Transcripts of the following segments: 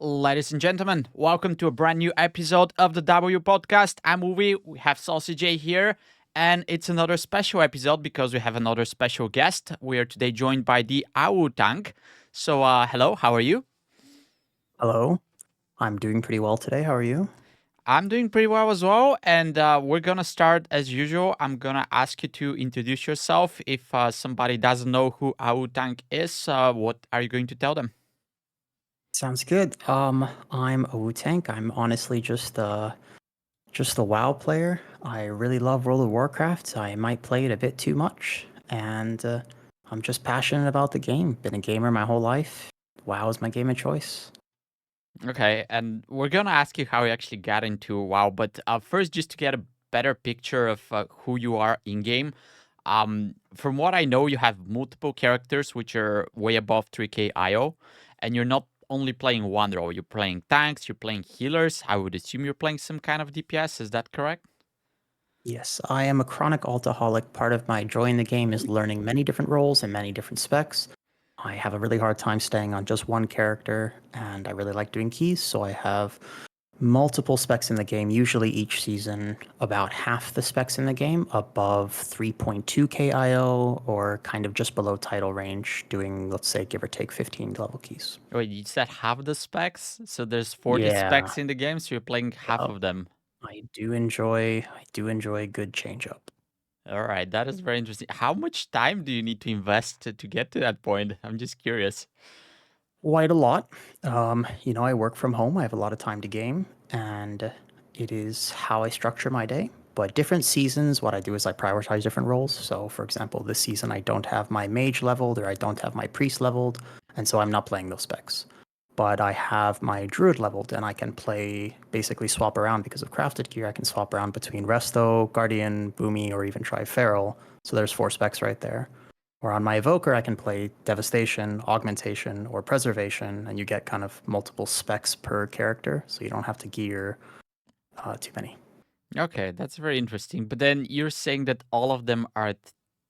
Ladies and gentlemen, welcome to a brand new episode of the W podcast. I'm Uwe. We have Saucy J here, and it's another special episode because we have another special guest. We are today joined by the WoW tank. So, hello, how are you? Hello, I'm doing pretty well today. How are you? I'm doing pretty well as well, and we're gonna start as usual. I'm gonna ask you to introduce yourself. If somebody doesn't know who WoW tank is, what are you going to tell them? Sounds good. I'm a Wu Tank. I'm honestly just a WoW player. I really love World of Warcraft. I might play it a bit too much, and I'm just passionate about the game. Been a gamer my whole life. WoW is my game of choice. Okay, and we're gonna ask you how you actually got into WoW, but first, just to get a better picture of who you are in game. From what I know, you have multiple characters which are way above 3k IO, and you're not only playing one role. You're playing tanks, you're playing healers. I would assume you're playing some kind of DPS. Is that correct? Yes, I am a chronic altaholic. Part of my joy in the game is learning many different roles and many different specs. I have a really hard time staying on just one character, and I really like doing keys, so I have multiple specs in the game. Usually each season, about half the specs in the game above 3.2k IO or kind of just below title range, doing, let's say, give or take 15 level keys. Wait, you said half the specs, so there's 40 Yeah, specs in the game, so you're playing half uh, of them. I do enjoy a good change up. All right, that is very interesting. How much time do you need to invest to get to that point? I'm just curious. Quite a lot. I work from home. I have a lot of time to game, and it is how I structure my day. But different seasons, what I do is I prioritize different roles. So, for example, this season I don't have my mage leveled or I don't have my priest leveled, and so I'm not playing those specs. But I have my druid leveled, and I can play basically swap around because of crafted gear. I can swap around between resto, guardian, boomy, or even try feral. So there's 4 specs right there. Or on my evoker, I can play devastation, augmentation, or preservation, and you get kind of multiple specs per character, so you don't have to gear too many. Okay, that's very interesting. But then you're saying that all of them are at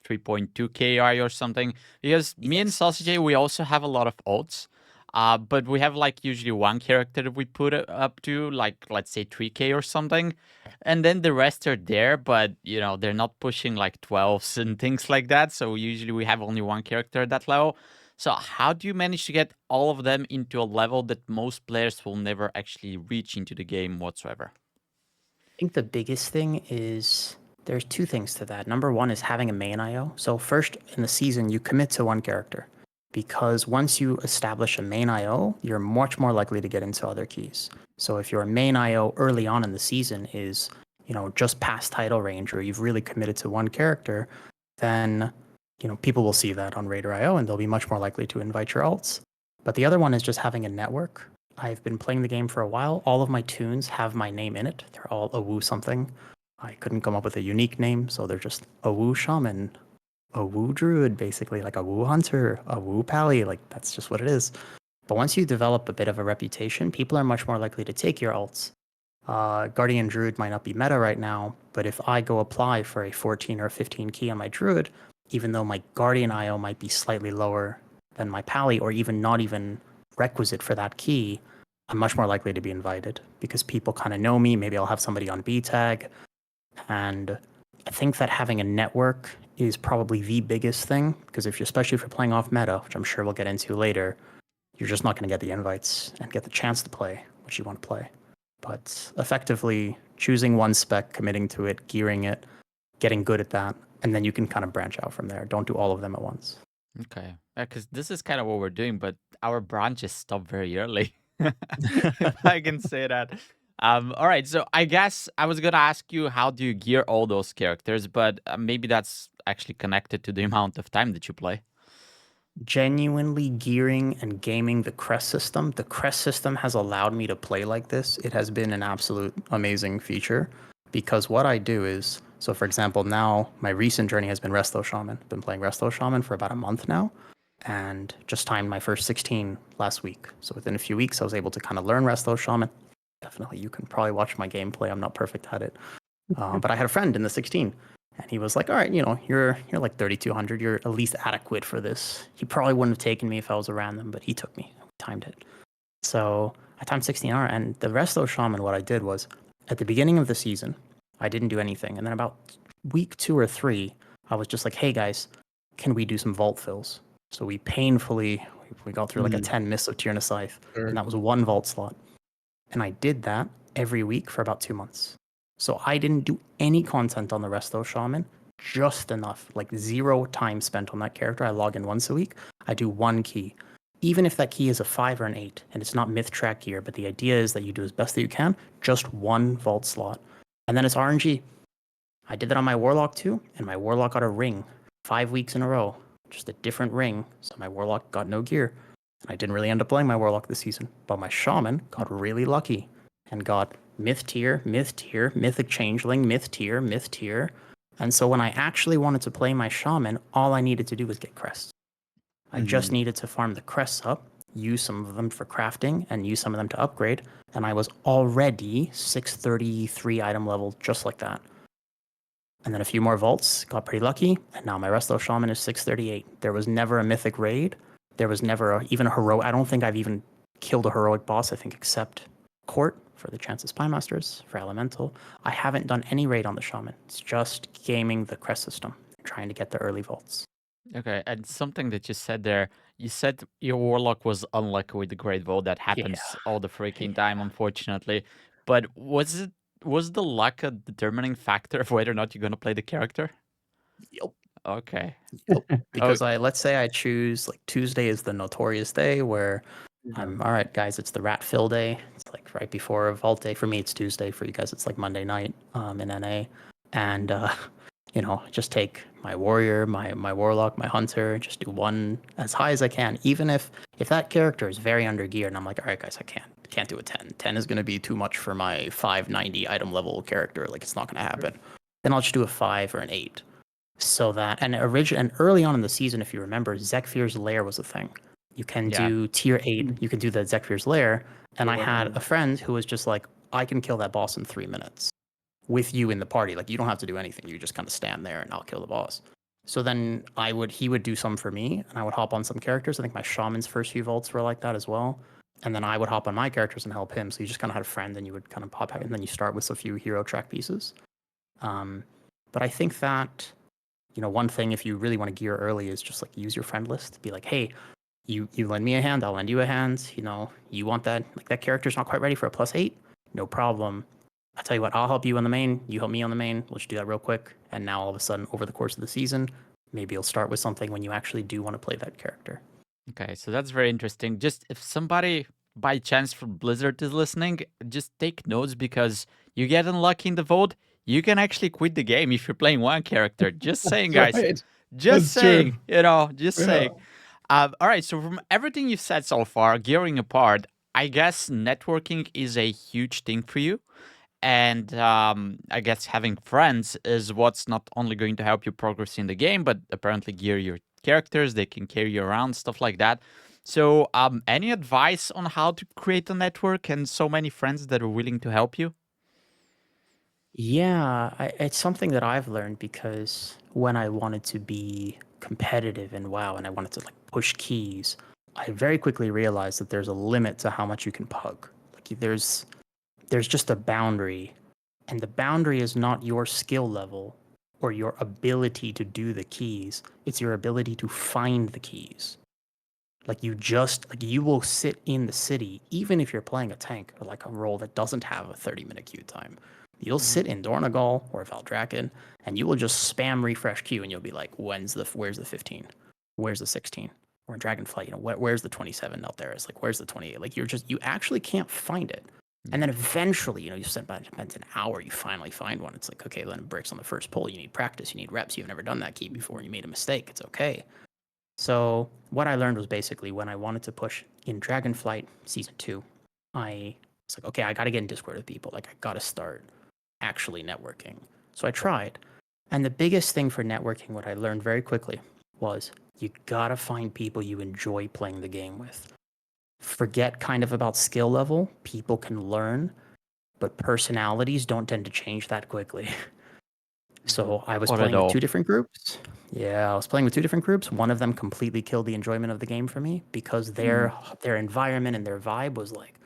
3.2 KI or something? Because me and Yes. Sausage, we also have a lot of ults. But we have like usually one character that we put it up to, like let's say 3k or something. And then the rest are there, but they're not pushing like 12s and things like that. So usually we have only one character at that level. So how do you manage to get all of them into a level that most players will never actually reach into the game whatsoever? I think the biggest thing is there's 2 things to that. Number one is having a main IO. So first in the season, you commit to one character because once you establish a main IO, you're much more likely to get into other keys. So if your main IO early on in the season is, just past title range or you've really committed to one character, then, people will see that on Raider IO and they'll be much more likely to invite your alts. But the other one is just having a network. I've been playing the game for a while. All of my tunes have my name in it. They're all a woo something. I couldn't come up with a unique name, so they're just a woo shaman, a woo druid, basically, like a woo hunter, a woo pally. Like, that's just what it is. But once you develop a bit of a reputation, people are much more likely to take your alts. Guardian Druid might not be meta right now, but if I go apply for a 14 or 15 key on my Druid, even though my Guardian IO might be slightly lower than my Pally, or even not even requisite for that key, I'm much more likely to be invited because people kind of know me. Maybe I'll have somebody on B tag. And I think that having a network is probably the biggest thing because especially if you're playing off meta, which I'm sure we'll get into later, you're just not going to get the invites and get the chance to play what you want to play. But effectively, choosing one spec, committing to it, gearing it, getting good at that, and then you can kind of branch out from there. Don't do all of them at once. Okay. Because this is kind of what we're doing, but our branches stop very early. If I can say that. All right. So I guess I was gonna ask you how do you gear all those characters, but maybe that's actually connected to the amount of time that you play. Genuinely gearing and gaming the crest system. The crest system has allowed me to play like this. It has been an absolute amazing feature because what I do is, so for example, now my recent journey has been Resto Shaman. I've been playing Resto Shaman for about a month now and just timed my first 16 last week. So within a few weeks, I was able to kind of learn Resto Shaman. Definitely, you can probably watch my gameplay. I'm not perfect at it. But I had a friend in the 16 and he was like, all right, you're like 3,200. You're at least adequate for this. He probably wouldn't have taken me if I was a random, but he took me. We timed it. So I timed 16 hour, and the resto shaman. What I did was at the beginning of the season, I didn't do anything, and then about week 2 or 3, I was just like, "Hey guys, can we do some vault fills?" So we got through like a Mm, 10 mists of Tyrna Scythe, and sure. that was one vault slot. And I did that every week for about 2 months. So I didn't do any content on the resto shaman, just enough, like zero time spent on that character. I log in once a week. I do one key. Even if that key is a 5 or an 8 and it's not myth track gear, but the idea is that you do as best that you can, just one vault slot. And then it's RNG. I did that on my Warlock too, and my Warlock got a ring 5 weeks in a row, just a different ring. So my Warlock got no gear. And I didn't really end up playing my Warlock this season, but my Shaman got really lucky and got Myth tier, Myth tier, Mythic Changeling, Myth tier, Myth tier. And so when I actually wanted to play my Shaman, all I needed to do was get crests. I just Mhm. needed to farm the crests up, use some of them for crafting, and use some of them to upgrade. And I was already 633 item level just like that. And then a few more vaults, got pretty lucky, and now my Resto Shaman is 638. There was never a mythic raid. There was never even a heroic. I don't think I've even killed a heroic boss, I think, except Court for the Chance of Spymasters, for Elemental. I haven't done any raid on the Shaman. It's just gaming the crest system, trying to get the early vaults. Okay, and something that you said there, you said your warlock was unlucky with the Great Vote. That Yeah, happens all the freaking time, yeah. unfortunately. But was the luck a determining factor of whether or not you're gonna play the character? Yep. Okay. Yep. Oh, Because let's say I choose like Tuesday is the notorious day where Yeah. I'm all right, guys. It's the rat fill day. It's like right before a vault day. For me, it's Tuesday. For you guys, it's like Monday night in NA. And just take my warrior, my warlock, my hunter, just do one as high as I can. Even if that character is very under gear, and I'm like, all right, guys, I can't do a 10. 10 is gonna be too much for my 590 item level character. Like it's not gonna happen. Then I'll just do a 5 or an 8. So that and early on in the season, if you remember, Zekfir's Lair was a thing. You can yeah. do tier 8. You can do the Zekfir's Lair, and I had Yeah. a friend who was just like, I can kill that boss in 3 minutes with you in the party. Like you don't have to do anything. You just kind of stand there and I'll kill the boss. So then he would do some for me, and I would hop on some characters. I think my shaman's first few vaults were like that as well. And then I would hop on my characters and help him. So you just kind of had a friend, and you would kind of pop out, and then you start with a few hero track pieces. Um, but I think that one thing if you really want to gear early is just like use your friend list. Be like, hey, you lend me a hand, I'll lend you a hand. You want that like that character's not quite ready for a +8, no problem. I tell you what, I'll help you on the main. You help me on the main. Let's do that real quick. And now all of a sudden, over the course of the season, maybe you'll start with something when you actually do want to play that character. Okay, so that's very interesting. Just if somebody by chance from Blizzard is listening, just take notes because you get unlucky in the vote, you can actually quit the game if you're playing one character. Just saying, That's guys. right. Just That's true. saying, just Yeah. saying. All right, so from everything you've said so far, gearing apart, I guess networking is a huge thing for you. And I guess having friends is what's not only going to help you progress in the game, but apparently gear your characters. They can carry you around, stuff like that. So, any advice on how to create a network and so many friends that are willing to help you? Yeah, it's something that I've learned because when I wanted to be competitive in WoW and I wanted to like push keys, I very quickly realized that there's a limit to how much you can pug. Like there's just a boundary, and the boundary is not your skill level or your ability to do the keys. It's your ability to find the keys. Like you will sit in the city, even if you're playing a tank or like a role that doesn't have a 30-minute queue time. You'll Mhm. sit in Dornagal or Valdraken and you will just spam refresh queue and you'll be like, where's the 15? Where's the 16? Or in Dragonflight, where's the 27 out there? It's like, where's the 28? Like you actually can't find it. And Yeah. then eventually, you spend an hour, you finally find one. It's like, okay, then it breaks on the first pull. You need practice, you need reps. You've never done that key before and you made a mistake. It's okay. So what I learned was basically when I wanted to push in Dragonflight Season 2, I was like, okay, I got to get in Discord with people. Like I got to start actually networking. So I tried. And the biggest thing for networking, what I learned very quickly was you got to find people you enjoy playing the game with. Forget kind of about skill level. People can learn, but personalities don't tend to change that quickly. So I was Or at playing with all. two different groups. Yeah, I was playing with two different groups. One of them completely killed the enjoyment of the game for me because Mm. their environment and their vibe was like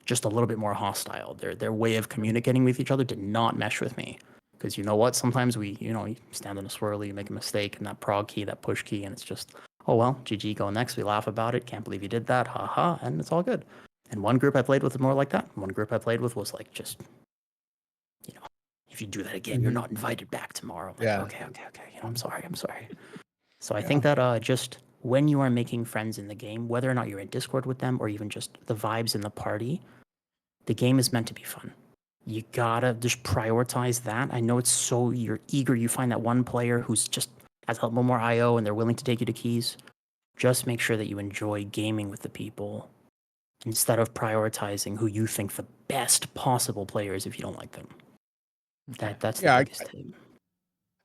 just a little bit more hostile. Their way of communicating with each other did not mesh with me. Because you know what? Sometimes you stand in a swirly, you make a mistake, and that prog key, that push key, and it's just, oh well, GG, go next. We laugh about it. Can't believe you did that. Ha ha. And it's all good. And one group I played with was more like that. One group I played with was like, just, you know, if you do that again, you're Hmm. not invited back tomorrow. I'm like, Yeah. okay, okay, okay. I'm sorry. I'm sorry. So I Yeah. think that just when you are making friends in the game, whether or not you're in Discord with them or even just the vibes in the party, the game is meant to be fun. You gotta just prioritize that. I know it's so you're eager. You find that one player who's just has a little more IO and they're willing to take you to keys. Just make sure that you enjoy gaming with the people instead of prioritizing who you think the best possible player is if you don't like them. Okay. That's the Yeah. biggest tip.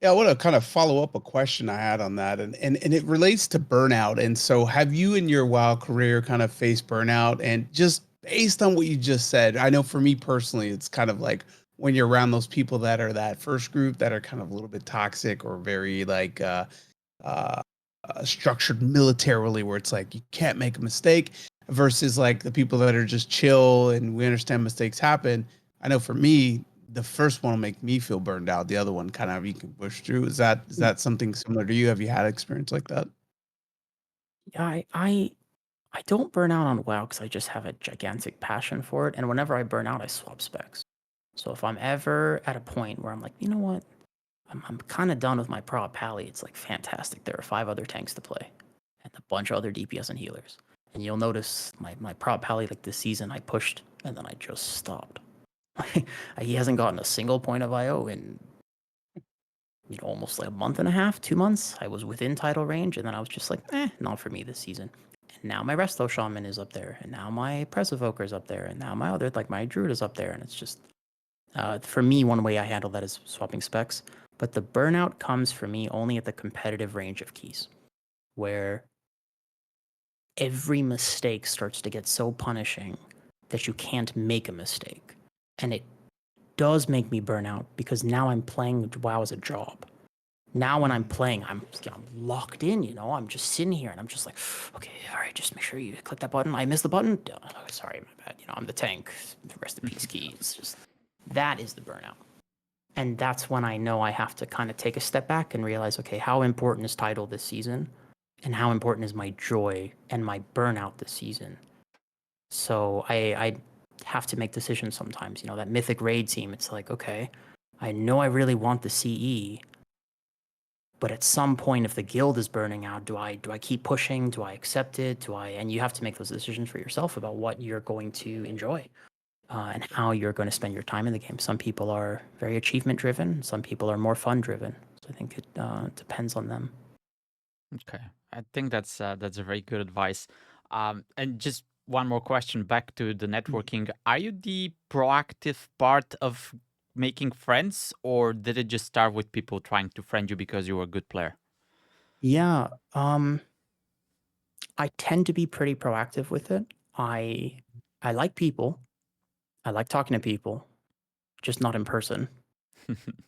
Yeah, I want to kind of follow up a question I had on that, and it relates to burnout. And so, have you in your WoW career kind of faced burnout? And just based on what you just said, I know for me personally, it's kind of like when you're around those people that are that first group that are kind of a little bit toxic or very like uh, structured militarily, where it's like you can't make a mistake, versus like the people that are just chill and we understand mistakes happen. I know for me, the first one will make me feel burned out. The other one kind of you can push through. Is that something similar to you? Have you had experience like that? Yeah, I don't burn out on WoW because I just have a gigantic passion for it. And whenever I burn out, I swap specs. So if I'm ever at a point where I'm like, you know what, I'm kind of done with my prop pally. It's like fantastic. There are 5 other tanks to play and a bunch of other DPS and healers. And you'll notice my prop pally like this season I pushed and then I just stopped. He hasn't gotten a single point of IO in almost like a month and a half, 2 months. I was within title range and then I was just like, not for me this season. And now my Resto Shaman is up there, and now my Press Evoker is up there, and now my other, like my Druid is up there, and it's just for me, one way I handle that is swapping specs. But the burnout comes for me only at the competitive range of keys, where every mistake starts to get so punishing that you can't make a mistake. And it does make me burn out because now I'm playing WoW as a job. Now when I'm playing, I'm locked in, I'm just sitting here and I'm just like, okay, all right, just make sure you click that button. I missed the button. Oh, sorry, my bad. I'm the tank. Rest in peace, key. It's just that is the burnout. And that's when I know I have to kind of take a step back and realize, okay, how important is title this season? And how important is my joy and my burnout this season? So I have to make decisions sometimes. That mythic raid team, it's like, okay, I know I really want the CE, but at some point, if the guild is burning out, do I keep pushing? Do I accept it? And you have to make those decisions for yourself about what you're going to enjoy and how you're going to spend your time in the game. Some people are very achievement driven. Some people are more fun driven. So I think it depends on them. Okay. I think that's a very good advice. And just one more question back to the networking. Are you the proactive part of making friends, or did it just start with people trying to friend you because you were a good player? Yeah, I tend to be pretty proactive with it. I like people. I like talking to people, just not in person.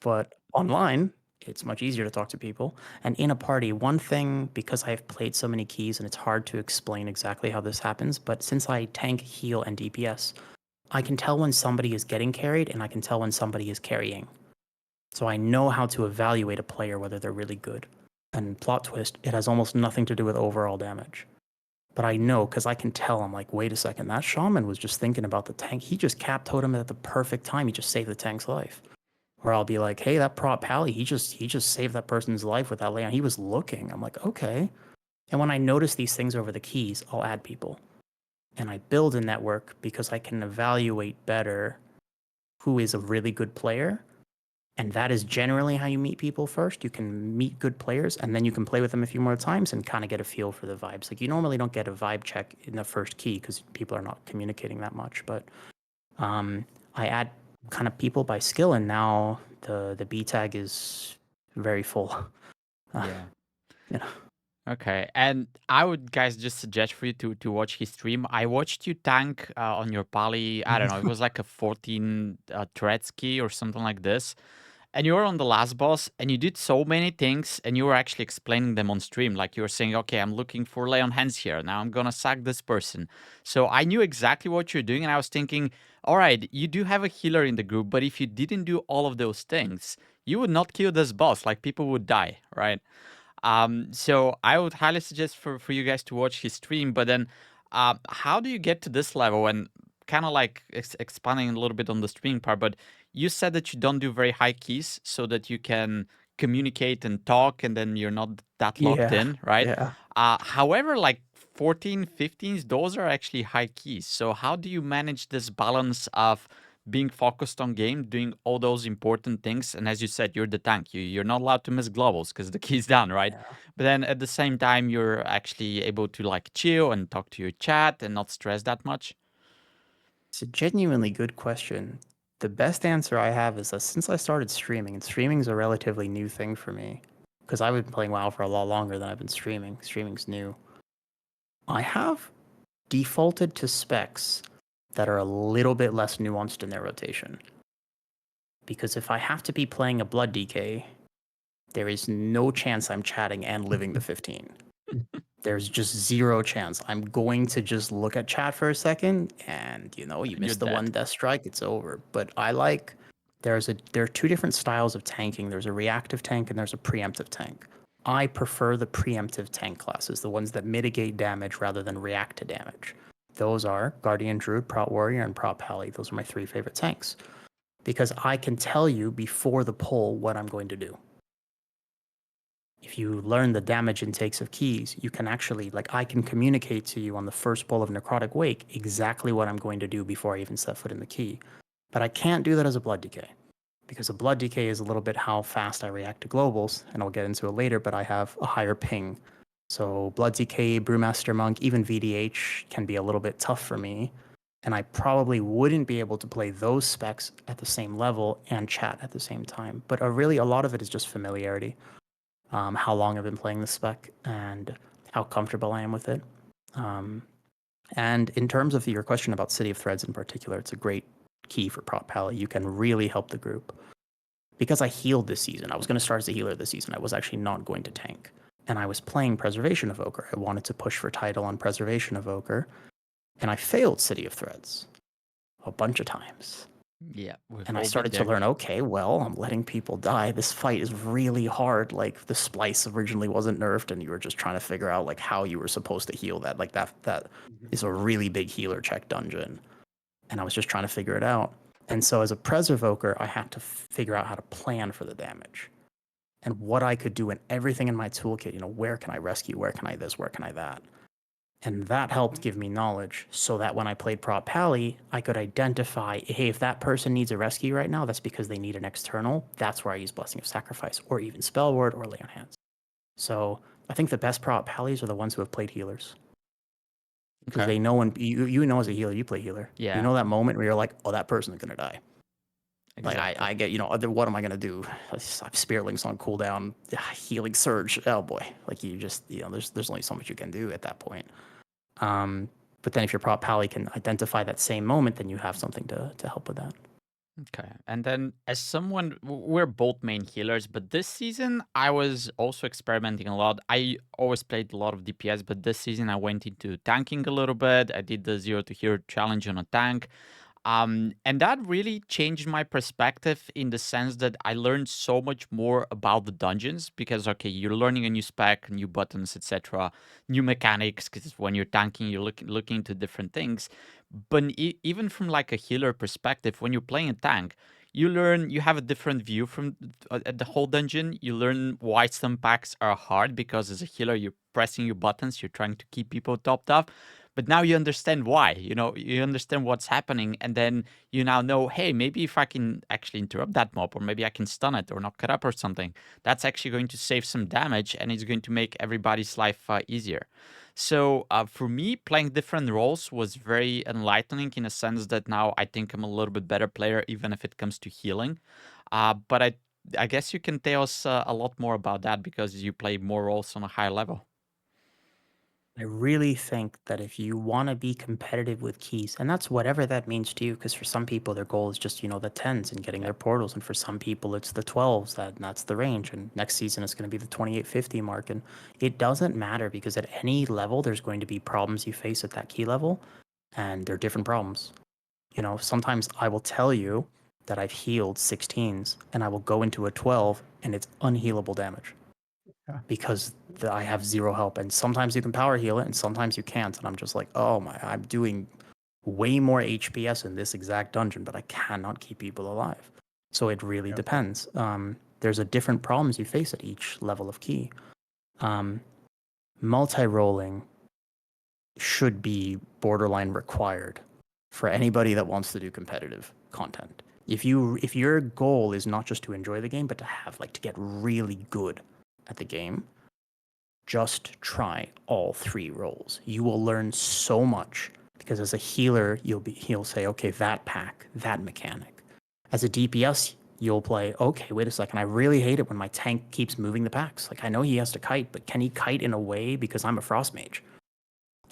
But online, it's much easier to talk to people. And in a party, one thing, because I've played so many keys and it's hard to explain exactly how this happens, but since I tank, heal, and DPS, I can tell when somebody is getting carried and I can tell when somebody is carrying. So I know how to evaluate a player whether they're really good. And plot twist, it has almost nothing to do with overall damage. But I know because I can tell, I'm like, wait a second, that shaman was just thinking about the tank. He just capped totem at the perfect time. He just saved the tank's life. Or I'll be like, hey, that prop pally, he just saved that person's life with that layout. He was looking. I'm like, okay. And when I notice these things over the keys, I'll add people. And I build a network because I can evaluate better who is a really good player. And that is generally how you meet people first. You can meet good players and then you can play with them a few more times and kind of get a feel for the vibes. Like you normally don't get a vibe check in the first key because people are not communicating that much. But I add kind of people by skill, and now the B tag is very full. Yeah. You know. Okay, and I would guys just suggest for you to watch his stream. I watched you tank on your Pali. I don't know, it was like a 14 Turetsky or something like this. and you're on the last boss and you did so many things and you were actually explaining them on stream. Like you were saying, okay, I'm looking for lay on hands here. Now I'm going to sack this person. So I knew exactly what you're doing. And I was thinking, all right, you do have a healer in the group, but if you didn't do all of those things, you would not kill this boss. Like people would die, right? So I would highly suggest for you guys to watch his stream. But then, how do you get to this level? And kind of like expanding a little bit on the streaming part, but you said that you don't do very high keys so that you can communicate and talk, and then you're not that locked Yeah, in, right? yeah. However, like 14, 15s, those are actually high keys. So how do you manage this balance of being focused on game, doing all those important things? And as you said, you're the tank. You're not allowed to miss globals because the key's down, right? Yeah. But then at the same time, you're actually able to like chill and talk to your chat and not stress that much. It's a genuinely good question. The best answer I have is that since I started streaming, and streaming is a relatively new thing for me, because I've been playing WoW for a lot longer than I've been streaming. Streaming's new. I have defaulted to specs that are a little bit less nuanced in their rotation. Because if I have to be playing a Blood DK, there is no chance I'm chatting and living the 15. There's just zero chance. I'm going to just look at chat for a second, and you And you're miss the one dead. death strike, it's over. But there are two different styles of tanking. There's a reactive tank and there's a preemptive tank. I prefer the preemptive tank classes, the ones that mitigate damage rather than react to damage. Those are Guardian Druid, Prot Warrior, and Prot Pally. Those are my three favorite tanks because I can tell you before the pull what I'm going to do. If you learn the damage intakes of keys, you can actually, like, I can communicate to you on the first pull of Necrotic Wake exactly what I'm going to do before I even set foot in the key. But I can't do that as a Blood Decay, because a Blood Decay is a little bit how fast I react to globals, and I'll get into it later, but I have a higher ping. So Blood Decay, Brewmaster Monk, even VDH can be a little bit tough for me, and I probably wouldn't be able to play those specs at the same level and chat at the same time. But really, a lot of it is just familiarity. How long I've been playing the spec and how comfortable I am with it. And in terms of your question about City of Threads in particular, it's a great key for Prot Pally. You can really help the group. Because I healed this season, I was going to start as a healer this season. I was actually not going to tank. And I was playing Preservation Evoker. I wanted to push for title on Preservation Evoker. And I failed City of Threads a bunch of times. Yeah, we've And I all been started to there. learn, okay, well, I'm letting people die. This fight is really hard. Like the splice originally wasn't nerfed, and you were just trying to figure out like how you were supposed to heal that. Like that is a really big healer check dungeon. And I was just trying to figure it out. And so as a Preservoker, I had to figure out how to plan for the damage and what I could do and everything in my toolkit. Where can I rescue? Where can I this? Where can I that? And that helped give me knowledge so that when I played Prot Pally, I could identify, hey, if that person needs a rescue right now, that's because they need an external. That's where I use Blessing of Sacrifice or even Spell Ward or Lay on Hands. So I think the best Prot Pallies are the ones who have played healers. Because Okay. they know when you know as a healer, you play healer. Yeah. You know that moment where you're like, oh, that person's going to die. Like Exactly. I get, what am I gonna do? I have Spirit Links on cooldown, healing surge. Oh boy, like you just, there's only so much you can do at that point. But then if your Prot Pally can identify that same moment, then you have something to help with that. Okay. And then as someone, we're both main healers, but this season I was also experimenting a lot. I always played a lot of DPS, but this season I went into tanking a little bit. I did the 0 to hero challenge on a tank. And that really changed my perspective in the sense that I learned so much more about the dungeons because, okay, you're learning a new spec, new buttons, etc., new mechanics. Because when you're tanking, you're looking into different things. But even from like a healer perspective, when you're playing a tank, you have a different view from at the whole dungeon. You learn why some packs are hard because as a healer, you're pressing your buttons, you're trying to keep people topped up. But now you understand why, you understand what's happening. And then you now know, hey, maybe if I can actually interrupt that mob, or maybe I can stun it or knock it up or something, that's actually going to save some damage and it's going to make everybody's life easier. So for me, playing different roles was very enlightening in a sense that now I think I'm a little bit better player, even if it comes to healing. But I guess you can tell us a lot more about that because you play more roles on a higher level. I really think that if you want to be competitive with keys, and that's whatever that means to you, because for some people their goal is just, the 10s and getting Yeah. their portals, and for some people it's the 12s, that's the range, and next season it's going to be the 2850 mark, and it doesn't matter because at any level there's going to be problems you face at that key level, and they're different problems. Sometimes I will tell you that I've healed 16s and I will go into a 12 and it's unhealable damage Yeah. because I have zero help. And sometimes you can power heal it and sometimes you can't. And I'm just like, oh my, I'm doing way more HPS in this exact dungeon, but I cannot keep people alive. So it really Yeah. depends. There's a different problems you face at each level of key. Multi-rolling should be borderline required for anybody that wants to do competitive content. If your goal is not just to enjoy the game, but to have to get really good at the game, just try all 3 roles. You will learn so much because as a healer, he'll say, okay, that pack, that mechanic. As a DPS, you'll play, okay, wait a second, I really hate it when my tank keeps moving the packs. I know he has to kite, but can he kite in a way because I'm a frost mage?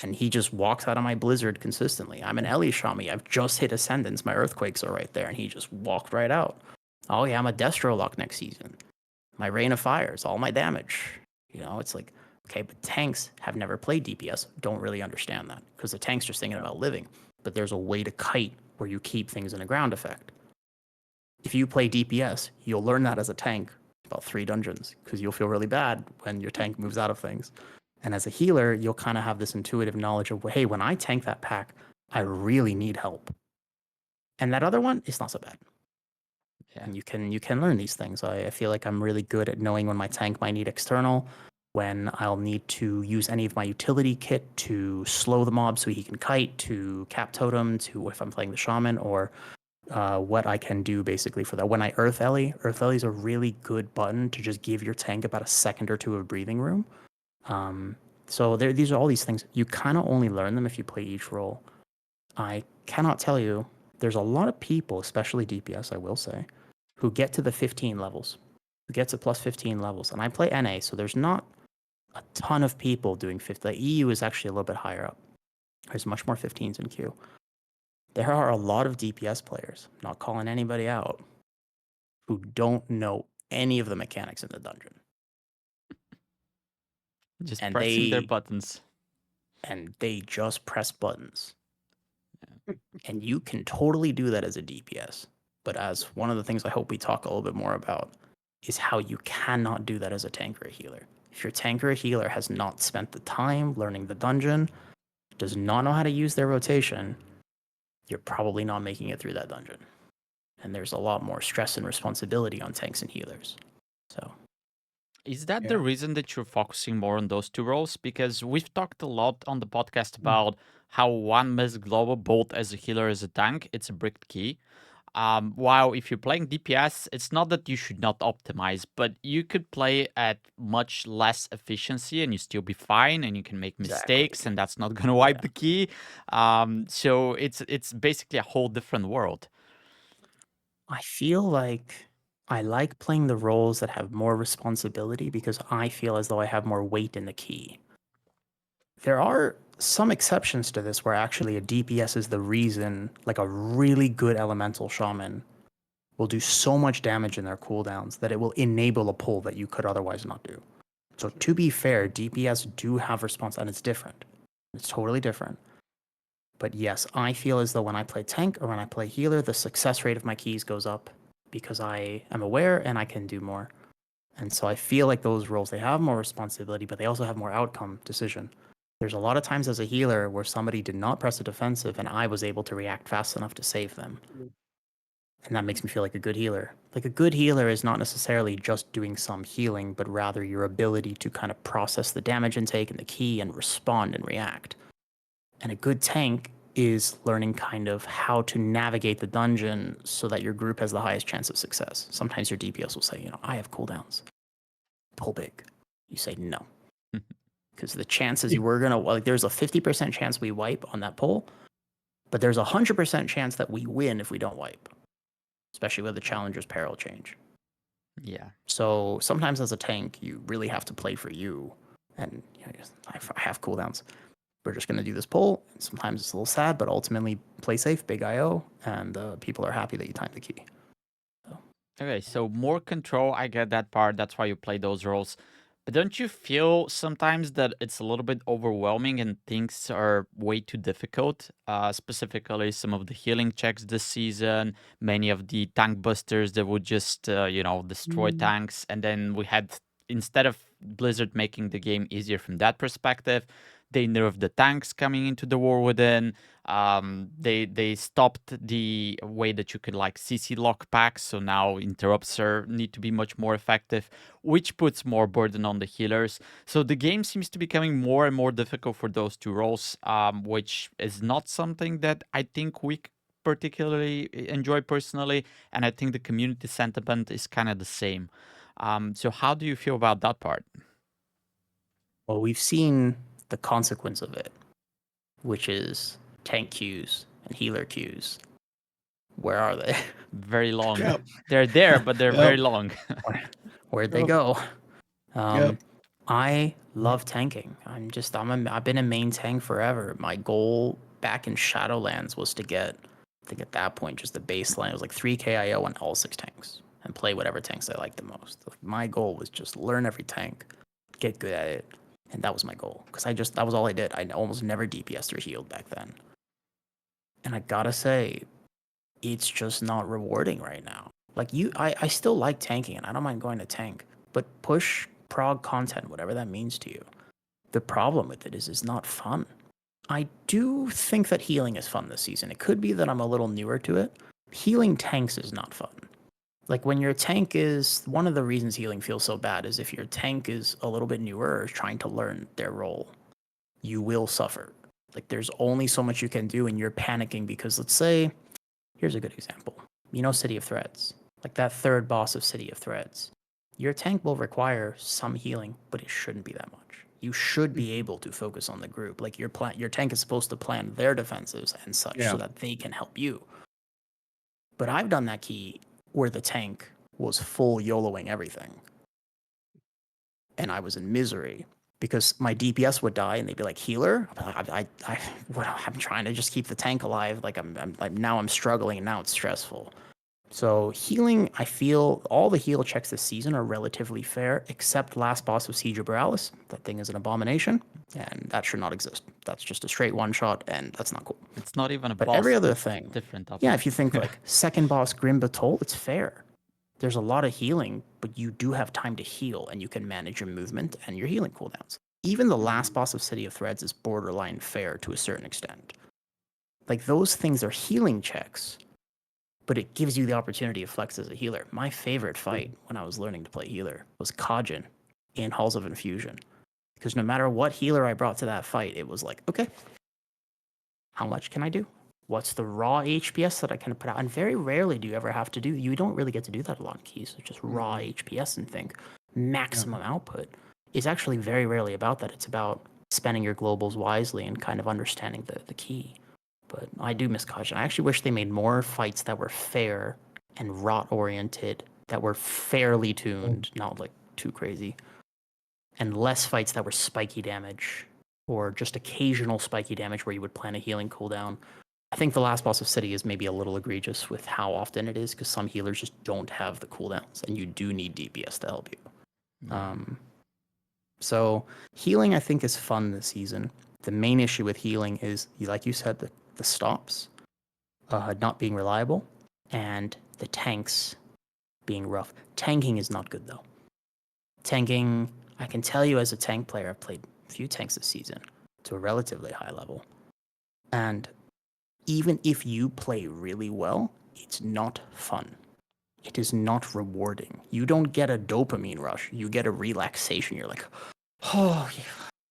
And he just walks out of my blizzard consistently. I'm an Ellie Shami. I've just hit Ascendance. My Earthquakes are right there, and he just walked right out. Oh yeah, I'm a Destro Lock next season. My Rain of Fires, all my damage. It's like, okay, but tanks have never played DPS, don't really understand that because the tank's just thinking about living. But there's a way to kite where you keep things in a ground effect. If you play DPS, you'll learn that as a tank about 3 dungeons because you'll feel really bad when your tank moves out of things. And as a healer, you'll kind of have this intuitive knowledge of, hey, when I tank that pack, I really need help. And that other one is not so bad. Yeah. And you can learn these things. I feel like I'm really good at knowing when my tank might need external, when I'll need to use any of my utility kit to slow the mob so he can kite, to cap totem, to if I'm playing the shaman, or what I can do basically for that. When I Earth Ellie is a really good button to just give your tank about a second or two of breathing room. So these are all these things. You kind of only learn them if you play each role. I cannot tell you. There's a lot of people, especially DPS, I will say, who get to the 15 levels, who get to plus 15 levels. And I play NA, so there's not a ton of people doing 50. The EU is actually a little bit higher up. There's much more 15s in queue. There are a lot of DPS players, not calling anybody out, who don't know any of the mechanics in the dungeon. Just And pressing their they buttons. just press buttons. And you can totally do that as a DPS. But as one of the things I hope we talk a little bit more about is how you cannot do that as a tank or a healer. If your tank or a healer has not spent the time learning the dungeon, does not know how to use their rotation, you're probably not making it through that dungeon. And there's a lot more stress and responsibility on tanks and healers. So Is that the Yeah. reason that you're focusing more on those 2 roles? Because we've talked a lot on the podcast Mm. about how one must global both as a healer as a tank. It's a bricked key. While if you're playing DPS, it's not that you should not optimize, but you could play at much less efficiency and you still be fine, and you can make exactly. mistakes, and that's not gonna wipe Yeah. the key. So it's basically a whole different world. I feel like I like playing the roles that have more responsibility because I feel as though I have more weight in the key. There are some exceptions to this where actually a DPS is the reason, like a really good elemental shaman will do so much damage in their cooldowns that it will enable a pull that you could otherwise not do. So to be fair, DPS do have response and it's different. It's totally different. But yes, I feel as though when I play tank or when I play healer, the success rate of my keys goes up because I am aware and I can do more. And so I feel like those roles, they have more responsibility, but they also have more outcome decision. There's a lot of times as a healer where somebody did not press a defensive and I was able to react fast enough to save them. And that makes me feel like a good healer. Like a good healer is not necessarily just doing some healing, but rather your ability to kind of process the damage intake and the key and respond and react. And a good tank is learning kind of how to navigate the dungeon so that your group has the highest chance of success. Sometimes your DPS will say, I have cooldowns. Pull big. You say no. Because the chances you were going to, there's a 50% chance we wipe on that pull, but there's a 100% chance that we win if we don't wipe, especially with the challenger's peril change. Yeah. So sometimes as a tank, you really have to play for you and I have cooldowns. We're just going to do this pull. Sometimes it's a little sad, but ultimately play safe, big IO, and people are happy that you timed the key. Okay, so more control, I get that part. That's why you play those roles. But don't you feel sometimes that it's a little bit overwhelming and things are way too difficult? Specifically, some of the healing checks this season, many of the tank busters that would just, destroy tanks. And then we had, instead of Blizzard making the game easier from that perspective, they nerfed the tanks coming into the war within. They stopped the way that you could like CC lock packs, so now interrupts need to be much more effective, which puts more burden on the healers. So the game seems to be becoming more and more difficult for those two roles, which is not something that I think we particularly enjoy personally, and I think the community sentiment is kind of the same. So how do you feel about that part? Well, we've seen the consequence of it, which is tank queues and healer queues. Where are they? Very long. Yep. They're there, but they're very Yep. long. Where'd they Yep. go? Yep. I love tanking. I've been a main tank forever. My goal back in Shadowlands was to get, I think at that point, just the baseline was like 3k IO on all 6 tanks and play whatever tanks I liked the most. Like, my goal was just learn every tank, get good at it, and that was my goal. Because that was all I did. I almost never DPS'd or healed back then. And I gotta say, it's just not rewarding right now. Like I still like tanking and I don't mind going to tank, but push prog content, whatever that means to you. The problem with it is it's not fun. I do think that healing is fun this season. It could be that I'm a little newer to it. Healing tanks is not fun. Like when your tank is one of the reasons healing feels so bad is if your tank is a little bit newer or trying to learn their role, you will suffer. Like there's only so much you can do and you're panicking because let's say, here's a good example. City of Threads, like that third boss of City of Threads. Your tank will require some healing, but it shouldn't be that much. You should be able to focus on the group. Like your tank is supposed to plan their defenses and such Yeah. so that they can help you. But I've done that key where the tank was full YOLOing everything. And I was in misery because my DPS would die and they'd be like, healer? I'm trying to just keep the tank alive. Like now I'm struggling and now it's stressful. So healing, I feel all the heal checks this season are relatively fair, except last boss of Siege of Borealis. That thing is an abomination, and that should not exist. That's just a straight one shot, and that's not cool. It's not even a But boss. every other It's thing, different. yeah, if you think like second boss Grim Batol, it's fair. There's a lot of healing, but you do have time to heal, and you can manage your movement and your healing cooldowns. Even the last boss of City of Threads is borderline fair to a certain extent. Like those things are healing checks, but it gives you the opportunity to flex as a healer. My favorite fight when I was learning to play healer was Kajin in Halls of Infusion. Because no matter what healer I brought to that fight, it was like, okay, how much can I do? What's the raw HPS that I can put out? And very rarely do you ever have to do, you don't really get to do that a lot in keys. It's just raw HPS and think maximum output. It's actually very rarely about that. It's about spending your globals wisely and kind of understanding the key. But I do miss Kajin. I actually wish they made more fights that were fair and rot oriented, that were fairly tuned, not like too crazy, and less fights that were spiky damage or just occasional spiky damage where you would plan a healing cooldown. I think the last boss of City is maybe a little egregious with how often it is because some healers just don't have the cooldowns and you do need DPS to help you. So healing, I think, is fun this season. The main issue with healing is, like you said, the stops not being reliable and the tanks being rough. Tanking is not good though. Tanking, I can tell you as a tank player, I've played a few tanks this season to a relatively high level. And even if you play really well, it's not fun. It is not rewarding. You don't get a dopamine rush. You get a relaxation. You're like, oh,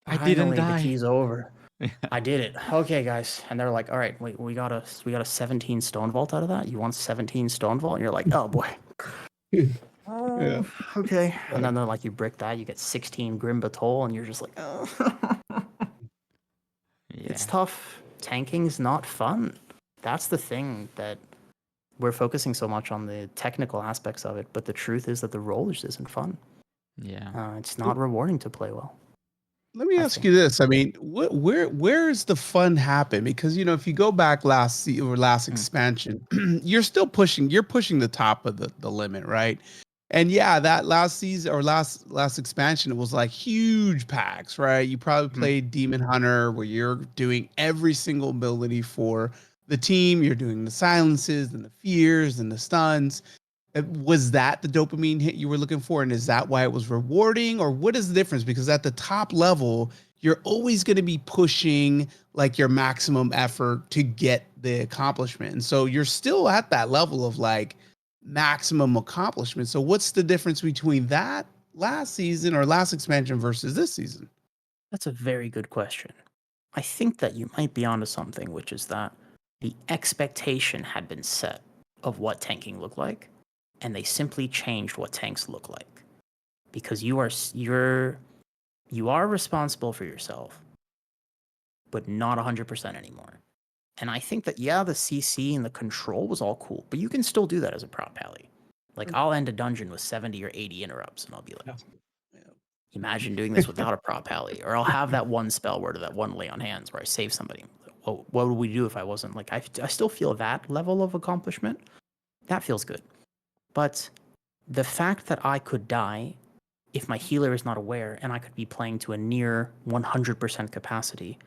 I didn't finally die. the key's over. I did it. Okay, guys. And they're like, all right, wait, we got a 17 stone vault out of that. You want 17 stone vault? And you're like, oh boy. Yeah. Okay. And then they're like, you brick that, you get 16 Grim Batol, and you're just like, oh. It's tough. Tanking's not fun. That's the thing that we're focusing so much on the technical aspects of it, but the truth is that the role just isn't fun. Yeah. It's not rewarding to play well. Let me I ask think. you this. I mean, where is the fun happen? Because if you go back or last Mm, expansion, you're pushing the top of the limit, right? And yeah, that last season or last expansion, it was like huge packs, right? You probably mhm. played Demon Hunter where you're doing every single ability for the team. You're doing the silences and the fears and the stuns. Was that the dopamine hit you were looking for? And is that why it was rewarding? Or what is the difference? Because at the top level, you're always going to be pushing like your maximum effort to get the accomplishment. And so you're still at that level of like maximum accomplishment. So what's the difference between that last season or last expansion versus this season? That's a very good question. I think that you might be onto something, which is that the expectation had been set of what tanking looked like, and they simply changed what tanks look like because you are responsible for yourself, but not 100% anymore. And I think that yeah, the CC and the control was all cool, but you can still do that as a prop pally. Like I'll end a dungeon with 70 or 80 interrupts, and I'll be like, imagine doing this without a prop pally. Or I'll have that one spell word or that one lay on hands where I save somebody. Well, what would we do if I wasn't like I still feel that level of accomplishment. That feels good. But the fact that I could die if my healer is not aware and I could be playing to a near 100% capacity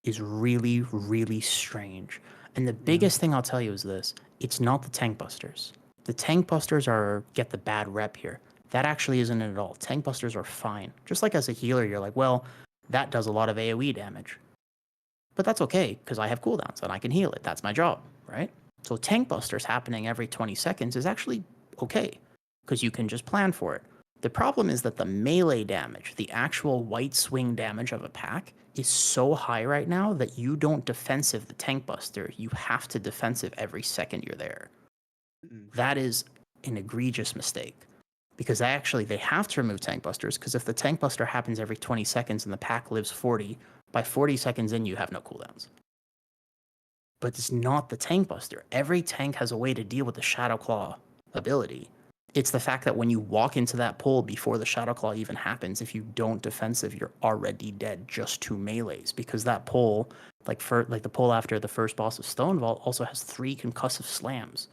is really, really strange. And the Yeah. biggest thing I'll tell you is this: it's not the tank busters. The tank busters are get the bad rep here. That actually isn't it at all. Tank busters are fine. Just like as a healer, you're like, well, that does a lot of AoE damage. But that's okay because I have cooldowns and I can heal it. That's my job, right? So tank busters happening every 20 seconds is actually okay because you can just plan for it. The problem is that the melee damage, the actual white swing damage of a pack, is so high right now that you don't defensive the tank buster. You have to defensive every second you're there. Mm. That is an egregious mistake because they have to remove tank busters because if the tank buster happens every 20 seconds and the pack lives 40, by 40 seconds in you have no cooldowns. But it's not the tank buster. Every tank has a way to deal with the Shadow Claw ability. It's the fact that when you walk into that pull before the Shadow Claw even happens, if you don't defensive, you're already dead just to melees because that pull, like the pull after the first boss of Stone Vault, also has 3 concussive slams.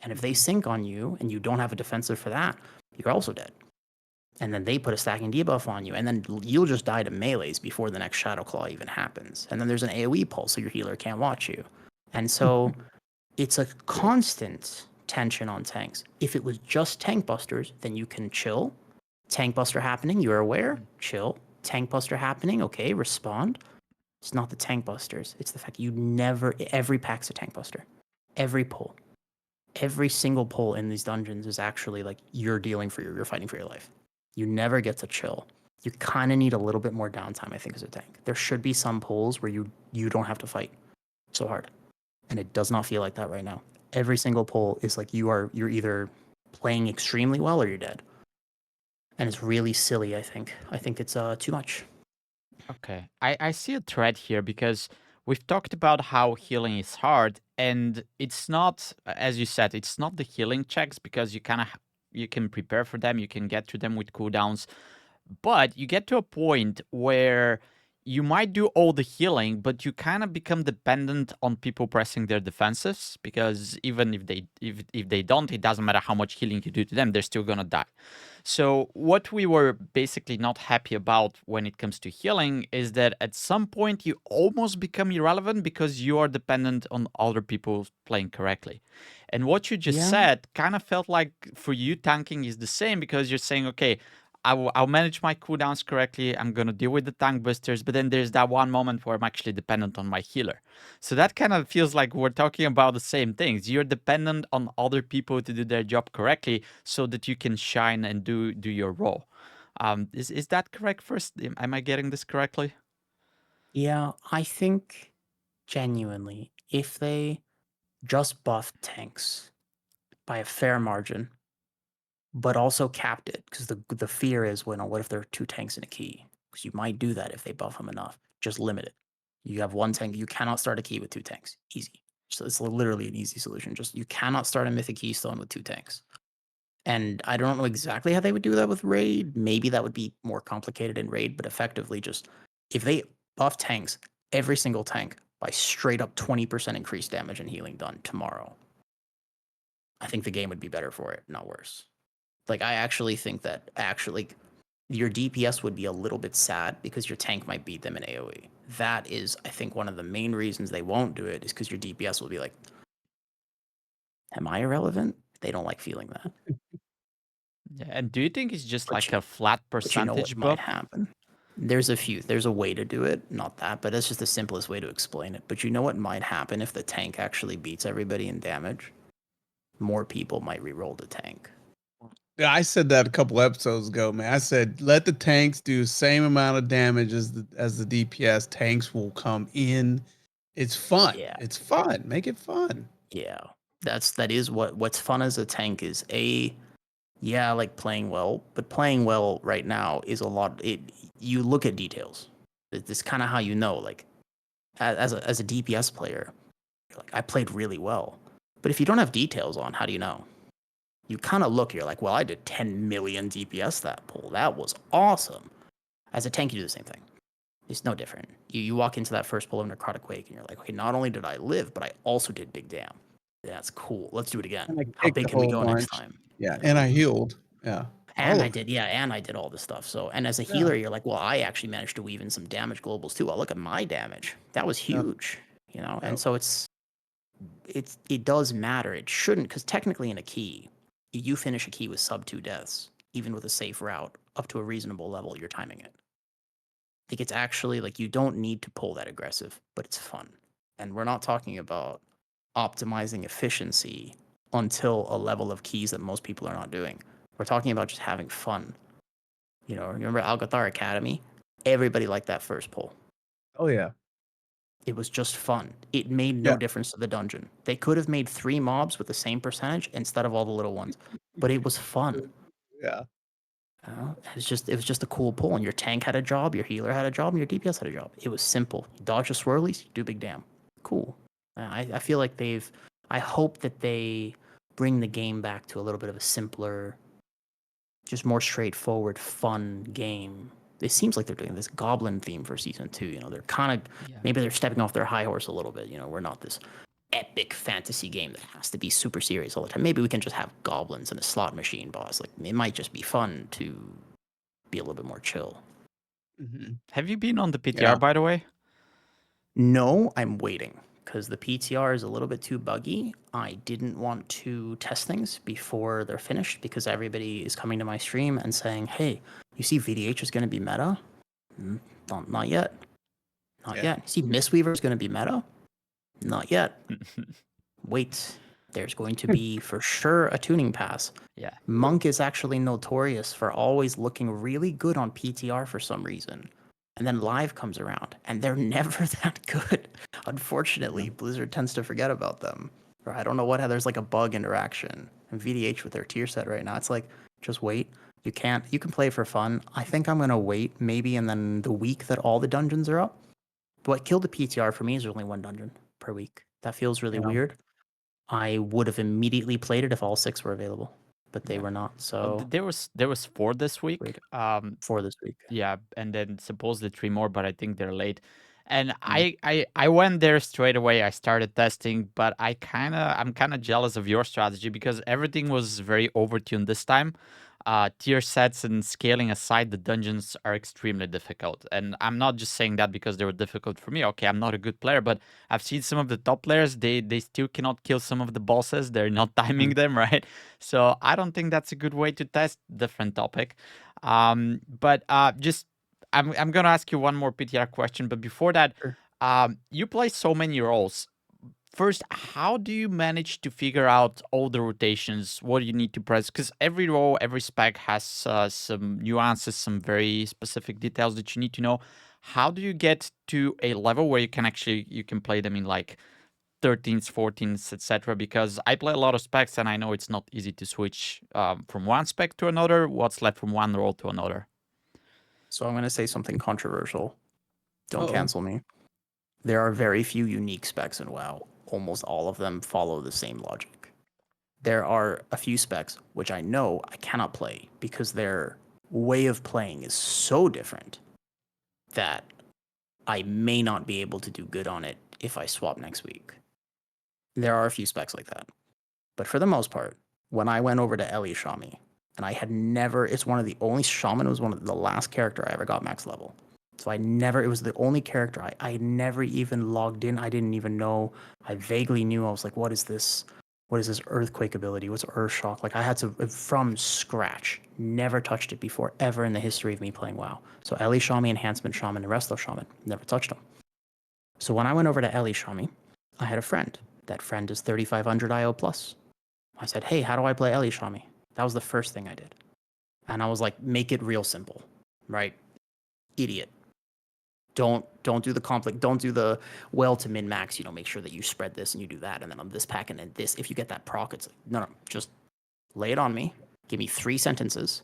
And if they sync on you and you don't have a defensive for that, you're also dead. And then they put a stacking debuff on you, and then you'll just die to melees before the next Shadow Claw even happens. And then there's an AoE pulse, so your healer can't watch you. And so it's a constant tension on tanks. If it was just tank busters, then you can chill. Tank buster happening, you're aware, chill. Tank buster happening, okay, respond. It's not the tank busters. It's the fact every pack's a tank buster. Every pull. Every single pull in these dungeons is actually like you're fighting for your life. You never get to chill. You kind of need a little bit more downtime, I think, as a tank. There should be some pulls where you don't have to fight so hard. And it does not feel like that right now. Every single pull is like you're either playing extremely well or you're dead. And it's really silly, I think. I think it's too much. Okay. I see a thread here because we've talked about how healing is hard, and it's not, as you said, it's not the healing checks because you can prepare for them, you can get to them with cooldowns, but you get to a point where you might do all the healing, but you kind of become dependent on people pressing their defenses because even if they don't, it doesn't matter how much healing you do to them, they're still gonna die. So what we were basically not happy about when it comes to healing is that at some point you almost become irrelevant because you are dependent on other people playing correctly. And what you just Yeah. said kind of felt like for you tanking is the same because you're saying, okay, I'll manage my cooldowns correctly. I'm gonna deal with the tank busters, but then there's that one moment where I'm actually dependent on my healer. So that kind of feels like we're talking about the same things. You're dependent on other people to do their job correctly, so that you can shine and do your role. Is that correct? First, am I getting this correctly? Yeah, I think genuinely, if they just buffed tanks by a fair margin, but also capped it, because the fear is, well, what if there are 2 tanks and a key? Because you might do that if they buff them enough. Just limit it. You have 1 tank. You cannot start a key with 2 tanks. Easy. So it's literally an easy solution. Just you cannot start a mythic keystone with 2 tanks. And I don't know exactly how they would do that with raid. Maybe that would be more complicated in raid, but effectively just If they buff tanks, every single tank, by straight up 20% increased damage and healing done tomorrow, I think the game would be better for it, not worse. Like, I actually think that actually your DPS would be a little bit sad because your tank might beat them in AoE. That is, I think, one of the main reasons they won't do it is because your DPS will be like, am I irrelevant? They don't like feeling that. Yeah, and do you think it's just But like you, a flat but you know what percentage might buff? happen? There's a way to do it, not that, but that's just the simplest way to explain it. But you know what might happen if the tank actually beats everybody in damage? More people might reroll the tank. Yeah, I said that a couple episodes ago, man. I said let the tanks do same amount of damage as the DPS. Tanks will come in. It's fun. Yeah, It's fun. Make it fun. yeah. That is what's fun as a tank is yeah, I like playing well, but playing well right now is a lot. You look at details. It's kind of how you know. Like as a DPS player, you're like I played really well, but if you don't have details on, how do you know? You kind of look. You're like, well, I did 10 million DPS that pull. That was awesome. As a tank, you do the same thing. It's no different. You walk into that first pull of Necrotic Quake, and you're like, okay, not only did I live, but I also did big damn. That's cool. Let's do it again. And I How kicked big a can we whole go next bunch. time? Yeah, You and know. I healed. Yeah, all And I of it. did, yeah, and I did all this stuff. So, and as a Yeah, healer, you're like, well, I actually managed to weave in some damage globals too. Well, look at my damage. That was yeah, huge, you know. yeah. And so it does matter. It shouldn't, because technically in a key, you finish a key with sub 2 deaths, even with a safe route up to a reasonable level. You're timing it. Like it's actually like you don't need to pull that aggressive, but it's fun. And we're not talking about optimizing efficiency until a level of keys that most people are not doing. We're talking about just having fun. You know, remember Algothar Academy? Everybody liked that first pull. Oh yeah, It was just fun. It made no yeah, difference to the dungeon. They could have made 3 mobs with the same percentage instead of all the little ones, but it was fun. yeah. It was just a cool pull, and your tank had a job, your healer had a job, and your DPS had a job. It was simple. You dodge the swirlies, you do big damn. Cool. I feel like I hope that they bring the game back to a little bit of a simpler, just more straightforward, fun game. It seems like they're doing this goblin theme for season 2. You know, they're kind of Yeah. maybe they're stepping off their high horse a little bit. You know, we're not this epic fantasy game that has to be super serious all the time. Maybe we can just have goblins and a slot machine boss. Like it might just be fun to be a little bit more chill. Mhm. Have you been on the PTR, Yeah. by the way? No, I'm waiting because the PTR is a little bit too buggy. I didn't want to test things before they're finished because everybody is coming to my stream and saying, "Hey, you see VDH is going to be meta?" Not yet. Not Yeah. yet. You see Mistweaver is going to be meta? Not yet. Wait. There's going to be for sure a tuning pass. Yeah. Monk is actually notorious for always looking really good on PTR for some reason. And then live comes around, and they're never that good. Yeah. Unfortunately, Blizzard tends to forget about them. Or I don't know what, there's like a bug interaction. And VDH with their tier set right now, it's like, just wait. You can play for fun. I think I'm going to wait maybe, and then the week that all the dungeons are up. But what killed the PTR for me is only one dungeon per week. That feels really Yeah. weird. I would have immediately played it if all 6 were available, but they Yeah. were not. Well, So there was 4 this week. weird for this week. Yeah, and then supposedly 3 more, but I think they're late. And Mm. I went there straight away. I started testing, but I'm kind of jealous of your strategy because everything was very overtuned this time. Tier sets and scaling aside, the dungeons are extremely difficult. And I'm not just saying that because they were difficult for me. Okay, I'm not a good player, but I've seen some of the top players. They still cannot kill some of the bosses. They're not timing Mm. them right. So I don't think that's a good way to test. Different topic. But just I'm gonna ask you one more PTR question, but before that, Sure. you play so many roles. First, how do you manage to figure out all the rotations? What do you need to press? Because every role, every spec has some nuances, some very specific details that you need to know. How do you get to a level where you can play them in like 13s, 14s, etc.? Because I play a lot of specs and I know it's not easy to switch from one spec to another. What's left from one role to another? So I'm going to say something controversial. Don't Oh. cancel me. There are very few unique specs in WoW. Almost all of them follow the same logic. There are a few specs which I know I cannot play because their way of playing is so different that I may not be able to do good on it if I swap next week. There are a few specs like that. But for the most part, when I went over to Ellie Shami, and I had never, it's one of the only, Shaman was one of the last character I ever got max level. So it was the only character I never even logged in. I didn't even know. I vaguely knew. I was like, what is this? What is this earthquake ability? What's earth shock? Like I had to, from scratch, never touched it before ever in the history of me playing WoW. So Ellie Shami, Enhancement Shaman, and Resto Shaman, never touched them. So when I went over to Ellie Shami, I had a friend. That friend is 3,500 IO plus. I said, hey, how do I play Ellie Shami? That was the first thing I did. And I was like, make it real simple, right? Idiot. Don't do the conflict. Don't do the well to min max. Make sure that you spread this and you do that, and then on this pack and then this. If you get that proc, it's like, no, just lay it on me. Give me 3 sentences.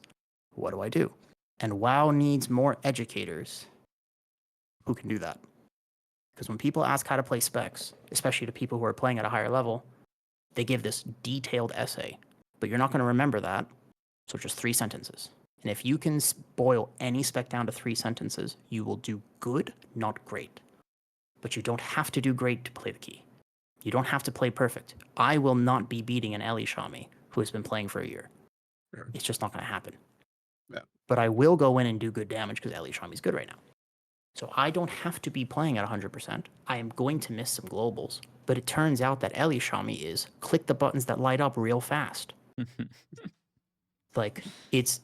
What do I do? And WoW needs more educators who can do that. Because when people ask how to play specs, especially to people who are playing at a higher level, they give this detailed essay, but you're not going to remember that. So just 3 sentences. And if you can boil any spec down to 3 sentences, you will do good, not great. But you don't have to do great to play the key. You don't have to play perfect. I will not be beating an Ellie Shami who has been playing for a year. Sure. It's just not going to happen. Yeah. But I will go in and do good damage because Ellie Shami's good right now. So I don't have to be playing at 100%. I am going to miss some globals. But it turns out that Ellie Shami is click the buttons that light up real fast. Like it's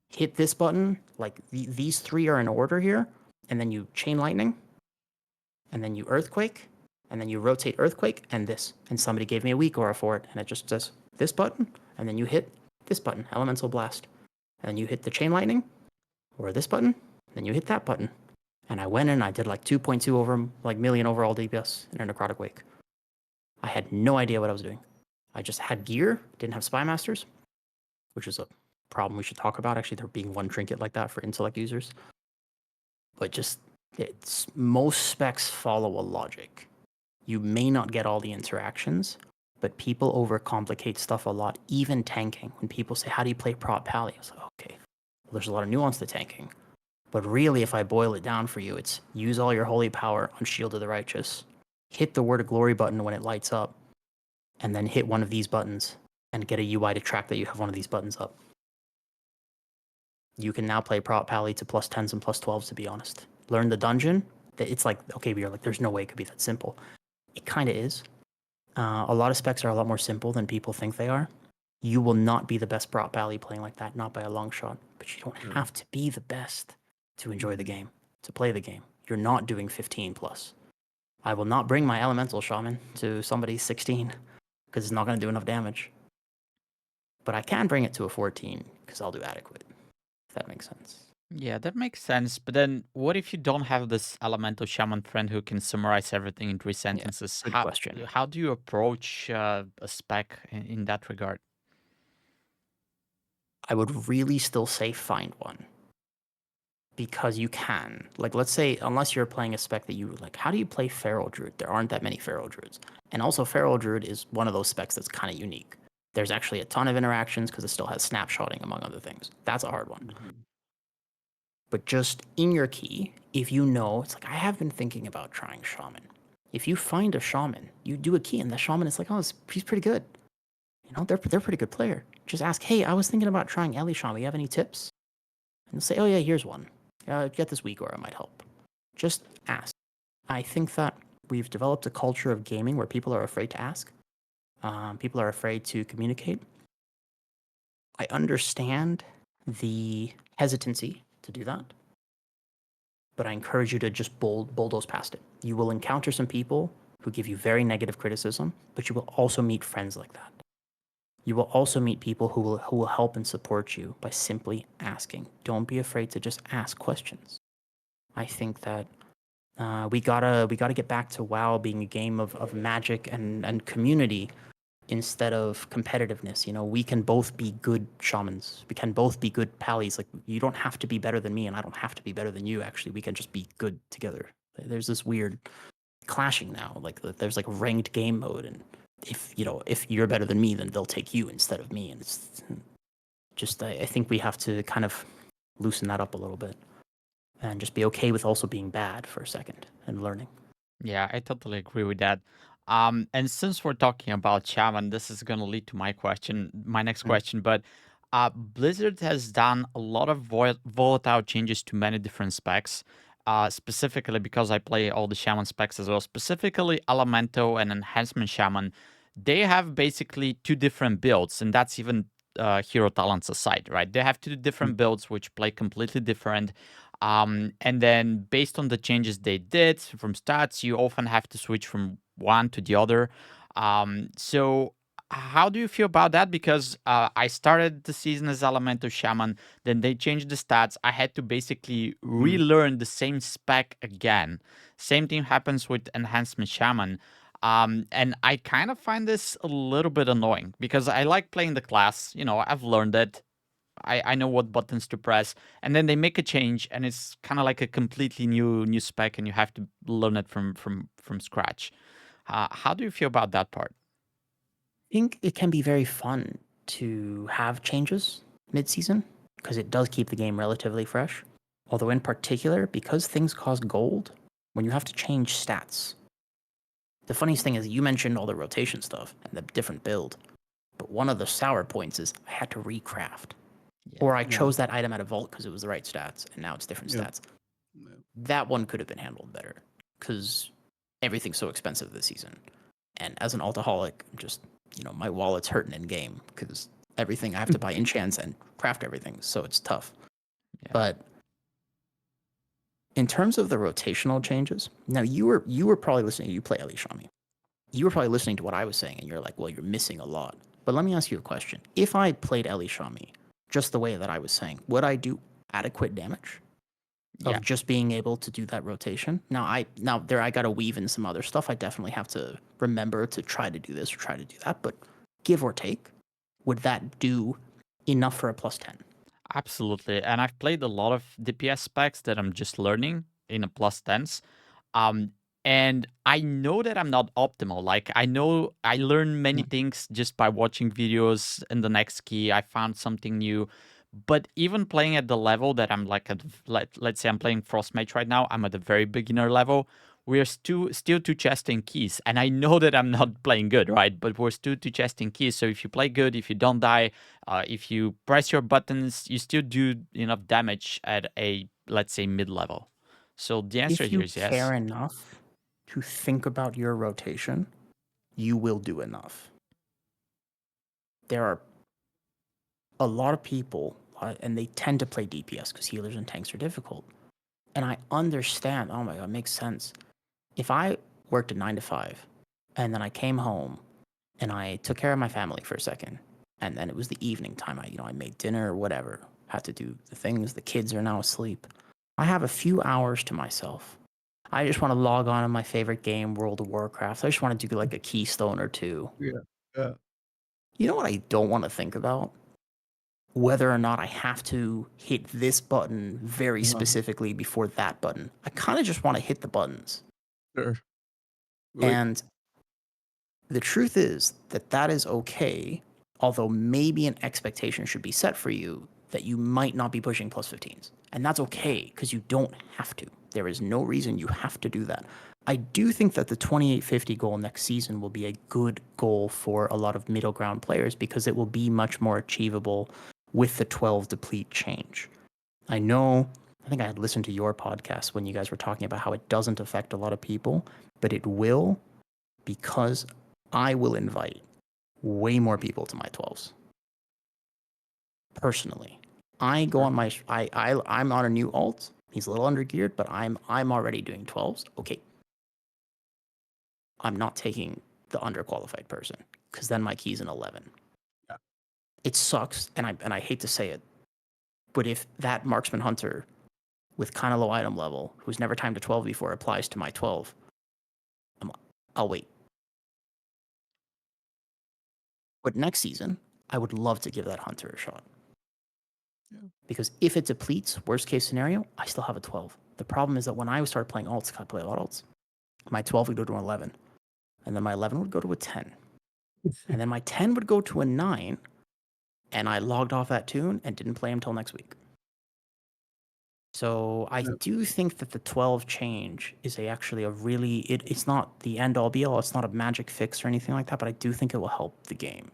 hit this button, like these 3 are in order here, and then you chain lightning, and then you earthquake, and then you rotate earthquake and this. And somebody gave me a weak aura for it, and it just says this button, and then you hit this button, elemental blast, and then you hit the chain lightning, or this button, then you hit that button. And I went in, I did like 2.2 over like million overall DPS in a necrotic wake. I had no idea what I was doing. I just had gear, didn't have spy masters, which is a problem we should talk about. Actually, there being one trinket like that for intellect users. But just most specs follow a logic. You may not get all the interactions, but people overcomplicate stuff a lot, even tanking. When people say, how do you play prot pally? I was like, okay, well, there's a lot of nuance to tanking. But really, if I boil it down for you, it's use all your holy power on Shield of the Righteous, hit the Word of Glory button when it lights up, and then hit one of these buttons and get a UI to track that you have one of these buttons up. You can now play prot pally to plus 10s and plus 12s, to be honest. Learn the dungeon. It's like, okay, but you're like, there's no way it could be that simple. It kind of is. A lot of specs are a lot more simple than people think they are. You will not be the best prot pally playing like that, not by a long shot. But you don't have to be the best to enjoy the game, to play the game. You're not doing 15 plus. I will not bring my elemental shaman to somebody's 16 because it's not going to do enough damage. But I can bring it to a 14 because I'll do adequate, if that makes sense. Yeah, that makes sense. But then what if you don't have this elemental shaman friend who can summarize everything in 3 sentences? Good question. How do you approach a spec in that regard? I would really still say find one. Because you can. Like, let's say, unless you're playing a spec that you like, how do you play Feral Druid? There aren't that many Feral Druids. And also, Feral Druid is one of those specs that's kind of unique. There's actually a ton of interactions because it still has snapshotting, among other things. That's a hard one. But just in your key, if you know, it's like, I have been thinking about trying Shaman. If you find a Shaman, you do a key, and the Shaman is like, oh, he's pretty good. They're a pretty good player. Just ask, hey, I was thinking about trying Ellie Shaman. You have any tips? And they'll say, oh, yeah, here's one. Get this weak aura might help. Just ask. I think that we've developed a culture of gaming where people are afraid to ask. People are afraid to communicate. I understand the hesitancy to do that, but I encourage you to just bulldoze past it. You will encounter some people who give you very negative criticism, but you will also meet friends like that. You will also meet people who will help and support you by simply asking. Don't be afraid to just ask questions. I think that we gotta get back to WoW being a game of magic and community instead of competitiveness. We can both be good shamans. We can both be good pallies. Like, you don't have to be better than me, and I don't have to be better than you. Actually, we can just be good together. There's this weird clashing now. Like, there's like ranked game mode, and if you're better than me, then they'll take you instead of me. And it's just, I think we have to kind of loosen that up a little bit. and just be okay with also being bad for a second and learning. Yeah, I totally agree with that. And since we're talking about Shaman, this is going to lead to my next Mm. question. But Blizzard has done a lot of volatile changes to many different specs. Specifically because I play all the Shaman specs as well. Specifically, Elemental and Enhancement Shaman, they have basically two different builds, and that's even hero talents aside, right? They have two different builds which play completely different. And then based on the changes they did from stats, you often have to switch from one to the other. So how do you feel about that? Because I started the season as Elemental Shaman, then they changed the stats. I had to basically Mm. relearn the same spec again. Same thing happens with Enhancement Shaman. And I kind of find this a little bit annoying because I like playing the class. I've learned it. I know what buttons to press, and then they make a change, and it's kind of like a completely new spec, and you have to learn it from scratch. How do you feel about that part? I think it can be very fun to have changes mid-season because it does keep the game relatively fresh. Although in particular, because things cost gold, when you have to change stats, the funniest thing is you mentioned all the rotation stuff and the different build, but one of the sour points is I had to recraft. Or Yeah, I Yeah. chose that item at a vault because it was the right stats, and now it's different Yeah. stats. That one could have been handled better because everything's so expensive this season. And as an altaholic, I'm just, my wallet's hurting in game because everything I have to buy enchants and craft everything, so it's tough. yeah, But in terms of the rotational changes, now you were probably listening. You play Ellie Shami. You were probably listening to what I was saying, and you're like, well, you're missing a lot. But let me ask you a question. If I played Ellie Shami just the way that I was saying, would I do adequate damage yeah. of just being able to do that rotation? I got to weave in some other stuff. I definitely have to remember to try to do this or try to do that. But give or take, would that do enough for a +10? Absolutely. And I've played a lot of DPS specs that I'm just learning in a plus tense. Um, and I know that I'm not optimal. Like I know I learn many things just by watching videos in the next key. I found something new. But even playing at the level that I'm like let's say I'm playing Frostmage right now, I'm at a very beginner level. We're still two chests and keys. And I know that I'm not playing good, right? But we're still two chests and keys. So if you play good, if you don't die, if you press your buttons, you still do enough damage at a, let's say, mid level. So the answer If here you is yes. care enough to think about your rotation, you will do enough. There are a lot of people, and they tend to play DPS because healers and tanks are difficult. And I understand. Oh my god, it makes sense. If I worked a 9 to 5, and then I came home and I took care of my family for a second, and then it was the evening time. I made dinner or whatever, had to do the things. The kids are now asleep. I have a few hours to myself. I just want to log on to my favorite game, World of Warcraft. I just want to do like a keystone or two. Yeah. Yeah. You know what I don't want to think about? Whether or not I have to hit this button very Uh-huh. specifically before that button. I kind of just want to hit the buttons. Sure. Wait. And the truth is that that is okay, although maybe an expectation should be set for you that you might not be pushing +15s. And that's okay because you don't have to. There is no reason you have to do that. I do think that the 2850 goal next season will be a good goal for a lot of middle ground players because it will be much more achievable with the 12 deplete change. I know, I think I had listened to your podcast when you guys were talking about how it doesn't affect a lot of people, but it will because I will invite way more people to my 12s. Personally, I go Sure. on I'm on a new alt. He's a little undergeared, but I'm already doing 12s. Okay, I'm not taking the underqualified person because then my key's an 11. Yeah. It sucks, and I hate to say it, but if that marksman hunter with kind of low item level who's never timed a 12 before applies to my 12, I'll wait. But next season, I would love to give that hunter a shot. Yeah. Because if it depletes, worst case scenario, I still have a 12. The problem is that when I started playing alts, I play a lot of alts, my 12 would go to an 11. And then my 11 would go to a 10. And then my 10 would go to a 9. And I logged off that tune and didn't play until next week. So I Yeah. do think that the 12 change is actually a really it's not the end all be all. It's not a magic fix or anything like that, but I do think it will help the game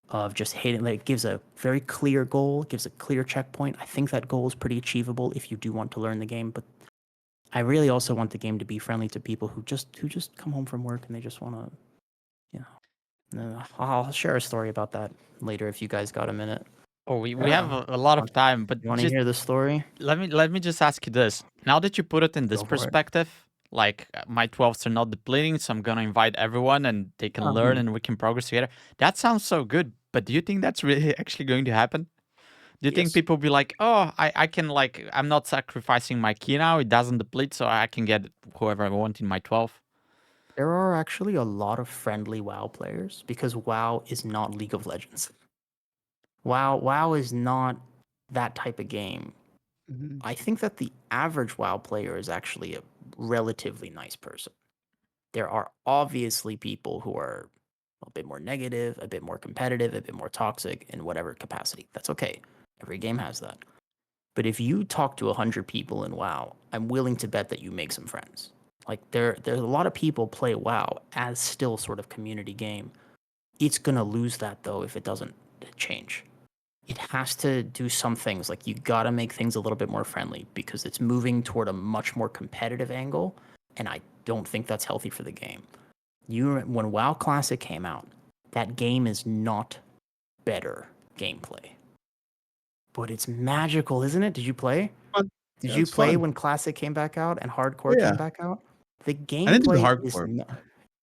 of just hitting. Like, it gives a very clear goal, gives a clear checkpoint. I think that goal is pretty achievable if you do want to learn the game, but I really also want the game to be friendly to people who just come home from work and they just want to, you know. I'll share a story about that later if you guys got a minute. Oh, we have Yeah. a lot of time, but You want to just hear the story? let me just ask you this. Now that you put it in this Go for it. perspective, like my 12s are not depleting, so I'm gonna invite everyone and they can learn and we can progress together. That sounds so good, but do you think that's really actually going to happen? Do you think Yes. people be like, oh, I can like I'm not sacrificing my key now, it doesn't deplete, so I can get whoever I want in my 12? There are actually a lot of friendly WoW players because WoW is not League of Legends. WoW is not that type of game. Mhm. I think that the average WoW player is actually a relatively nice person. There are obviously people who are a bit more negative, a bit more competitive, a bit more toxic in whatever capacity. That's okay. Every game has that. But if you talk to 100 people in WoW, I'm willing to bet that you make some friends. Like, there's a lot of people play WoW as still sort of community game. It's gonna lose that though if it doesn't change. It has to do some things. Like, you gotta make things a little bit more friendly because it's moving toward a much more competitive angle, and I don't think that's healthy for the game. When WoW Classic came out, that game is not better gameplay, but it's magical, isn't it? Did you play? Fun. Did Yeah, you it's play fun. when Classic came back out and Oh, Hardcore came yeah. back out? The I didn't do the gameplay is hardcore.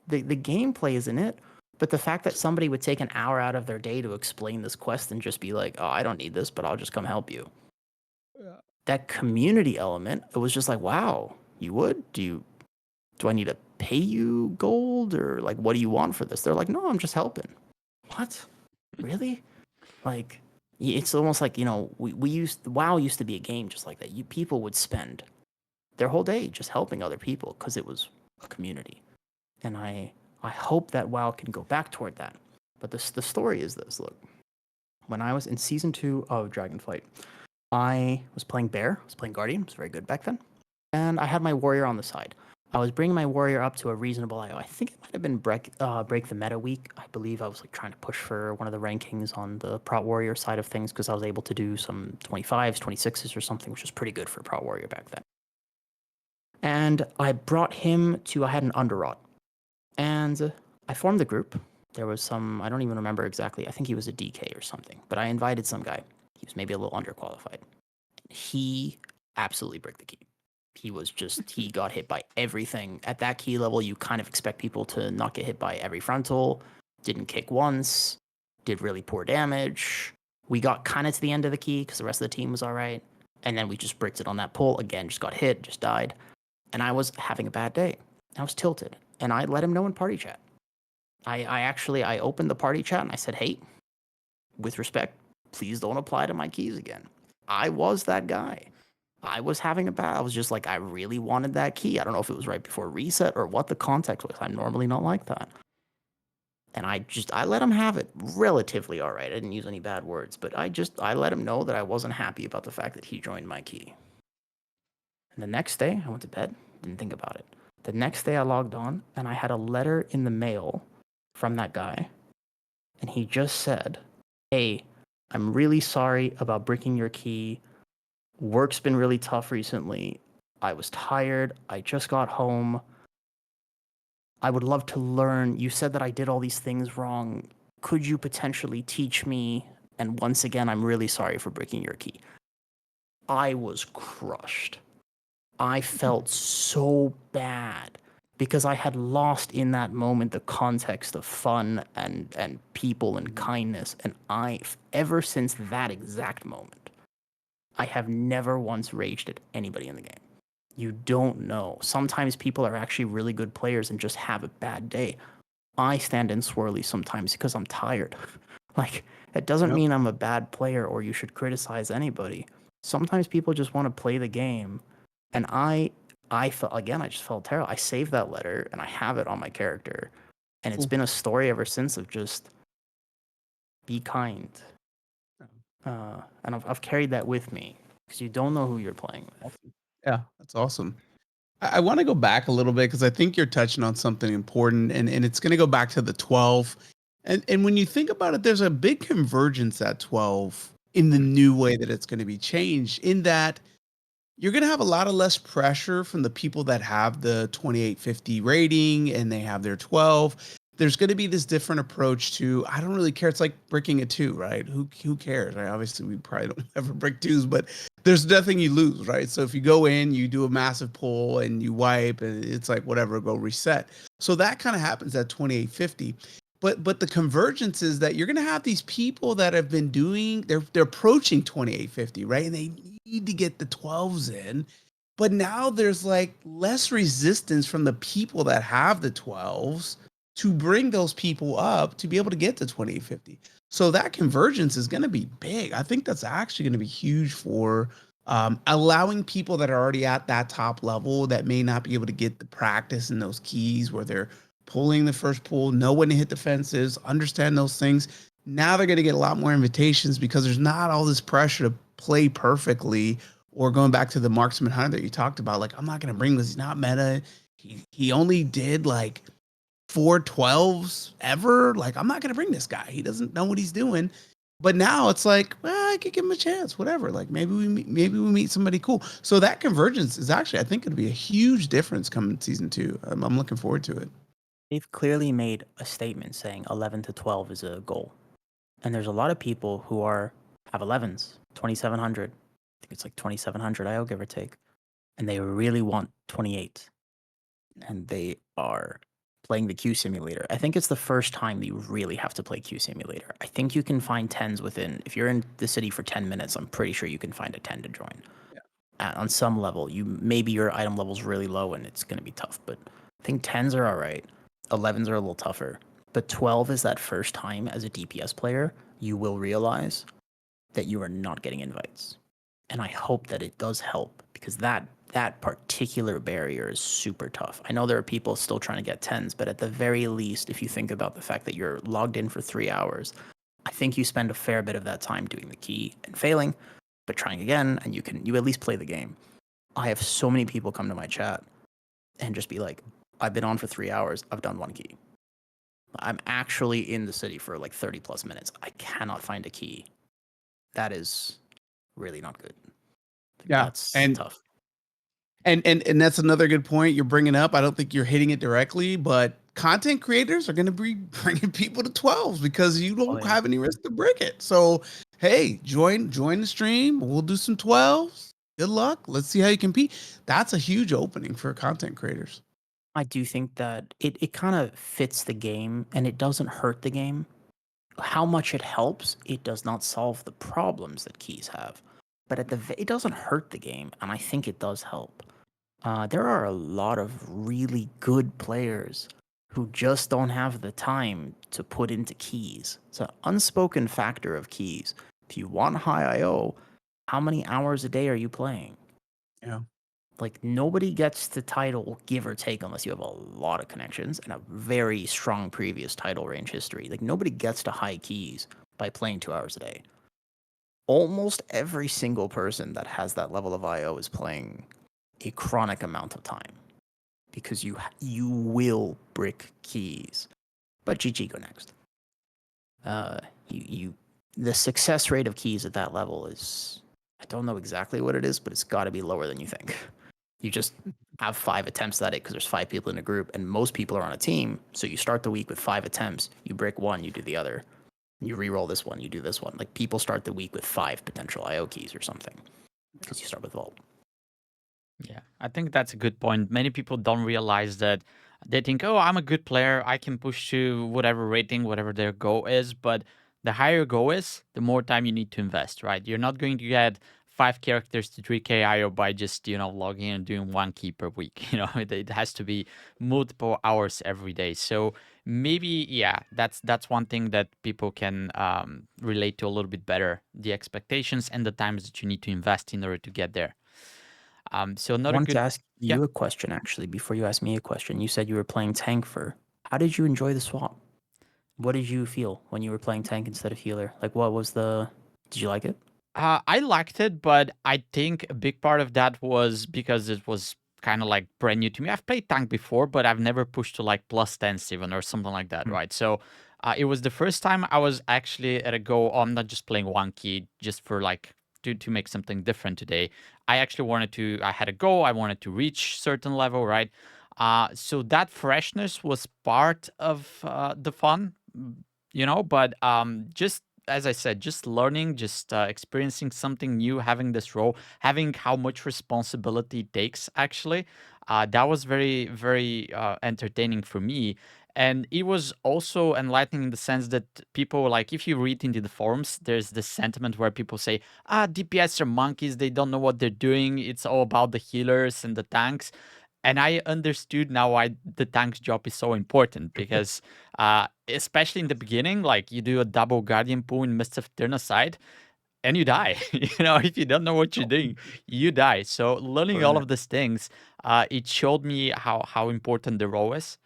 the gameplay isn't it, but the fact that somebody would take an hour out of their day to explain this quest and just be like, "Oh, I don't need this, but I'll just come help you." Yeah. That community element, it was just like, "Wow, you would? Do I need to pay you gold or like what do you want for this?" They're like, "No, I'm just helping." What? Really? Like, it's almost like, we used WoW used to be a game just like that. People would spend their whole day just helping other people because it was a community. And I hope that WoW can go back toward that. But the story is this. Look, when I was in season 2 of Dragonflight, I was playing Bear, I was playing Guardian, it was very good back then. And I had my warrior on the side. I was bringing my warrior up to a reasonable IO. I think it might have been break the meta week. I believe I was like trying to push for one of the rankings on the Prot Warrior side of things because I was able to do some 25s, 26s or something, which was pretty good for Prot Warrior back then. And I brought him to, I had an Underrot. And I formed the group. There was some, I don't even remember exactly. I think he was a DK or something. But I invited some guy. He was maybe a little underqualified. He absolutely bricked the key. He got hit by everything. At that key level, you kind of expect people to not get hit by every frontal. Didn't kick once. Did really poor damage. We got kind of to the end of the key because the rest of the team was all right. And then we just bricked it on that pull. Again, just got hit, just died. And I was having a bad day. I was tilted. And I let him know in party chat. I opened the party chat and I said, "Hey, with respect, please don't apply to my keys again." I was that guy. I was having a bad. I was just like, I really wanted that key. I don't know if it was right before reset or what the context was. I'm normally not like that. And I let him have it relatively all right. I didn't use any bad words, but I let him know that I wasn't happy about the fact that he joined my key. And the next day, I went to bed, didn't think about it. The next day, I logged on and I had a letter in the mail from that guy. And he just said, "Hey, I'm really sorry about breaking your key. Work's been really tough recently. I was tired. I just got home. I would love to learn. You said that I did all these things wrong. Could you potentially teach me? And once again, I'm really sorry for breaking your key." I was crushed. I felt so bad because I had lost in that moment the context of fun and people and kindness. And ever since that exact moment, I have never once raged at anybody in the game. You don't know. Sometimes people are actually really good players and just have a bad day. I stand in swirly sometimes because I'm tired. Like, it doesn't Yep. mean I'm a bad player or you should criticize anybody. Sometimes people just want to play the game. And I felt, again, I just felt terrible. I saved that letter and I have it on my character. And it's Cool. been a story ever since of just be kind. And I've carried that with me. because you don't know who you're playing with. Awesome. Yeah, that's awesome. I want to go back a little bit because I think you're touching on something important, and it's going to go back to the 12. And when you think about it, there's a big convergence at 12 in the new way that it's going to be changed, in that you're going to have a lot of less pressure from the people that have the 2850 rating and they have their 12. There's going to be this different approach to, I don't really care. It's like bricking a 2, right? Who cares? Right? Obviously, we probably don't ever brick 2s, but there's nothing you lose, right? So if you go in, you do a massive pull and you wipe, and it's like whatever, go reset. So that kind of happens at 2850. But the convergence is that you're going to have these people that have been doing, they're approaching 2850, right? And they need to get the 12s in. But now there's like less resistance from the people that have the 12s to bring those people up to be able to get to 2850. So that convergence is going to be big. I think that's actually going to be huge for allowing people that are already at that top level that may not be able to get the practice in those keys where they're pulling the first pull, know when to hit the fences, understand those things. Now they're going to get a lot more invitations because there's not all this pressure to play perfectly. Or going back to the marksman hunter that you talked about, like, I'm not going to bring this. He's not meta. He only did like 4 12s ever. Like, I'm not going to bring this guy. He doesn't know what he's doing. But now it's like, well, I could give him a chance, whatever. Like maybe we meet somebody cool. So that convergence is actually, I think, going to be a huge difference coming season 2. I'm looking forward to it. They've clearly made a statement saying 11 to 12 is a goal. And there's a lot of people who have 11s, 2700. I think it's like 2700 IO, give or take. And they really want 28. And they are playing the Q simulator. I think it's the first time that you really have to play Q simulator. I think you can find 10s within, if you're in the city for 10 minutes, I'm pretty sure you can find a 10 to join. Yeah. On some level, maybe your item level's really low and it's going to be tough, but I think 10s are all right. 11s are a little tougher. But 12 is that first time as a DPS player, you will realize that you are not getting invites. And I hope that it does help, because that particular barrier is super tough. I know there are people still trying to get 10s, but at the very least, if you think about the fact that you're logged in for 3 hours, I think you spend a fair bit of that time doing the key and failing, but trying again, and you at least play the game. I have so many people come to my chat and just be like, I've been on for 3 hours, I've done 1 key. I'm actually in the city for like 30 plus minutes. I cannot find a key. That is really not good. Yeah, that's tough. And that's another good point you're bringing up. I don't think you're hitting it directly, but content creators are going to be bringing people to 12s because you don't have any risk to break it. So, hey, join the stream. We'll do some 12s. Good luck. Let's see how you compete. That's a huge opening for content creators. I do think that it kind of fits the game and it doesn't hurt the game. How much it helps, it does not solve the problems that keys have. But it doesn't hurt the game, and I think it does help. There are a lot of really good players who just don't have the time to put into keys. It's an unspoken factor of keys. If you want high IO, how many hours a day are you playing? Yeah. Like, nobody gets to title, give or take, unless you have a lot of connections and a very strong previous title range history. Like, nobody gets to high keys by playing 2 hours a day. Almost every single person that has that level of IO is playing a chronic amount of time, because you will brick keys. But GG, go next. The success rate of keys at that level is, I don't know exactly what it is, but it's got to be lower than you think. You just have 5 attempts at it because there's 5 people in a group, and most people are on a team. So you start the week with 5 attempts. You break one, you do the other. You re-roll this one, you do this one. Like, people start the week with 5 potential IO keys or something because you start with Vault. Yeah, I think that's a good point. Many people don't realize that. They think, oh, I'm a good player. I can push to whatever rating, whatever their goal is. But the higher your goal is, the more time you need to invest, right? You're not going to get 5 characters to 3k IO by just, logging in and doing 1 key per week. It has to be multiple hours every day. So maybe, yeah, that's one thing that people can relate to a little bit better, the expectations and the times that you need to invest in order to get there. So not I a wanted good. to ask you a question, actually, before you ask me a question. You said you were playing tank for. How did you enjoy the swap? What did you feel when you were playing tank instead of healer? Like, what was the? Did you like it? I liked it, but I think a big part of that was because it was kind of like brand new to me. I've played tank before, but I've never pushed to like plus 10 even or something like that, Mm. right? So it was the first time I was actually at a go. Oh, I'm not just playing one key just for like to make something different today. I actually wanted to. I had a goal. I wanted to reach certain level, right? So that freshness was part of the fun, But just as I said, just learning, just experiencing something new, having this role, having how much responsibility it takes, actually, that was very, very entertaining for me. And it was also enlightening in the sense that people, like, if you read into the forums, there's this sentiment where people say, DPS are monkeys, they don't know what they're doing, it's all about the healers and the tanks. And I understood now why the tank's job is so important because, especially in the beginning, like you do a double guardian pull in Mist of Aside, and you die. If you don't know what you're doing, you die. So learning all Right. of these things, it showed me how important the role is.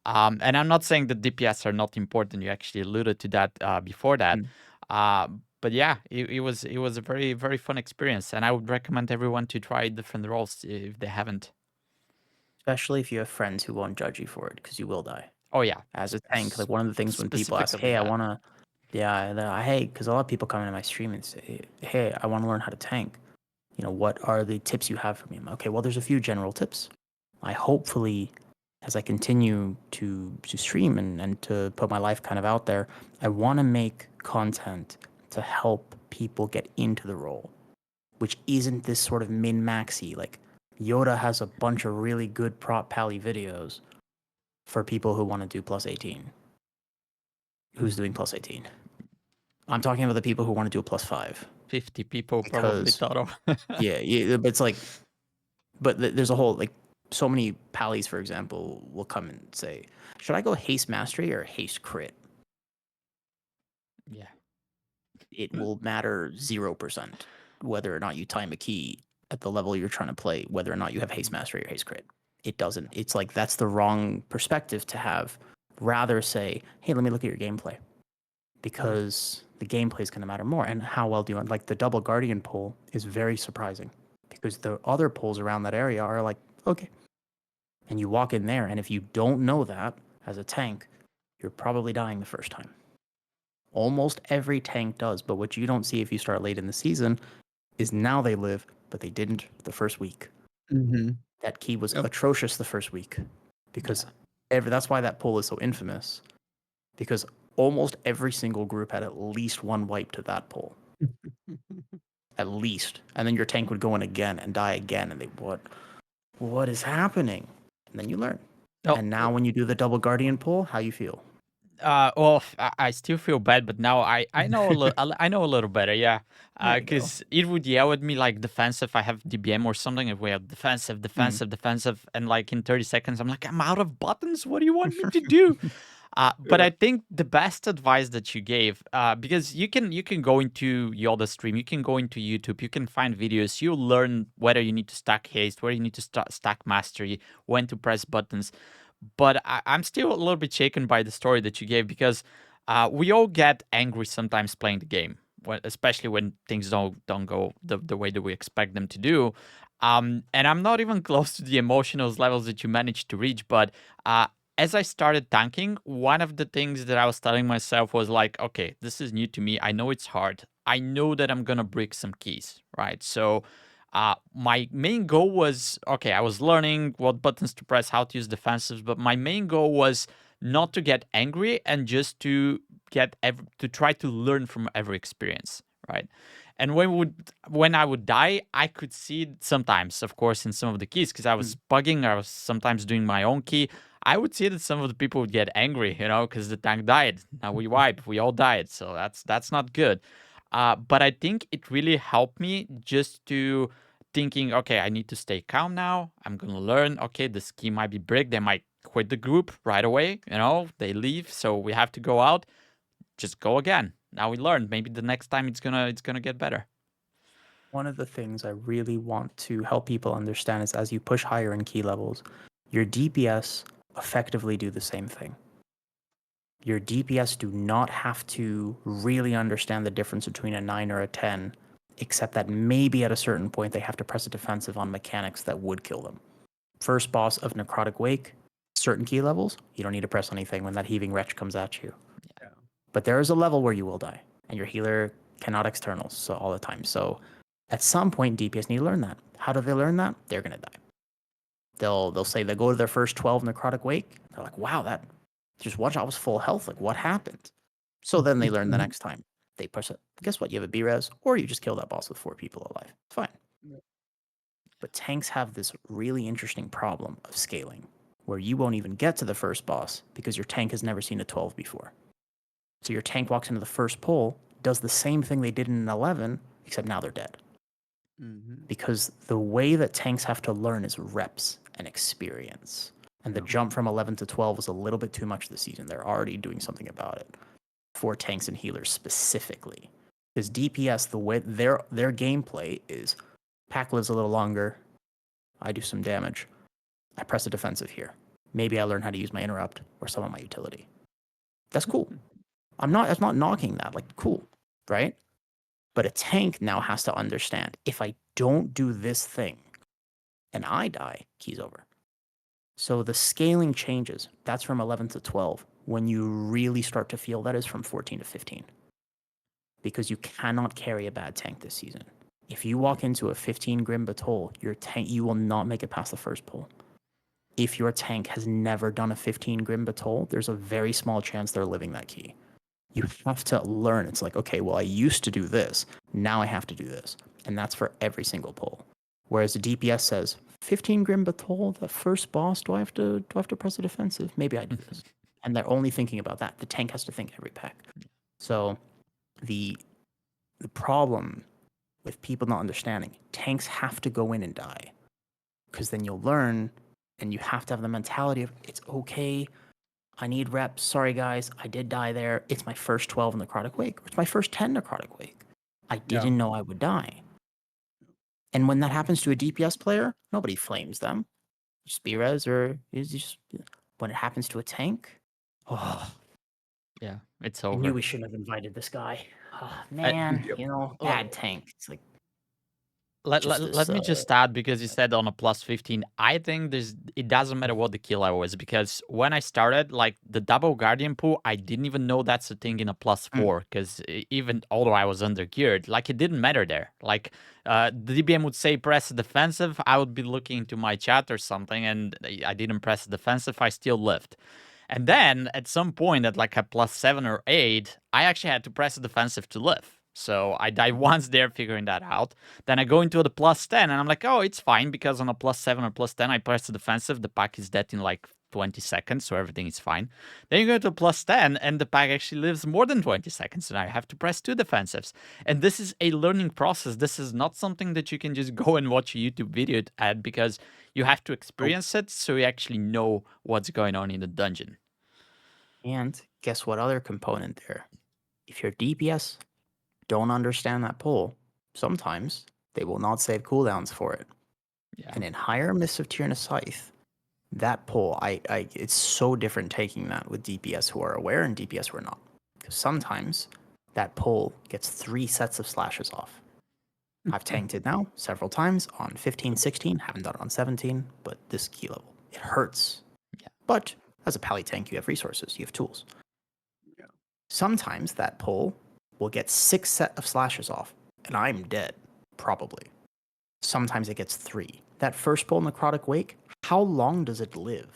And I'm not saying that DPS are not important. You actually alluded to that before that. Mm. Uh, but yeah, it was a very, very fun experience, and I would recommend everyone to try different roles if they haven't. Especially if you have friends who won't judge you for it, because you will die. Oh yeah, As a tank, like one of the things when people ask, specifically "Hey, I that. wanna," yeah, hey, because a lot of people come into my stream and say, "Hey, I want to learn how to tank. What are the tips you have for me?" Okay, well, there's a few general tips. I hopefully, as I continue to stream and to put my life kind of out there, I want to make content to help people get into the role, which isn't this sort of min-maxy. Like Yoda has a bunch of really good prop pally videos for people who want to do plus 18. Who's doing plus 18? I'm talking about the people who want to do a plus 5. 50 people probably Because, total. yeah, but it's like, but there's a whole, like, so many pallies, for example, will come and say, should I go haste mastery or haste crit? Yeah. It will matter 0% whether or not you time a key at the level you're trying to play, whether or not you have haste mastery or haste crit. It doesn't. It's like that's the wrong perspective to have. Rather say, hey, let me look at your gameplay, because the gameplay is going to matter more. And how well do you, like, the double guardian pull is very surprising because the other pulls around that area are like, okay. And you walk in there, and if you don't know that as a tank, you're probably dying the first time. Almost every tank does, but what you don't see if you start late in the season is now they live, but they didn't the first week. Mm-hmm. That key was Yep. atrocious the first week because Yeah. that's why that pull is so infamous, because almost every single group had at least one wipe to that pull. At least. And then your tank would go in again and die again, and they, what is happening? And then you learn. Oh, And now when you do the double guardian pull, how you feel? well, I still feel bad, but now I know I know a little better, yeah. There you go. Because it would yell at me like defensive. I have DBM or something, and we have defensive, Mm. defensive, defensive, and like in 30 seconds, I'm like, I'm out of buttons. What do you want me to do? But Yeah. I think the best advice that you gave, because you can go into Yoda stream, you can go into YouTube, you can find videos, you learn whether you need to stack haste, whether you need to stack mastery, when to press buttons. But I'm still a little bit shaken by the story that you gave because we all get angry sometimes playing the game, especially when things don't go the way that we expect them to do. And I'm not even close to the emotional levels that you managed to reach, but as I started tanking, one of the things that I was telling myself was like, okay, this is new to me. I know it's hard. I know that I'm gonna break some keys, right? So my main goal was okay, I was learning what buttons to press, how to use defensives, but my main goal was not to get angry and just to to try to learn from every experience, right? And when I would die, I could see it sometimes, of course, in some of the keys because I was Mm. bugging. I was sometimes doing my own key. I would see that some of the people would get angry, because the tank died. Now we wipe, we all died, so that's not good. But I think it really helped me just to thinking, okay, I need to stay calm now. I'm gonna learn. Okay, the ski might be brick. They might quit the group right away. They leave, so we have to go out. Just go again. Now we learned. Maybe the next time it's gonna get better. One of the things I really want to help people understand is as you push higher in key levels, your DPS effectively do the same thing. Your DPS do not have to really understand the difference between a 9 or a 10 except that maybe at a certain point they have to press a defensive on mechanics that would kill them. First boss of Necrotic Wake, certain key levels, you don't need to press anything when that heaving wretch comes at you. Yeah. But there is a level where you will die, and your healer cannot externals so all the time. So at some point, DPS need to learn that. How do they learn that? They're gonna die. They'll say they go to their first 12 Necrotic Wake. They're like, wow, that just watch, I was full health. Like, what happened? So then they learn the next time. They push it. Guess what? You have a B-res, or you just kill that boss with 4 people alive. Fine. But tanks have this really interesting problem of scaling, where you won't even get to the first boss because your tank has never seen a 12 before. So your tank walks into the first pull, does the same thing they did in an 11, except now they're dead. Because the way that tanks have to learn is reps and experience. And the jump from 11 to 12 was a little bit too much this season. They're already doing something about it for tanks and healers specifically. Because DPS, the way their gameplay is, pack lives a little longer, I do some damage, I press a defensive here. Maybe I learn how to use my interrupt or some of my utility. That's cool. I'm not knocking that. Like, cool, right? But a tank now has to understand, if I don't do this thing and I die, key's over. So the scaling changes. That's from 11 to 12. When you really start to feel that is from 14 to 15. Because you cannot carry a bad tank this season. If you walk into a 15 Grim Batol, your tank, you will not make it past the first pull. If your tank has never done a 15 Grim Batol, there's a very small chance they're living that key. You have to learn. It's like, okay, well, I used to do this. Now I have to do this. And that's for every single pull. Whereas the DPS says, 15 Grim Batol, the first boss, do I have to press a defensive? Maybe I do this. And they're only thinking about that. The tank has to think every pack. So the problem with people not understanding, tanks have to go in and die. Because then you'll learn, and you have to have the mentality of, it's okay, I need reps. Sorry, guys, I did die there. It's my first 12 in Necrotic Wake. Or it's my first 10 Necrotic Wake. I didn't know I would die. And when that happens to a DPS player, nobody flames them. Just B-res or is just... When it happens to a tank, oh, Yeah, it's I over. knew we shouldn't have invited this guy. Oh, man, bad tank. It's like... Let me just add, because you said on a plus 15, I think it doesn't matter what the kill level is, because when I started, like the double guardian pool, I didn't even know that's a thing in a plus 4, because even although I was under geared, like it didn't matter there. Like the DBM would say press defensive, I would be looking into my chat or something, and I didn't press defensive, I still lived. And then at some point at like a plus 7 or 8, I actually had to press a defensive to live. So I died once there figuring that out. Then I go into the plus 10 and I'm like, oh, it's fine, because on a plus 7 or plus 10, I press the defensive. The pack is dead in like 20 seconds, so everything is fine. Then you go to plus 10 and the pack actually lives more than 20 seconds, and I have to press 2 defensives. And this is a learning process. This is not something that you can just go and watch a YouTube video at, because you have to experience it so you actually know what's going on in the dungeon. And guess what other component there? If your DPS don't understand that pull, sometimes they will not save cooldowns for it. Yeah. And in higher Mists of Tyrannus Scythe, that pull, it's so different taking that with DPS who are aware and DPS who are not. Because sometimes that pull gets 3 sets of slashes off. I've tanked it now several times on 15, 16, haven't done it on 17, but this key level, it hurts. Yeah. But as a pally tank, you have resources, you have tools. Yeah. Sometimes that pull will get 6 set of slashes off, and I'm dead, probably. Sometimes it gets 3. That first pull Necrotic Wake, how long does it live?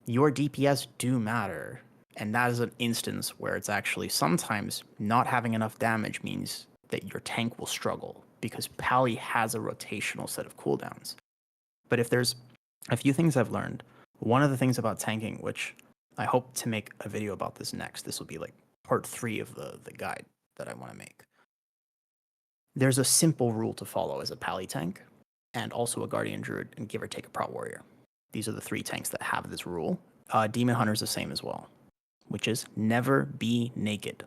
Your DPS do matter, and that is an instance where it's actually sometimes not having enough damage means that your tank will struggle, because Pally has a rotational set of cooldowns. But if there's a few things I've learned, one of the things about tanking, which I hope to make a video about this next, this will be like part 3 of the guide that I want to make. There's a simple rule to follow as a Pally tank, and also a Guardian Druid, and give or take a Prot Warrior. These are the 3 tanks that have this rule. Demon Hunter is the same as well, which is never be naked.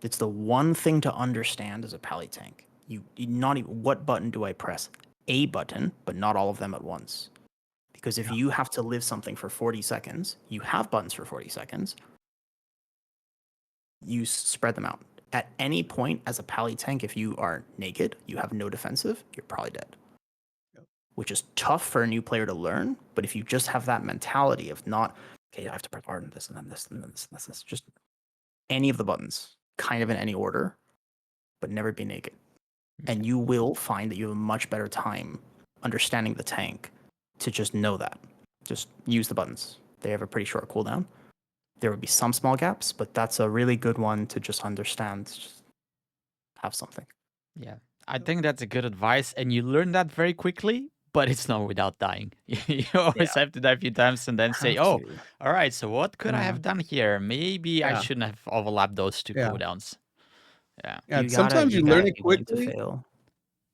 It's the one thing to understand as a Pally tank. You not even, what button do I press? A button, but not all of them at once. Because if you have to live something for 40 seconds, you have buttons for 40 seconds, you spread them out. At any point as a pally tank, if you are naked, you have no defensive, you're probably dead. Yep. Which is tough for a new player to learn. But if you just have that mentality of not, okay, I have to press R and this and then this and then this and this, just any of the buttons, kind of in any order, but never be naked. And you will find that you have a much better time understanding the tank to just know that. Just use the buttons. They have a pretty short cooldown. There would be some small gaps, but that's a really good one to just understand. Just have something. Yeah, I think that's a good advice, and you learn that very quickly. But it's not without dying. You always have to die a few times and then say, Have "Oh, to. all right. So what could I have done here? Maybe I Yeah. shouldn't have overlapped those two Yeah. cooldowns." Yeah. Yeah. You gotta Sometimes you you learn gotta it be willing to quickly. fail.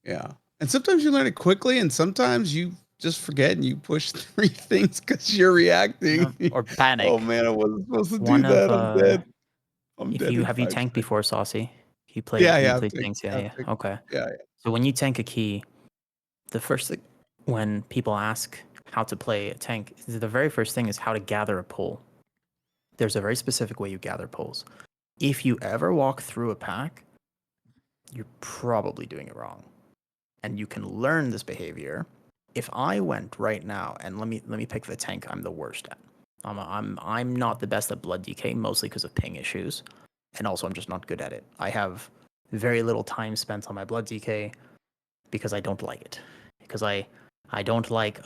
Yeah. And sometimes you learn it quickly, and sometimes you just forget and you push 3 things because you're reacting. Or Oh panic. man, I wasn't supposed to do One of that. I'm dead. I'm if dead you in have you 5 tanked seconds. before, Saucy? Yeah, You yeah. played tanks, yeah, yeah. Okay. Yeah, So when you tank a key, the first thing when people ask how to play a tank, the very first thing is how to gather a pull. There's a very specific way you gather pulls. If you ever walk through a pack, you're probably doing it wrong. And you can learn this behavior. If I went right now and let me pick the tank I'm the worst at. I'm not the best at blood DK, mostly because of ping issues, and also I'm just not good at it. I have very little time spent on my blood DK because I don't like it. Because I don't like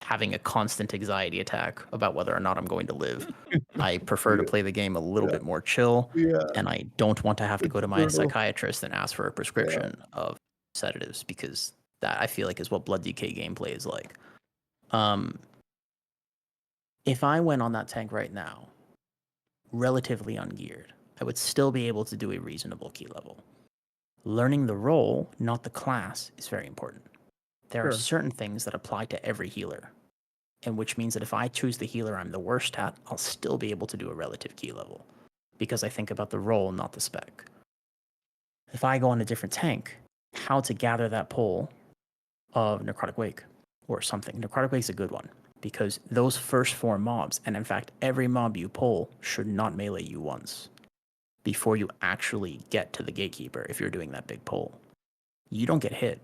having a constant anxiety attack about whether or not I'm going to live. I prefer to yeah, play the game a little yeah, bit more chill, yeah. and I don't want to have to It's go to my brutal. psychiatrist and ask for a Yeah. prescription of sedatives because that I feel like is what blood DK gameplay is like. Um, if I went on that tank right now, relatively ungeared, I would still be able to do a reasonable key level. Learning the role, not the class, is very important. There are Sure. certain things that apply to every healer, and which means that if I choose the healer I'm the worst at, I'll still be able to do a relative key level because I think about the role, not the spec. If I go on a different tank, how to gather that pull of Necrotic Wake or something. Necrotic Wake's a good one because those first 4 mobs, and in fact, every mob you pull should not melee you once before you actually get to the gatekeeper if you're doing that big pull. You don't get hit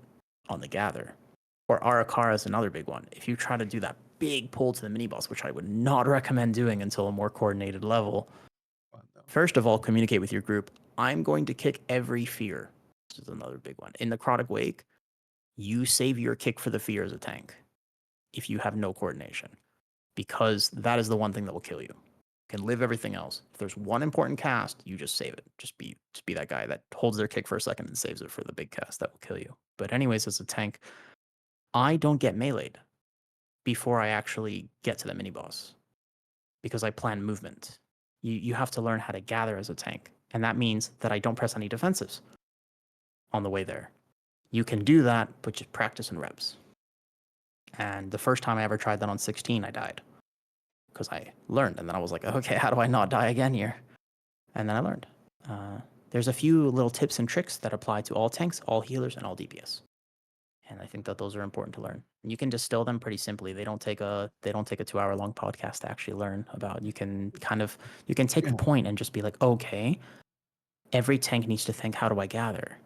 on the gather. Or Arakara is another big one. If you try to do that big pull to the mini boss, which I would not recommend doing until a more coordinated level, first of all, communicate with your group. I'm going to kick every fear. This is another big one. In Necrotic Wake, you save your kick for the fear as a tank if you have no coordination, because that is the one thing that will kill you. You can live everything else. If there's one important cast, you just save it. Just be that guy that holds their kick for a second and saves it for the big cast that will kill you. But anyways, as a tank, I don't get meleeed before I actually get to the mini boss because I plan movement. You have to learn how to gather as a tank, and that means that I don't press any defensives on the way there. You can do that, but just practice and reps. And the first time I ever tried that on 16, I died because I learned, and then I was like, okay, how do I not die again here? And then I learned. There's a few little tips and tricks that apply to all tanks, all healers, and all DPS. And I think that those are important to learn. You can distill them pretty simply. They don't take a 2-hour long podcast to actually learn about. You can take the point and just be like, okay, every tank needs to think, how do I gather?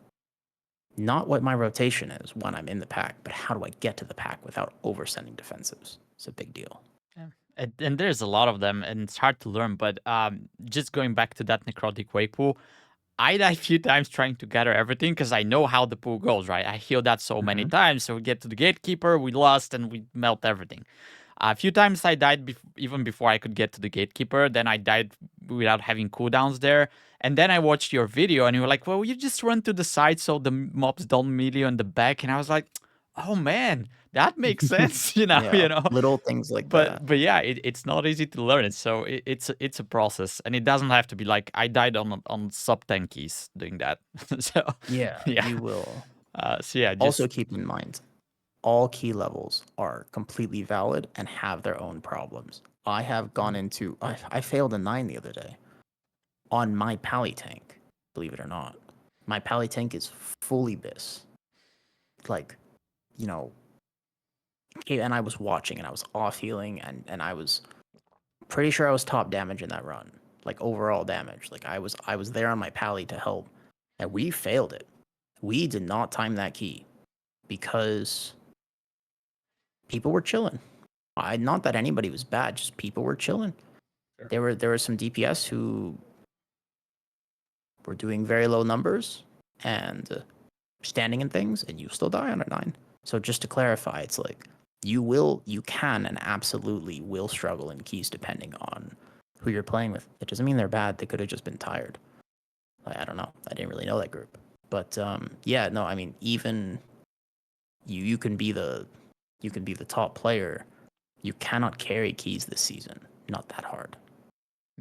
Not what my rotation is when I'm in the pack, but how do I get to the pack without oversending defensives? It's a big deal. Yeah. And there's a lot of them, and it's hard to learn. But just going back to that necrotic wake pool, I died a few times trying to gather everything because I know how the pool goes, right? I healed that so many times. So we get to the gatekeeper, we lost, and we melt everything. A few times I died even before I could get to the gatekeeper. Then I died without having cooldowns there. And then I watched your video, and you were like, "Well, you just run to the side so the mobs don't melee on the back." And I was like, "Oh man, that makes sense," Yeah, you know. little things like that. But yeah, it's not easy to learn it. So it's a process, and it doesn't have to be like I died on sub 10 keys doing that. So Yeah, yeah, you will. so yeah, Also just keep in mind, all key levels are completely valid and have their own problems. I have gone into I failed a 9 the other day on my pally tank, believe it or not. My pally tank is fully bis. Like, you know, and I was watching and I was off healing and I was pretty sure I was top damage in that run. like overall damage. Like I was there on my pally to help, and we failed it. We did not time that key because people were chilling. Not that anybody was bad, just people were chilling. Sure. There were some DPS who were doing very low numbers and standing in things, and you still die on a 9. So just to clarify, it's like you can and absolutely will struggle in keys depending on who you're playing with. It doesn't mean they're bad. They could have just been tired. Like, I don't know. I didn't really know that group. But yeah, no, I mean, even you can be the top player. You cannot carry keys this season. Not that hard.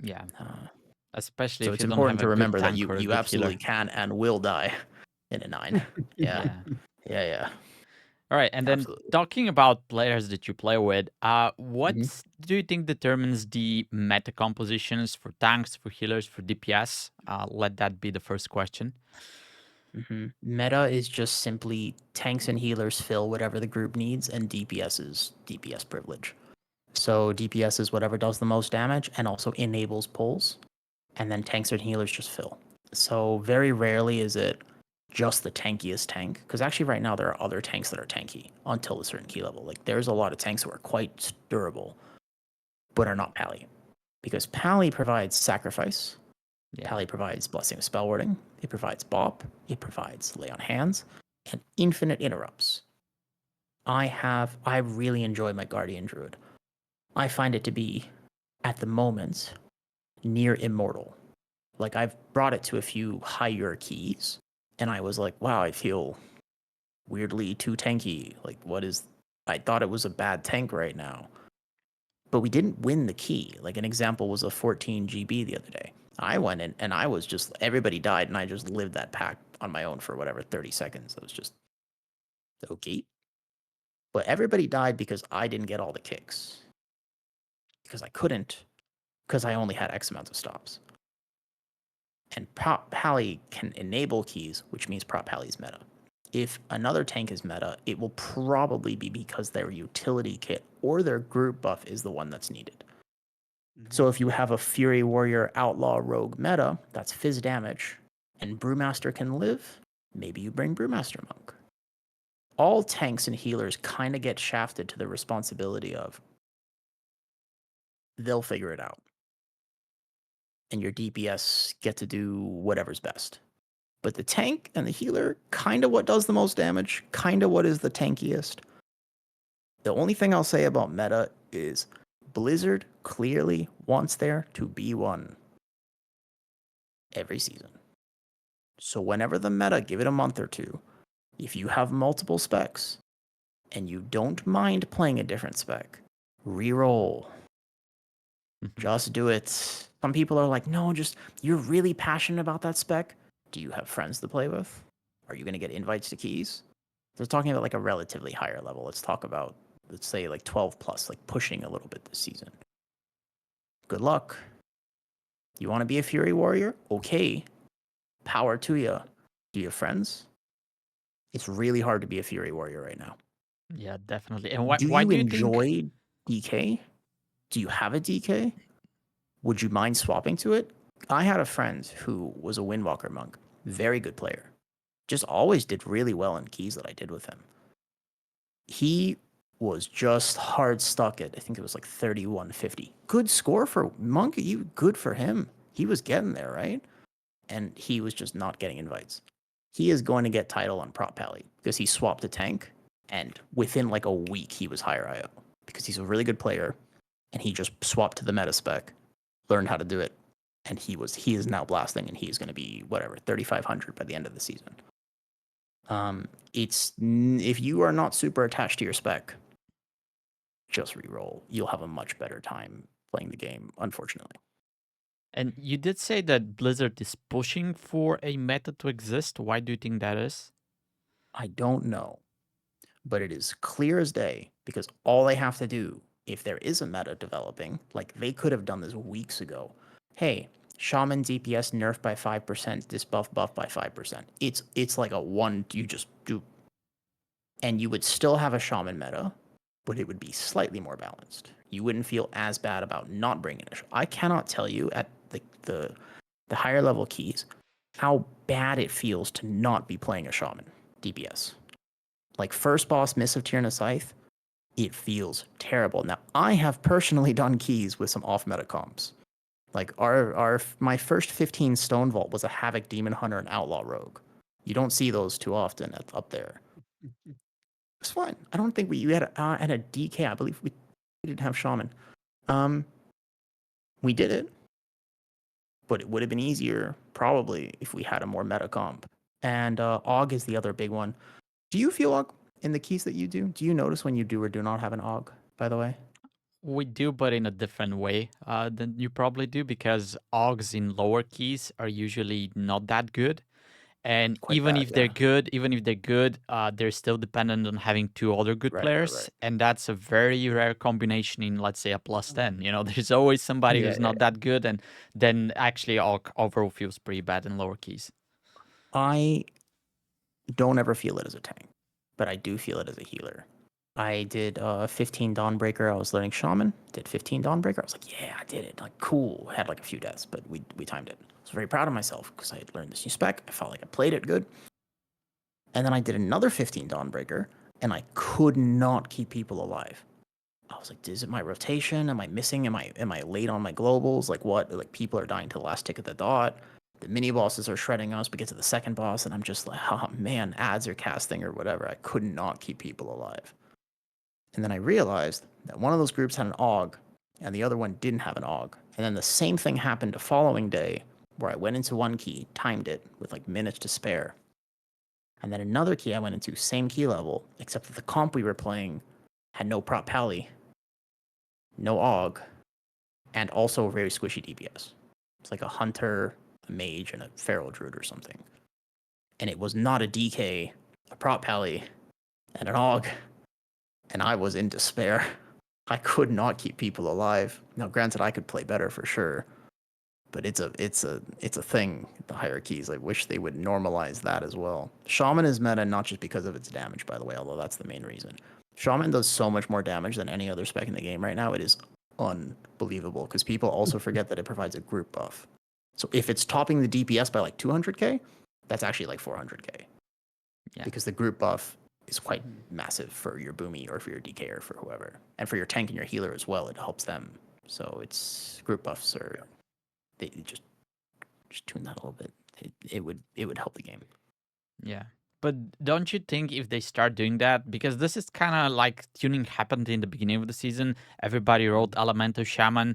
Yeah. Uh, Especially so if it's you don't have important a to good remember that tank or a you good absolutely healer. can and will die in a 9. Yeah. Yeah. Yeah. All right, and then Absolutely. talking about players that you play with, what Mhm. do you think determines the meta compositions for tanks, for healers, for DPS? Let that be the first question. Meta is just simply tanks and healers fill whatever the group needs, and DPS is DPS privilege. So DPS is whatever does the most damage and also enables pulls, and then tanks and healers just fill. So very rarely is it just the tankiest tank, because actually right now there are other tanks that are tanky until a certain key level. Like there's a lot of tanks who are quite durable, but are not pally, because pally provides sacrifice. Yeah. Pally provides Blessing of Spell Warding, it provides Bop, it provides Lay on Hands, and infinite interrupts. I really enjoy my Guardian Druid. I find it to be, at the moment, near immortal. Like I've brought it to a few higher keys, and I was like, wow, I feel weirdly too tanky. Like, what is. I thought it was a bad tank right now. But we didn't win the key. Like an example was a 14 GB the other day. I went in and I was just everybody died and I just lived that pack on my own for whatever 30 seconds. It was just okay. But everybody died because I didn't get all the kicks. Because I couldn't, because I only had X amounts of stops. And Prop Pally can enable keys, which means Prop Pally's meta. If another tank is meta, it will probably be because their utility kit or their group buff is the one that's needed. So if you have a Fury Warrior Outlaw Rogue meta that's fizz damage and Brewmaster can live, maybe you bring Brewmaster Monk. All tanks and healers kind of get shafted to the responsibility of they'll figure it out. And your DPS get to do whatever's best. But the tank and the healer, kind of what does the most damage, kind of what is the tankiest. The only thing I'll say about meta is Blizzard clearly wants there to be one every season. So whenever the meta, give it a month or two, if you have multiple specs and you don't mind playing a different spec, reroll. Just do it. Some people are like, no, just you're really passionate about that spec. Do you have friends to play with? Are you going to get invites to keys? They're talking about like a relatively higher level. Let's talk about, let's say like 12 plus, like pushing a little bit this season. Good luck. You want to be a Fury Warrior? Okay. Power to you. Do you have friends? It's really hard to be a Fury Warrior right now. Yeah, definitely. And why Do why you do you think? enjoy DK? Do you have a DK? Would you mind swapping to it? I had a friend who was a Windwalker monk, very good player. Just always did really well in keys that I did with him. He was just hard stuck at, I think it was like 3150. Good score for monk. You good for him. He was getting there, right? And he was just not getting invites. He is going to get title on Prop Pally because he swapped a tank, and within like a week he was higher IO because he's a really good player, and he just swapped to the meta spec, learned how to do it, and he is now blasting, and he's going to be whatever 3,500 by the end of the season. It's if you are not super attached to your spec, just reroll. You'll have a much better time playing the game. Unfortunately, And you did say that Blizzard is pushing for a meta to exist. Why do you think that is? I don't know, but it is clear as day because all they have to do, if there is a meta developing, like they could have done this weeks ago. Hey, Shaman DPS nerf by 5%, this buff by 5%. It's like a one you just do, and you would still have a Shaman meta, but it would be slightly more balanced. You wouldn't feel as bad about not bringing it. I cannot tell you at the higher level keys, how bad it feels to not be playing a shaman DPS. Like first boss Miss of Tyrna Scythe, it feels terrible. Now I have personally done keys with some off meta comps. Like my first 15 Stone Vault was a Havoc Demon Hunter and Outlaw Rogue. You don't see those too often up there. It's fine. I don't think we had a DK. I believe we didn't have Shaman. We did it, but it would have been easier probably if we had a more meta comp. And Og is the other big one. Do you feel Og in the keys that you do? Do you notice when you do or do not have an Og? By the way. We do, but in a different way than you probably do, because Augs in lower keys are usually not that good. And Quite bad, yeah. even if they're good, they're still dependent on having two other good players, and that's a very rare combination in, let's say, a plus 10. You know, there's always somebody who's not that good, and then actually overall feels pretty bad in lower keys. I don't ever feel it as a tank, but I do feel it as a healer. I did 15 Dawnbreaker. I was learning Shaman. Did 15 Dawnbreaker. I was like, yeah, I did it. Like, cool. Had like a few deaths, but we timed it. I was very proud of myself because I had learned this new spec. I felt like I played it good. And then I did another 15 Dawnbreaker, and I could not keep people alive. I was like, is it my rotation? Am I missing? Am I late on my globals? Like what? Like people are dying to the last tick of the dot. The mini bosses are shredding us. We get to the second boss, and I'm just like, oh man, ads are casting or whatever. I could not keep people alive. And then I realized that one of those groups had an AUG and the other one didn't have an AUG. And then the same thing happened the following day where I went into one key, timed it with like minutes to spare. And then another key I went into, same key level, except that the comp we were playing had no prop pally, no AUG, and also a very squishy DPS. It's like a hunter, a mage, and a feral druid or something. And it was not a DK, a prop pally, and an AUG. And I was in despair. I could not keep people alive. Now, granted, I could play better for sure, but it's a thing. The hierarchies. I wish they would normalize that as well. Shaman is meta not just because of its damage, by the way, although that's the main reason. Shaman does so much more damage than any other spec in the game right now. It is unbelievable because people also forget that it provides a group buff. So if it's topping the DPS by like 200k, that's actually like 400k. Yeah. Because the group buff is quite massive for your Boomy or for your DK or for whoever. And for your tank and your healer as well, it helps them. So it's group buffs are they just tune that a little bit. It would help the game. Yeah. But don't you think if they start doing that, because this is kind of like tuning happened in the beginning of the season, everybody wrote Elemental Shaman,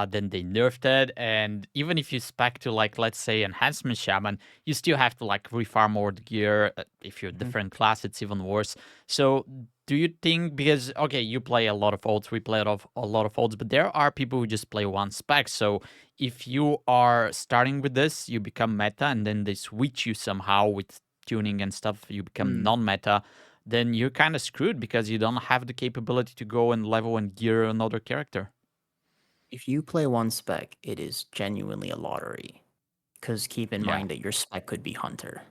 then they nerfed it, and even if you spec to like, let's say, Enhancement Shaman, you still have to like refarm more the gear. If you're a different class, it's even worse. So do you think, because, okay, you play a lot of ults, we play a lot of ults, but there are people who just play one spec, so if you are starting with this, you become meta, and then they switch you somehow with tuning and stuff, you become non-meta, then you're kind of screwed because you don't have the capability to go and level and gear another character. If you play one spec, it is genuinely a lottery. Because keep in mind that your spec could be Hunter.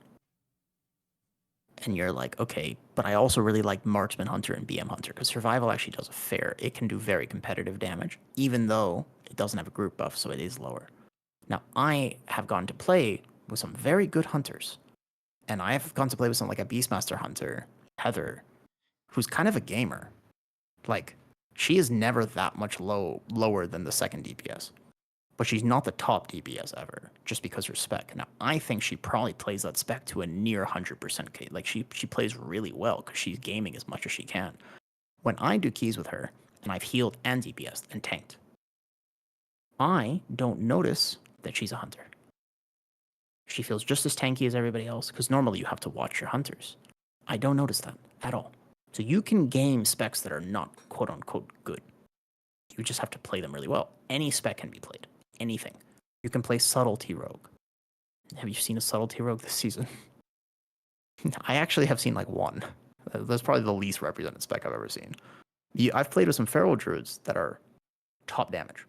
And you're like, okay, but I also really like Marksman Hunter and BM Hunter because Survival actually does a fair. It can do very competitive damage, even though it doesn't have a group buff, so it is lower. Now, I have gone to play with some very good hunters. And I have gone to play with some like a Beastmaster Hunter, Heather, who's kind of a gamer. Like, she is never that much lower than the second DPS. But she's not the top DPS ever, just because her spec. Now, I think she probably plays that spec to a near 100% K. Like, she plays really well because she's gaming as much as she can. When I do keys with her, and I've healed and DPS and tanked, I don't notice that she's a hunter. She feels just as tanky as everybody else, because normally you have to watch your hunters. I don't notice that at all. So you can game specs that are not quote-unquote good. You just have to play them really well. Any spec can be played. Anything. You can play Subtlety Rogue. Have you seen a Subtlety Rogue this season? I actually have seen like one. That's probably the least represented spec I've ever seen. I've played with some Feral Druids that are top damage.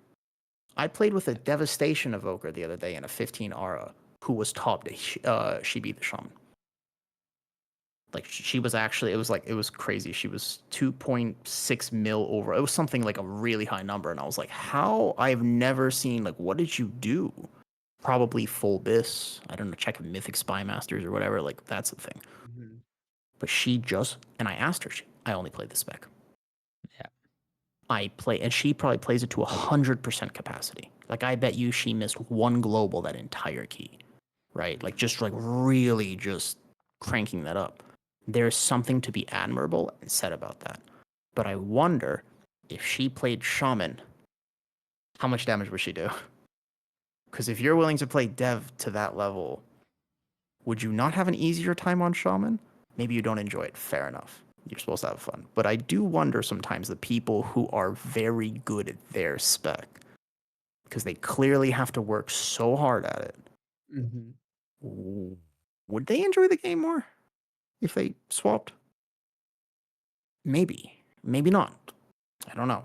I played with a Devastation Evoker the other day in a 15 Aura who was top. She beat the Shaman. Like she was actually, it was crazy. She was 2.6 mil over. It was something like a really high number, and I was like, how? I've never seen, like, what did you do? Probably full bis. I don't know, check Mythic Spy Masters or whatever. Like that's the thing. Mhm. But she just, and I asked her, I only play the spec. Yeah. I play, and she probably plays it to 100% capacity. Like I bet you she missed one global that entire key, right? Like just like really just cranking that up. There's something to be admirable and said about that. But I wonder if she played Shaman, how much damage would she do? Because if you're willing to play Dev to that level, would you not have an easier time on Shaman? Maybe you don't enjoy it. Fair enough. You're supposed to have fun. But I do wonder sometimes the people who are very good at their spec, because they clearly have to work so hard at it, Mhm. would they enjoy the game more if they swapped? Maybe. Maybe not. I don't know.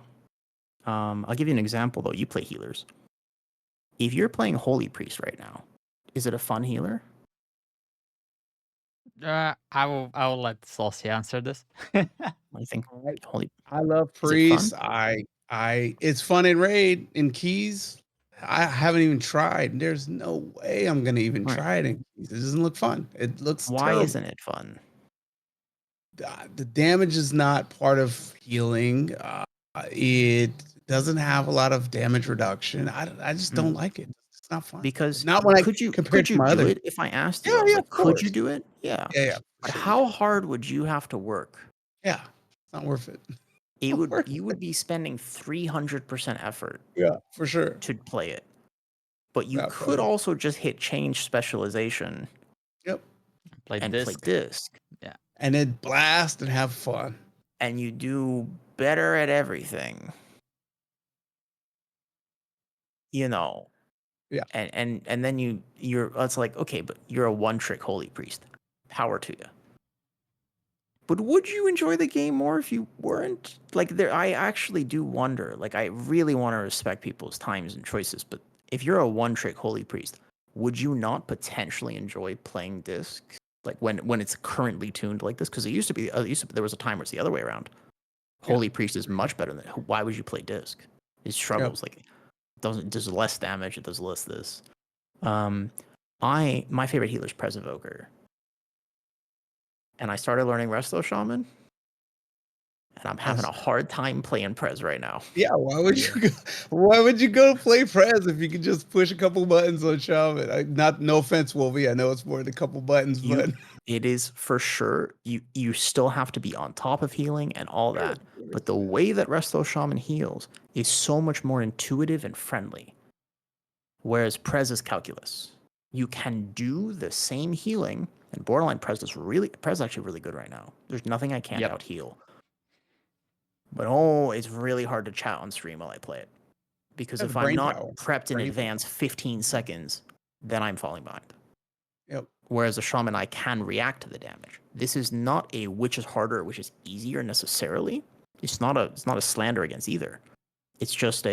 I'll give you an example though. You play healers. If you're playing Holy Priest right now, is it a fun healer? I will let Saucy answer this. I think I Holy, I love is it fun? priests. I it's fun in raid in keys. I haven't even tried. There's no way I'm gonna even Right. try it in keys. It doesn't look fun. It looks Why terrible. isn't it fun? The damage is not part of healing. It doesn't have a lot of damage reduction. I just Hmm. don't like it. It's not fun. Because Not when I could compared to you my do other. it if I asked you? Yeah, I was yeah, like, of could you course. do it? Yeah. Yeah, yeah, for But sure you how can. hard would you have to work? Yeah, it's not worth it. It Not would worth You it. would be spending 300% effort Yeah, for sure. to play it. But you Not could fun. also just hit change specialization Yep. Play and play disc. disc, Yeah. And then blast and have fun. and you do better at everything. You know. Yeah. And then you're it's like, okay, but you're a one trick holy priest. Power to you. But would you enjoy the game more if you weren't? Like there I actually do wonder. Like I really want to respect people's times and choices, but if you're a one trick holy priest, would you not potentially enjoy playing disc? Like when it's currently tuned like this? Because there was a time where it's the other way around. Yeah. Holy priest is much better than why would you play disc? It Yep. struggles, like does less damage, it does less this. Um my favorite healer is Pres Evoker. And I started learning Resto Shaman, and I'm having Yes. a hard time playing Prez right now. Yeah, why would you go play Prez if you could just push a couple buttons on Shaman? Not no offense, Wolvie. I know it's more than a couple buttons, You but It is for sure. You still have to be on top of healing and all sure, that. of course, But the man. way that Resto Shaman heals is so much more intuitive and friendly. Whereas Prez is calculus. You can do the same healing, and borderline Prez is actually really good right now. There's nothing I can't Yep. out heal. But oh, it's really hard to chat on stream while I play it. Because Yeah, the if I'm brain not power. prepped in Brain advance power. 15 seconds, then I'm falling behind. Yep. Whereas a shaman, I can react to the damage. This is not a which is harder, which is easier necessarily. It's not a slander against either. It's just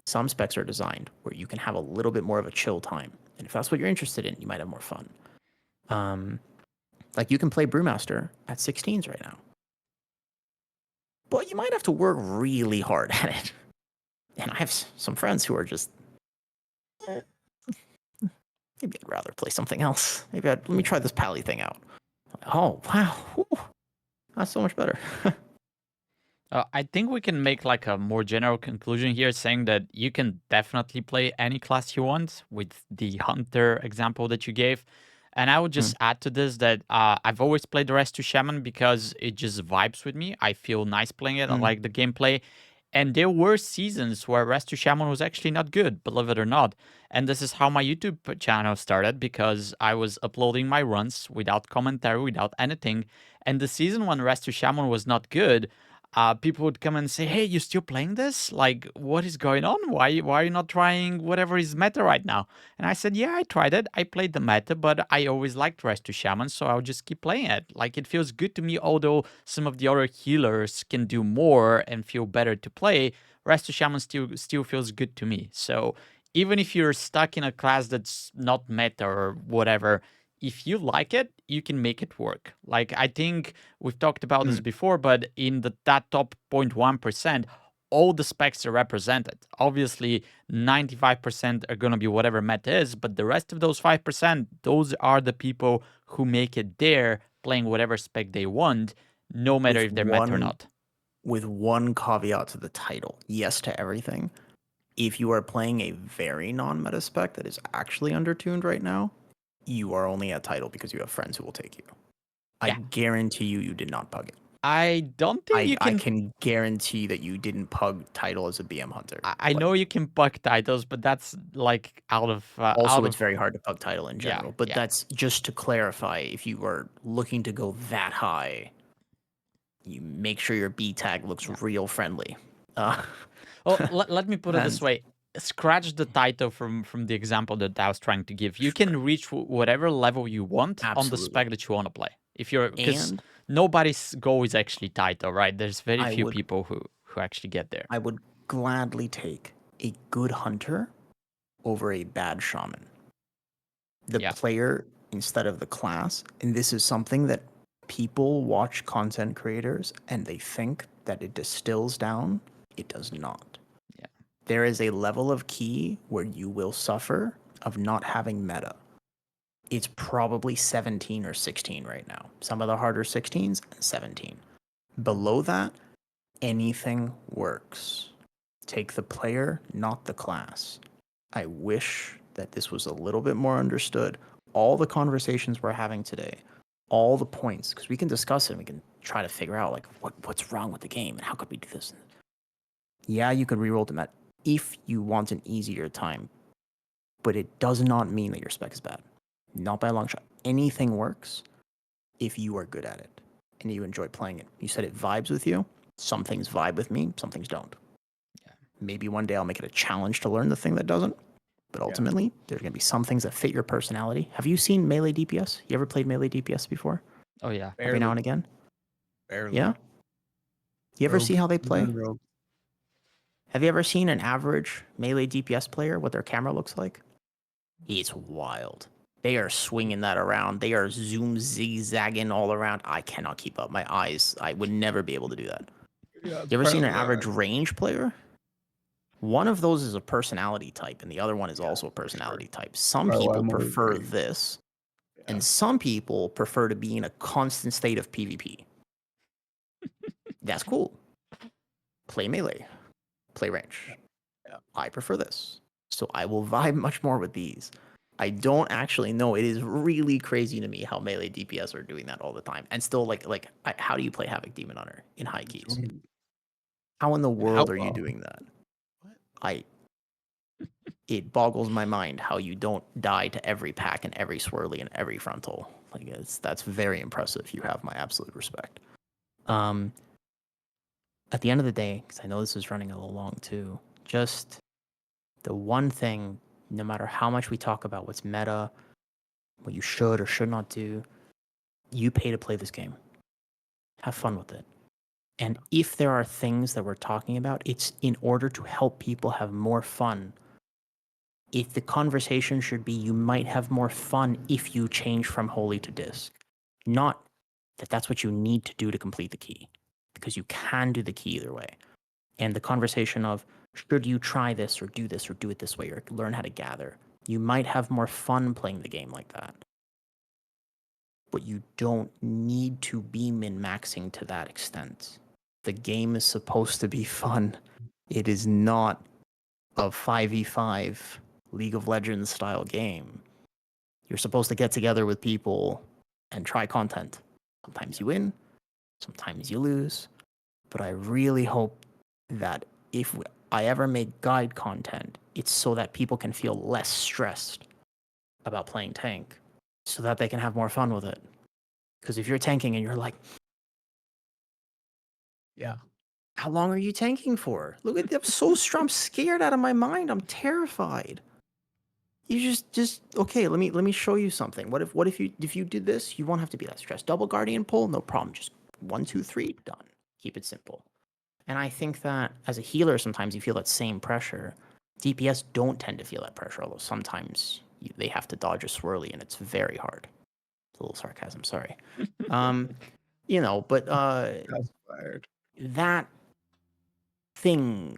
some specs are designed where you can have a little bit more of a chill time. And if that's what you're interested in, you might have more fun. Like you can play Brewmaster at 16s right now. But you might have to work really hard at it. And I have some friends who are just maybe I'd rather play something else. Let me try this Pally thing out. Oh, wow. Whew. That's so much better. I think we can make like a more general conclusion here, saying that you can definitely play any class you want with the hunter example that you gave. And I would Hmm. just add to this that I've always played the Rest to Shaman because it just vibes with me. I feel nice playing it. I Mm. like the gameplay. And there were seasons where Rest to Shaman was actually not good, believe it or not. And this is how my YouTube channel started because I was uploading my runs without commentary, without anything. And the season when Rest to Shaman was not good, people would come and say, "Hey, you still playing this? Like, what is going on? Why are you not trying whatever is meta right now?" And I said, "Yeah, I tried it. I played the meta, but I always liked Rest to Shaman, so I'll just keep playing it. Like, it feels good to me. Although some of the other healers can do more and feel better to play, Rest to Shaman still feels good to me. So even if you're stuck in a class that's not meta or whatever." if you like it, you can make it work. Like I think we've talked about this Mm. before, but in that top 0.1%, all the specs are represented. Obviously, 95% are going to be whatever meta is, but the rest of those 5%, those are the people who make it there, playing whatever spec they want, no matter With if they're meta or one not. with one caveat to the title. Yes to everything. If you are playing a very non-meta spec that is actually undertuned right now, you are only at title because you have friends who will take you. I Yeah. guarantee you did not pug it. I don't think you I can. can guarantee that you didn't pug title as a BM hunter. I know you can buck titles, but that's like Also, it's very hard to pug title in yeah, general. But yeah. that's just to clarify. If you are looking to go that high, you make sure your B tag looks Yeah. real friendly. Uh, Well, let me put it this and way. Scratch the title from the example that I was trying to give. You can reach whatever level you want on the spec absolutely. that you want to play. If you're because And nobody's goal is actually title, right? There's very I few would people who actually get there. I would gladly take a good hunter over a bad shaman. The Yeah. player instead of the class, and this is something that people watch content creators and they think that it distills down. It does not. Yeah. There is a level of key where you will suffer of not having meta. It's probably 17 or 16 right now. Some of the harder 16s, 17. Below that, anything works. Take the player, not the class. I wish that this was a little bit more understood. All the conversations we're having today, all the points, because we can discuss it and we can try to figure out like what's wrong with the game and how could we do this. Yeah, you could reroll the meta if you want an easier time, but it does not mean that your spec is bad. Not by a long shot. Anything works if you are good at it and you enjoy playing it. You said it vibes with you. Some things vibe with me, some things don't. Yeah. Maybe one day I'll make it a challenge to learn the thing that doesn't. But ultimately, there's going to be some things that fit your personality. Have you seen melee DPS? You ever played melee DPS before? Oh yeah. Every now Barely, and again? barely. Yeah? You ever see Rogues, how they I've play? done rogues. Have you ever seen an average melee DPS player, what their camera looks like? It's wild. They are swinging that around. They are zoom zigzagging all around. I cannot keep up. My eyes, I would never be able to do that. Yeah, You ever seen an probably average not. range player? One of those is a personality type, and the other one is Yeah, also a for sure. personality type. Some Probably why people I'm more prefer range. this, Yeah. and some people prefer to be in a constant state of PvP. That's cool. Play melee, play range. Yeah. I prefer this. So I will vibe much more with these. I don't actually know. It is really crazy to me how melee DPS are doing that all the time. And still, how do you play Havoc Demon Hunter in high keys? How in the How world are you well? doing that? What? It boggles my mind how you don't die to every pack and every swirly and every frontal. That's very impressive. You have my absolute respect. At the end of the day, because I know this is running a little long too, just the one thing, no matter how much we talk about what's meta, what you should or should not do, you pay to play this game. Have fun with it. And if there are things that we're talking about, it's in order to help people have more fun. If the conversation should be, you might have more fun if you change from holy to disc. Not that that's what you need to do to complete the key, because you can do the key either way. And the conversation of, should you try this or do it this way or learn how to gather, you might have more fun playing the game like that. But you don't need to be min-maxing to that extent. The game is supposed to be fun. It is not a 5v5 League of Legends style game. You're supposed to get together with people and try content. Sometimes you win, sometimes you lose. But I really hope that if I ever make guide content, it's so that people can feel less stressed about playing tank so that they can have more fun with it. Because if you're tanking and you're like, Yeah. how long are you tanking for? Look at I'm so I'm scared out of my mind. I'm terrified. You just okay, let me show you something. What if you did this, you won't have to be that stressed. Double guardian pull, no problem. Just 1, 2, 3, done. Keep it simple. And I think that as a healer, sometimes you feel that same pressure. DPS don't tend to feel that pressure, although sometimes they have to dodge a swirly, and it's very hard. a little sarcasm, sorry. But Shots fired. that thing,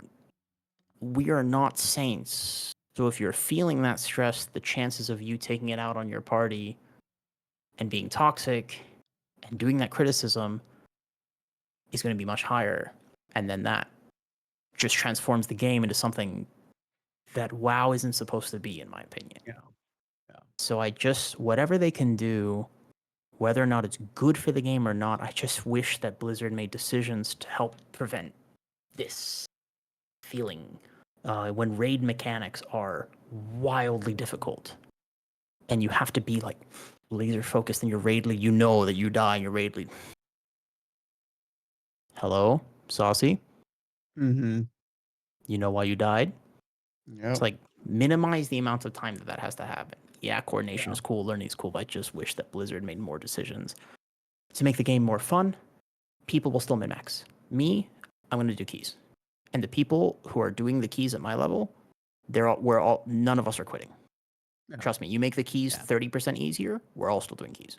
we are not saints. So if you're feeling that stress, the chances of you taking it out on your party and being toxic and doing that criticism is going to be much higher. And then that just transforms the game into something that WoW isn't supposed to be, in my opinion. Yeah. Yeah. So whatever they can do, whether or not it's good for the game or not, I just wish that Blizzard made decisions to help prevent this feeling when raid mechanics are wildly difficult and you have to be like laser focused in your raid lead. You know that you die in your raid lead. Hello, Saucy? Mm-hmm. You know why you died? Yep. It's like minimize the amount of time that has to happen. Yeah, coordination Yeah. is cool, learning is cool, but I just wish that Blizzard made more decisions to make the game more fun. People will still min-max. Me, I'm going to do keys. And the people who are doing the keys at my level, none of us are quitting. Yeah. Trust me, you make the keys Yeah. 30% easier, we're all still doing keys.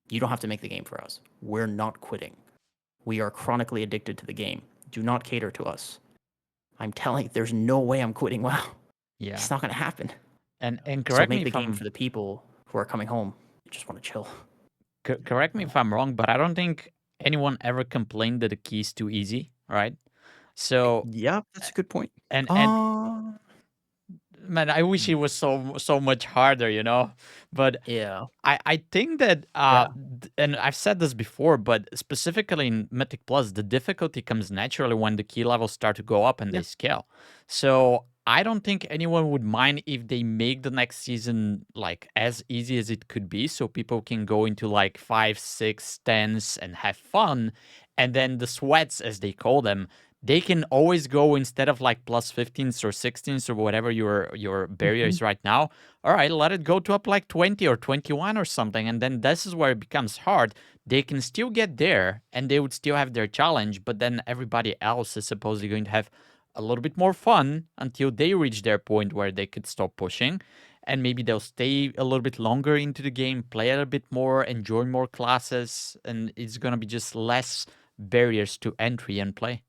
You don't have to make the game for us. We're not quitting. We are chronically addicted to the game. Do not cater to us. I'm telling you, there's no way I'm quitting WoW. Yeah. It's not going to happen. And So correct me make the if game I'm for the people who are coming home, just want to chill. correct me if I'm wrong, but I don't think anyone ever complained that the key's too easy, right? So Yeah, that's a good point. and Uh, man, I wish it was so much harder, you know. But yeah. I think that Yeah. and I've said this before, but specifically in Mythic Plus, the difficulty comes naturally when the key levels start to go up and Yeah. they scale. So I don't think anyone would mind if they make the next season like as easy as it could be, so people can go into like 5, 6, 10s and have fun, and then the sweats, as they call them, they can always go instead of like plus 15s or 16s or whatever your barrier is right now. All right, let it go to up like 20 or 21 or something, and then this is where it becomes hard. They can still get there and they would still have their challenge, but then everybody else is supposedly going to have a little bit more fun until they reach their point where they could stop pushing, and maybe they'll stay a little bit longer into the game, play a little bit more, enjoy more classes, and it's going to be just less barriers to entry and play.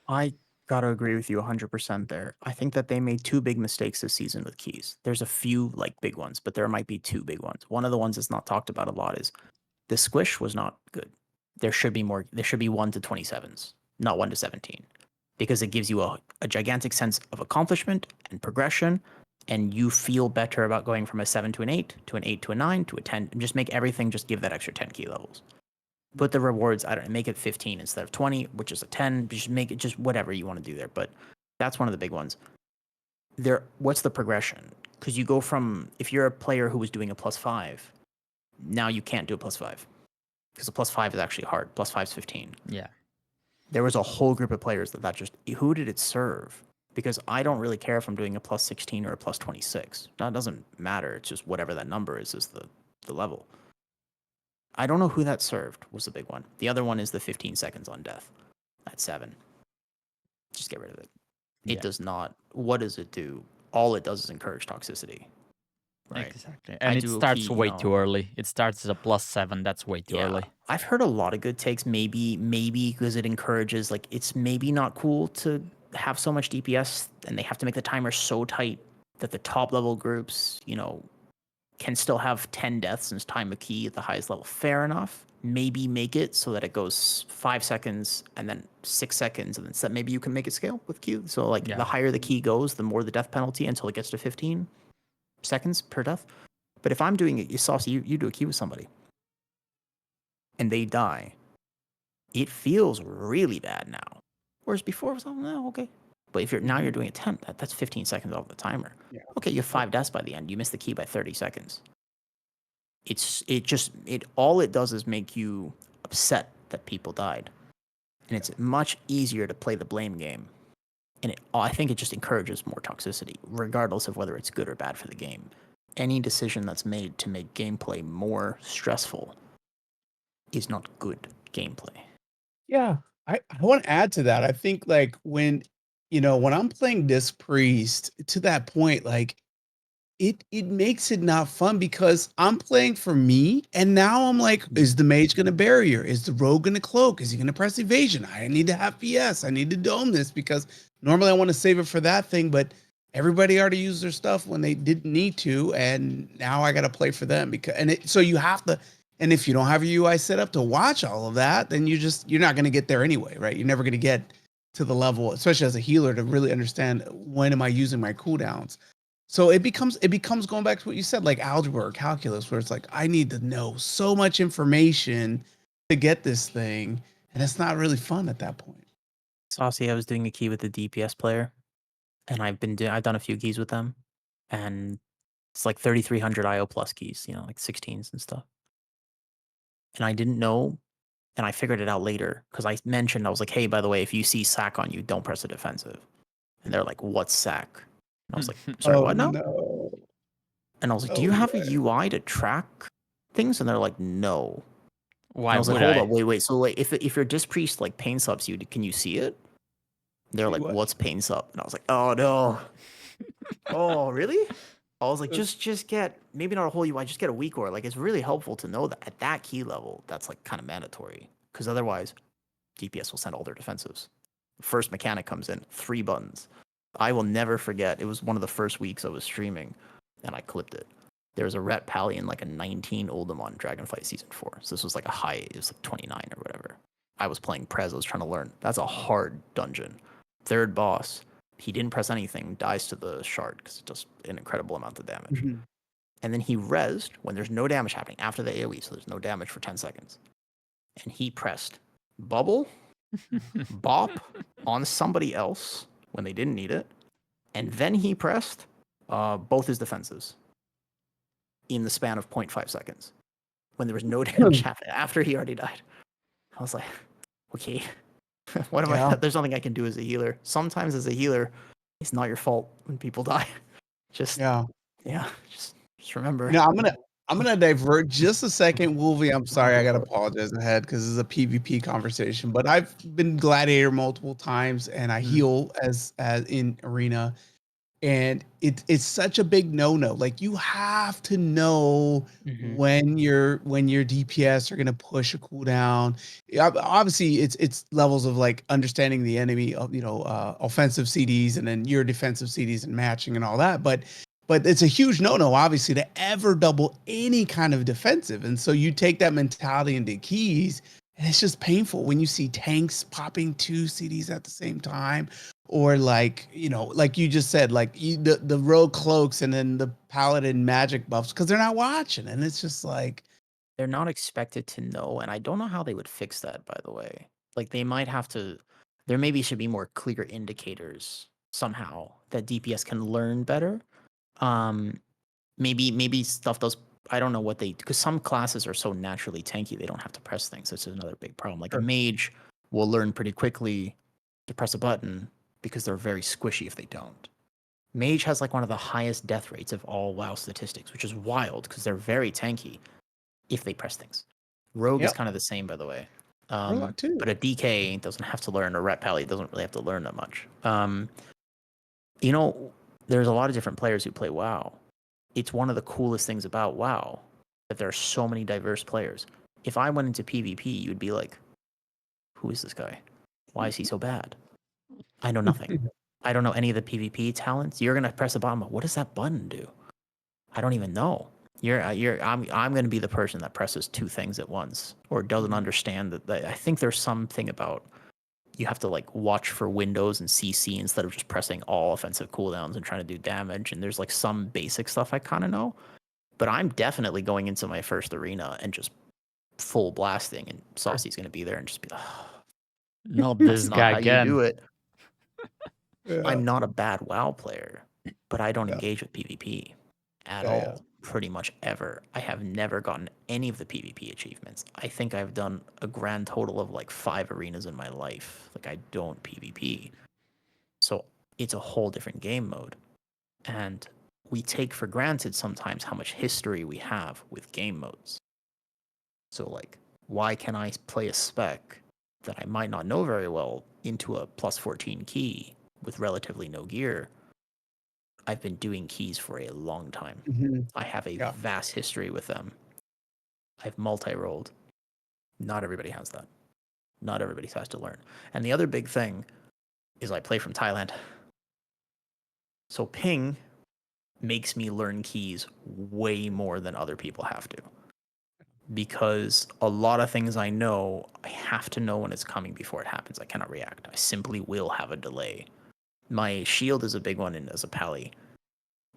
I gotta agree with you 100% there. I think that they made two big mistakes this season with keys. There's a few like big ones, but there might be two big ones. One of the ones that's not talked about a lot is the squish was not good. There should be more. There should be 1 to 27s, not 1 to 17, because it gives you a gigantic sense of accomplishment and progression, and you feel better about going from a 7 to an 8 to an 8 to a 9 to a 10, and just make everything just give that extra 10 key levels. Put the rewards, I don't know, make it 15 instead of 20, which is a 10. Just make it just whatever you want to do there. But that's one of the big ones. What's the progression? Because you go from, if you're a player who was doing a +5, now you can't do a +5 because a +5 is actually hard. +5 is 15. Yeah. There was a whole group of players that just, who did it serve? Because I don't really care if I'm doing a +16 or a +26. That doesn't matter. It's just whatever that number is the level. I don't know who that served was the big one. The other one is the 15 seconds on death at 7. Just get rid of it. It Yeah. does not. What does it do? All it does is encourage toxicity. Right. Exactly. And it do a starts key, way too early. It starts as a +7. That's way too early. I've heard a lot of good takes. Maybe because it encourages, like, it's maybe not cool to have so much DPS, and they have to make the timer so tight that the top level groups, can still have 10 deaths and time a key at the highest level. Fair enough. Maybe make it so that it goes 5 seconds and then 6 seconds, and then maybe you can make it scale with Q. So like Yeah. the higher the key goes, the more the death penalty until it gets to 15 seconds per death. But if I'm doing it, you do a key with somebody and they die, it feels really bad now. Whereas before it was like, no, okay. But if now you're doing a 10, that's 15 seconds off the timer. Yeah. Okay, you have 5 deaths by the end. You miss the key by 30 seconds. All it does is make you upset that people died. And it's much easier to play the blame game. And I think it just encourages more toxicity, regardless of whether it's good or bad for the game. Any decision that's made to make gameplay more stressful is not good gameplay. Yeah. I want to add to that. I think like when I'm playing Disc Priest, to that point, like it makes it not fun because I'm playing for me, and now I'm like, is the mage gonna barrier? Is the rogue gonna cloak? Is he gonna press evasion? I need to have PS. I need to dome this because normally I want to save it for that thing, but everybody already used their stuff when they didn't need to, and now I gotta play for them because so you have to. And if you don't have your UI set up to watch all of that, then you're not gonna get there anyway, right? You're never gonna get to the level, especially as a healer, to really understand when am I using my cooldowns. So it becomes going back to what you said, like algebra or calculus, where it's like I need to know so much information to get this thing, and it's not really fun at that point. Saucy, I was doing a key with the DPS player, and I've done a few keys with them, and it's like 3,300 IO plus keys, like 16s and stuff. And I didn't know, and I figured it out later because I mentioned, I was like, hey, by the way, if you see sack on you, don't press a defensive. And they're like, what's sack? And I was like, sorry, Oh what now? no! And I was like, do Oh you have a boy! UI to track things? And they're like, no. And Why I was like, would hold up, I? wait. So like, if your disc priest like pain subs you, can you see it? They're See like, what? what's pain sub? And I was like, oh no. Oh, really? I was like, just get maybe not a whole UI, just get a weak aura. Like it's really helpful to know that at that key level, that's like kind of mandatory. Because otherwise, DPS will send all their defensives. First mechanic comes in, 3 buttons. I will never forget. It was one of the first weeks I was streaming, and I clipped it. There was a Ret Pally in like a 19 Oldham on Dragonfight Season 4. So this was like a high, it was like 29 or whatever. I was playing Prez, I was trying to learn. That's a hard dungeon. Third boss, he didn't press anything, dies to the shard because it does an incredible amount of damage. Mhm. And then he rezzed when there's no damage happening after the AoE, so there's no damage for 10 seconds. And he pressed bubble, bop on somebody else when they didn't need it, and then he pressed both his defenses in the span of 0.5 seconds when there was no damage happening after he already died. I was like, okay, what am Yeah. I? There's nothing I can do as a healer. Sometimes as a healer, it's not your fault when people die. Just Yeah. just remember. I'm gonna divert just a second, Wolvie. I'm sorry, I gotta apologize ahead because this is a PvP conversation. But I've been gladiator multiple times, and I heal as in arena, and it's such a big no-no. Like you have to know Mhm. when your DPS are gonna push a cooldown. Obviously, it's levels of like understanding the enemy of offensive CDs and then your defensive CDs and matching and all that. But it's a huge no-no, obviously, to ever double any kind of defensive. And so you take that mentality into keys, and it's just painful when you see tanks popping 2 CDs at the same time, or like like you just said, like the rogue cloaks and then the paladin magic buffs because they're not watching, and it's just like They're not expected to know, and I don't know how they would fix that, by the way. Like, they might have to there maybe should be more clear indicators somehow that DPS can learn better. Um, maybe stuff does I don't know what they because some classes are so naturally tanky, they don't have to press things. That's another big problem. Like, a sure. mage will learn pretty quickly to press a button because they're very squishy if they don't. Mage has, like, one of the highest death rates of all WoW statistics, which is wild because they're very tanky if they press things. Rogue is Yep. kind of the same, by the way. Rogue too. But a DK doesn't have to learn, or Ret Pally doesn't really have to learn that much. You know, there's a lot of different players who play WoW. It's one of the coolest things about WoW that there are so many diverse players. If I went into PvP, you'd be like, who is this guy? Why is he so bad? I know nothing. I don't know any of the PvP talents. You're gonna press a button, but what does that button do? I don't even know. I'm going to be the person that presses 2 things at once or doesn't understand that. I think there's something about you have to like watch for windows and CC instead of just pressing all offensive cooldowns and trying to do damage. And there's like some basic stuff I kind of know, but I'm definitely going into my first arena and just full blasting, and Saucy's going to be there and just be like, oh, Not that's this not guy how you do again. it. Yeah. I'm not a bad WoW player, but I don't Yeah. engage with PvP at Yeah. Yeah. all, pretty much ever. I have never gotten any of the PvP achievements. I think I've done a grand total of like 5 arenas in my life. Like, I don't PvP. So it's a whole different game mode. And we take for granted sometimes how much history we have with game modes. So, like, why can I play a spec that I might not know very well into a plus 14 key with relatively no gear I've been doing keys for a long time. Mhm. I have a Yeah. vast history with them. I've multi-rolled. Not everybody has that. Not everybody has to learn. And the other big thing is I play from Thailand. So ping makes me learn keys way more than other people have to. Because a lot of things I know, I have to know when it's coming before it happens. I cannot react. I simply will have a delay. My shield is a big one as a pally.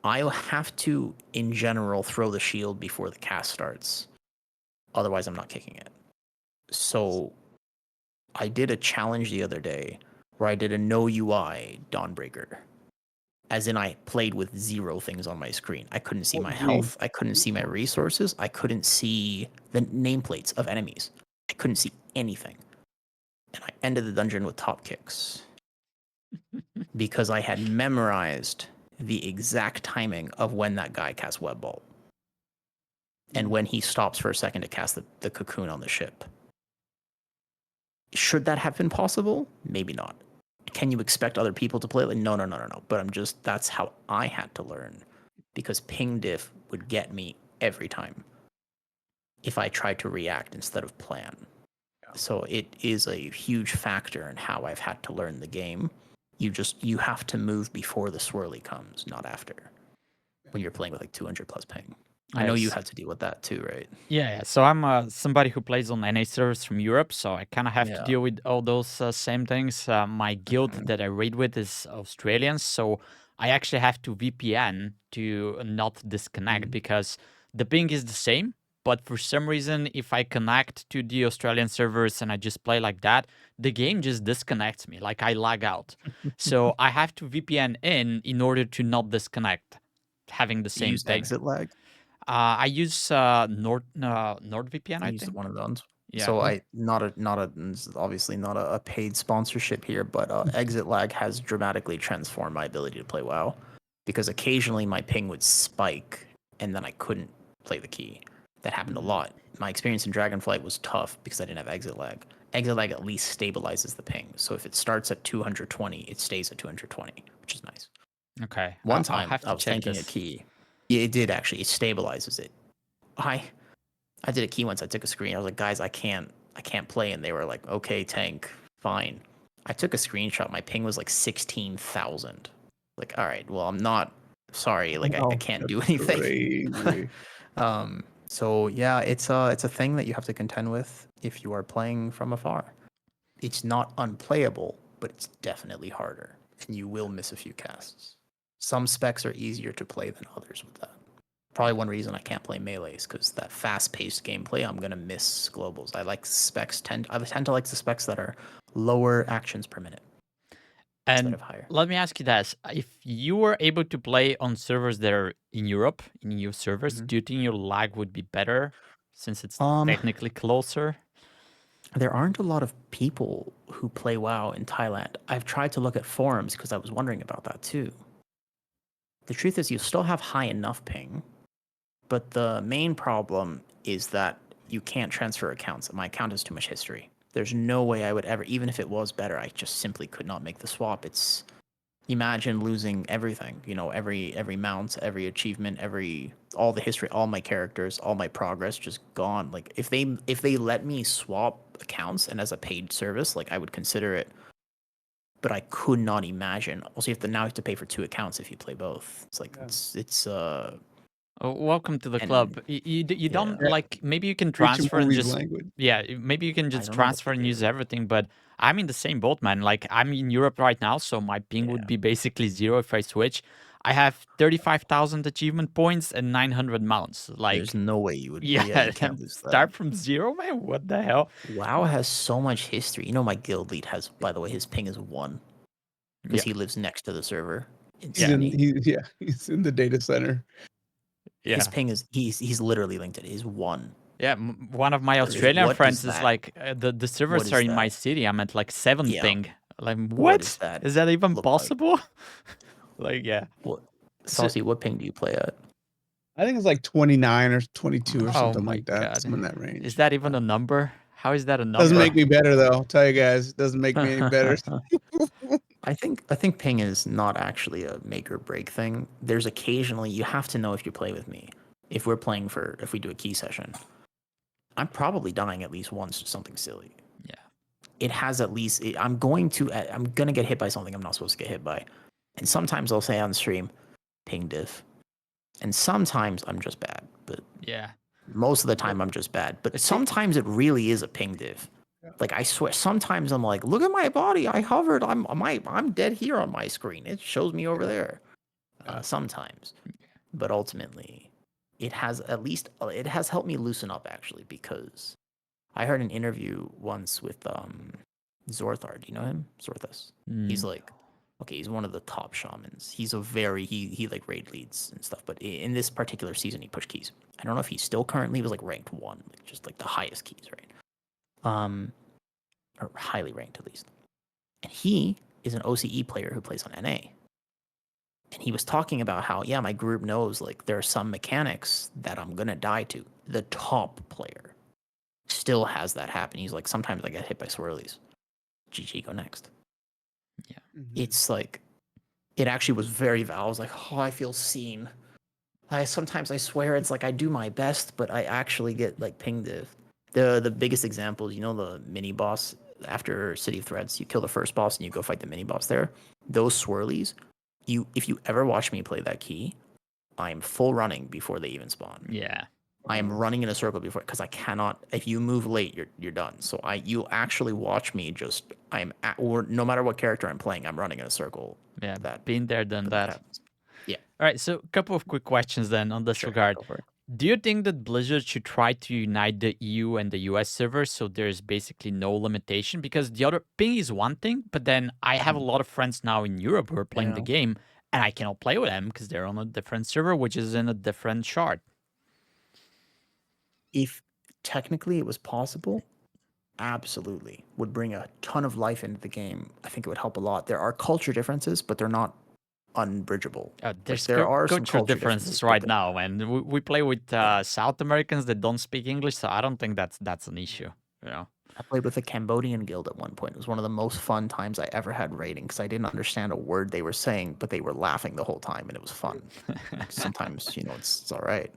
I'll have to, in general, throw the shield before the cast starts. Otherwise, I'm not kicking it. So I did a challenge the other day where I did a no UI Dawnbreaker. As in, I played with 0 things on my screen. I couldn't see What my do you mean? health. I couldn't see my resources. I couldn't see the nameplates of enemies. I couldn't see anything. And I ended the dungeon with top kicks because I had memorized the exact timing of when that guy casts Web Bolt and when he stops for a second to cast the cocoon on the ship. Should that have been possible? Maybe not. Can you expect other people to play it? Like, no. But that's how I had to learn because ping diff would get me every time if I tried to react instead of plan. So it is a huge factor in how I've had to learn the game. You have to move before the swirly comes, not after. When you're playing with like 200 plus ping. I know you Nice. had to deal with that too, right? Yeah. So I'm somebody who plays on NA servers from Europe, so I kind of have to Yeah. deal with all those same things. My guild that I raid with is Australians, so I actually have to VPN to not disconnect because the ping is the same. But for some reason, if I connect to the Australian servers and I just play like that, the game just disconnects me. Like I lag out. So I have to VPN in order to not disconnect, having the You same use ping. exit lag. I use NordVPN, I I used think. one of those. Yeah. So I it's obviously not a paid sponsorship here, but exit lag has dramatically transformed my ability to play WoW because occasionally my ping would spike and then I couldn't play the key. That happened a lot. My experience in Dragonflight was tough because I didn't have exit lag. Exit lag at least stabilizes the ping. So if it starts at 220, it stays at 220, which is nice. Okay. One I'll time have I to was check thinking a this. key. Yeah, it did actually. It stabilizes it. I did a key once. I took a screen. I was like, guys, I can't play. And they were like, okay, tank, fine. I took a screenshot. My ping was like 16,000. Like, all right, well, I'm not sorry. Like, I Oh, can't do that's anything. crazy. So yeah, it's a thing that you have to contend with if you are playing from afar. It's not unplayable, but it's definitely harder, and you will miss a few casts. Some specs are easier to play than others with that. Probably one reason I can't play melees because that fast-paced gameplay, I'm gonna miss globals. I tend to like the specs that are lower actions per minute instead And of higher. let me ask you this. If you were able to play on servers that are in Europe, in EU servers, Mhm. do you think your lag would be better since it's Um, technically closer? there aren't a lot of people who play WoW in Thailand. I've tried to look at forums because I was wondering about that too. The truth is, you still have high enough ping, but the main problem is that you can't transfer accounts. My account has too much history. There's no way I would ever, even if it was better, I just simply could not make the swap. It's imagine losing everything, every mount, every achievement, all the history, all my characters, all my progress just gone. Like if they let me swap accounts and as a paid service, like I would consider it, but I could not imagine. Also, you have to pay for 2 accounts if you play both. It's like Yeah. it's Oh, welcome to the club. and You don't yeah, Yeah, like maybe you can preach a transfer and movie's just language. yeah, maybe you can I just don't know what transfer to and use do. everything, but I'm in the same boat, man. Like I'm in Europe right now, so my ping would Yeah, be basically 0 if I switch. I have 35,000 achievement points and 900 mounts. there's Like no way you would. yeah, Yeah, you can't and lose that. start from 0, man. What the hell? WoW has so much history. You know, my guild lead has, by the way, his ping is 1 because Yeah. he lives next to the server in He's Yeah. in Sydney. he's in the data center. His Yeah. ping is he's literally linked it. He's 1. Yeah, one of my Is Australian what is friends is that? like the What servers are is in my that? city. I'm at like 7 Yeah. ping. Like What is what? that Is that even look like? possible? Like yeah. What So, Saucy, what ping do you play at? I think it's like 29 or 22 or oh something my like that, god. some in that Is range. that even Yeah. a number? How is that a Doesn't number? make me better though. I'll tell you guys, it doesn't make me any better. I think ping is not actually a make or break thing. There's occasionally you have to know if you play with me. If we do a key session, I'm probably dying at least once to something silly. Yeah. It has at least I'm gonna get hit by something I'm not supposed to get hit by. And sometimes I'll say on stream, ping diff. And sometimes I'm just bad. But Yeah. most of the time I'm just bad. But It's pro- sometimes it really is a ping diff. Like I swear, sometimes I'm like, look at my body. I hovered. I'm dead here on my screen. It shows me over there. Sometimes, but ultimately, it has helped me loosen up actually because I heard an interview once with Zorthar. Do you know him? Zorthus. He's Mm. like, okay, he's one of the top shamans. He's a very he like raid leads and stuff. But in this particular season, he pushed keys. I don't know if he's still currently. He was like ranked 1, like just like the highest keys, right? Or highly ranked at least. And he is an OCE player who plays on NA. And he was talking about how, yeah, my group knows like there are some mechanics that I'm gonna die to. The top player still has that happen. He's like, sometimes I get hit by swirlies. GG, go next. Yeah. It's like, it actually was very I was like, oh, I feel seen. Sometimes I swear it's like I do my best, but I actually get like pinged. The biggest example, you know, the mini boss after City of Threats, you kill the first boss and you go fight the mini boss there. Those swirlies, if you ever watch me play that key, I'm full running before they even spawn. Yeah. I am running in a circle before because I cannot. If you move late, you're done. So you actually watch me just or no matter what character I'm playing, I'm running in a circle. Yeah. That Been there, done that. happens. Yeah. All right. So, a couple of quick questions then on this Sure. regard. Go for it. Do you think that Blizzard should try to unite the EU and the US servers so there's basically no limitation? Because the other ping is one thing, but then I have a lot of friends now in Europe who are playing the Yeah. game and I cannot play with them because they're on a different server, which is in a different shard. If technically it was possible, absolutely would bring a ton of life into the game. I think it would help a lot. There are culture differences, but they're not unbridgeable. There's there are some cultural culture differences but right now, and we play with South Americans that don't speak English, so I don't think that's an issue. You know. I played with a Cambodian guild at one point. It was one of the most fun times I ever had raiding because I didn't understand a word they were saying, but they were laughing the whole time, and it was fun. Sometimes, it's all right.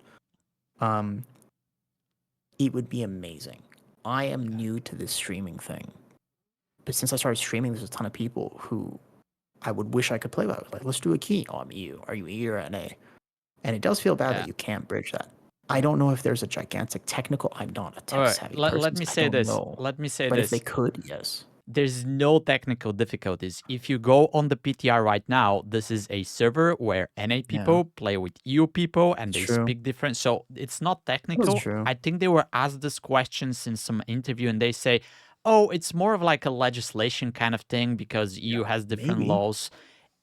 It would be amazing. I am new to this streaming thing, but since I started streaming, there's a ton of people who I would wish I could play with. Like, let's do a key. Oh, I'm EU. Are you EU or NA? And it does feel bad that you can't bridge that. I don't know if there's a gigantic technical. I'm not a tech-savvy person. Let me so I say don't this. know. Let me say But this. if they could, yes. There's no technical difficulties. If you go on the PTR right now, this is a server where NA people play with EU people and they speak different. So it's not technical. True. I think they were asked this question in some interview and they say, oh, it's more of like a legislation kind of thing because EU has different laws.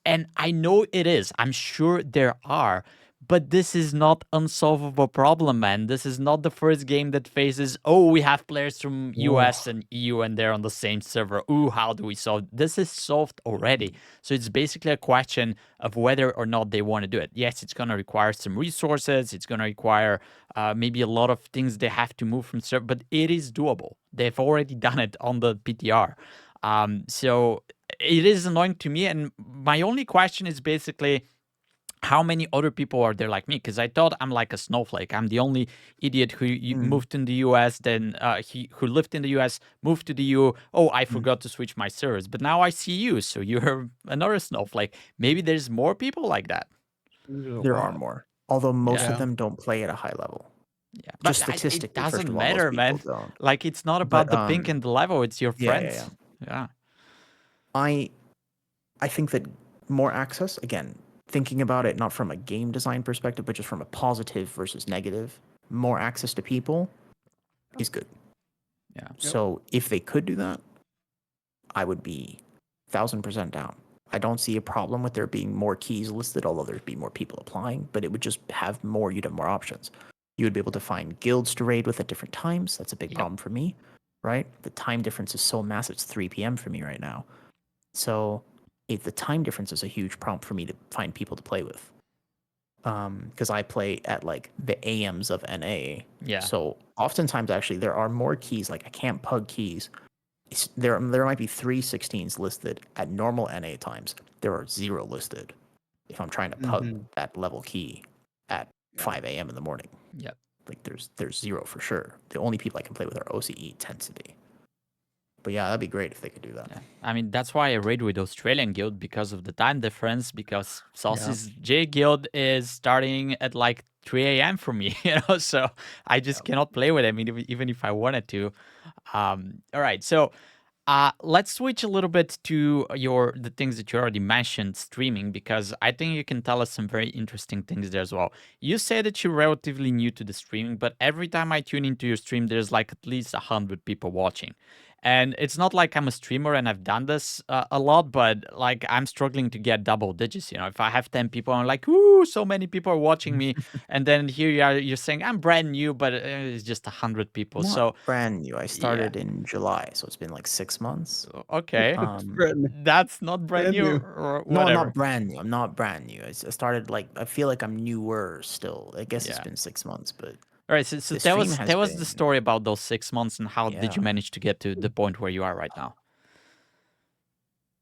And I know it is. I'm sure there are. But this is not unsolvable problem, man. This is not the first game that faces, oh, we have players from US and EU and they're on the same server. Ooh, how do we solve? This is solved already. So it's basically a question of whether or not they want to do it. Yes, it's going to require some resources. It's going to require maybe a lot of things they have to move from server, but it is doable. They've already done it on the PTR. So it is annoying to me. And my only question is basically, how many other people are there like me? Because I thought I'm like a snowflake. I'm the only idiot who moved in the US, then who lived in the US, moved to the EU. Oh, I forgot to switch my servers. But now I see you, so you're another snowflake. Maybe there's more people like that. There are more. Although most of them don't play at a high level. Yeah, Just but statistically, it doesn't first of all, matter, most man. people don't. Like it's not about the pink and the level; it's your friends. Yeah. I think that more access, again, thinking about it not from a game design perspective, but just from a positive versus negative, more access to people is good. Yeah. So if they could do that, I would be 1,000% down. I don't see a problem with there being more keys listed, although there'd be more people applying, but it would just have more, you'd have more options. You would be able to find guilds to raid with at different times. That's a big problem for me, right? The time difference is so massive. It's 3 p.m. for me right now. So if the time difference is a huge problem for me to find people to play with. Because I play at like the AMs of NA. Yeah. So oftentimes actually there are more keys. Like I can't pug keys there might be 3 16s listed at normal NA times. There are 0 listed if I'm trying to pug Mhm. that level key at Yeah. 5 a.m. in the morning. Yep. Like there's 0 for sure. The only people I can play with are OCE tends to be. But yeah, that'd be great if they could do that. Yeah. I mean, that's why I raid with Australian guild because of the time difference. Because Saucy's J guild is starting at like 3 a.m. for me, so I just cannot play with him even if I wanted to. All right, so let's switch a little bit to the things that you already mentioned, streaming, because I think you can tell us some very interesting things there as well. You say that you're relatively new to the streaming, but every time I tune into your stream, there's like at least 100 people watching. And it's not like I'm a streamer and I've done this a lot, but like I'm struggling to get double digits. If I have 10 people, I'm like, ooh, so many people are watching me. And then here you are, you're saying I'm brand new, but it's just 100 people. Not So brand new. I yeah, started in July, so it's been like 6 months. okay. Brand That's not brand brand new new. or No, I'm whatever. not brand new. I'm not brand new. I started like I feel like I'm newer still. I guess it's Yeah. been 6 months, but All right. So the stream has tell us the been story about those 6 months and how did yeah. you manage to get to the point where you are right now?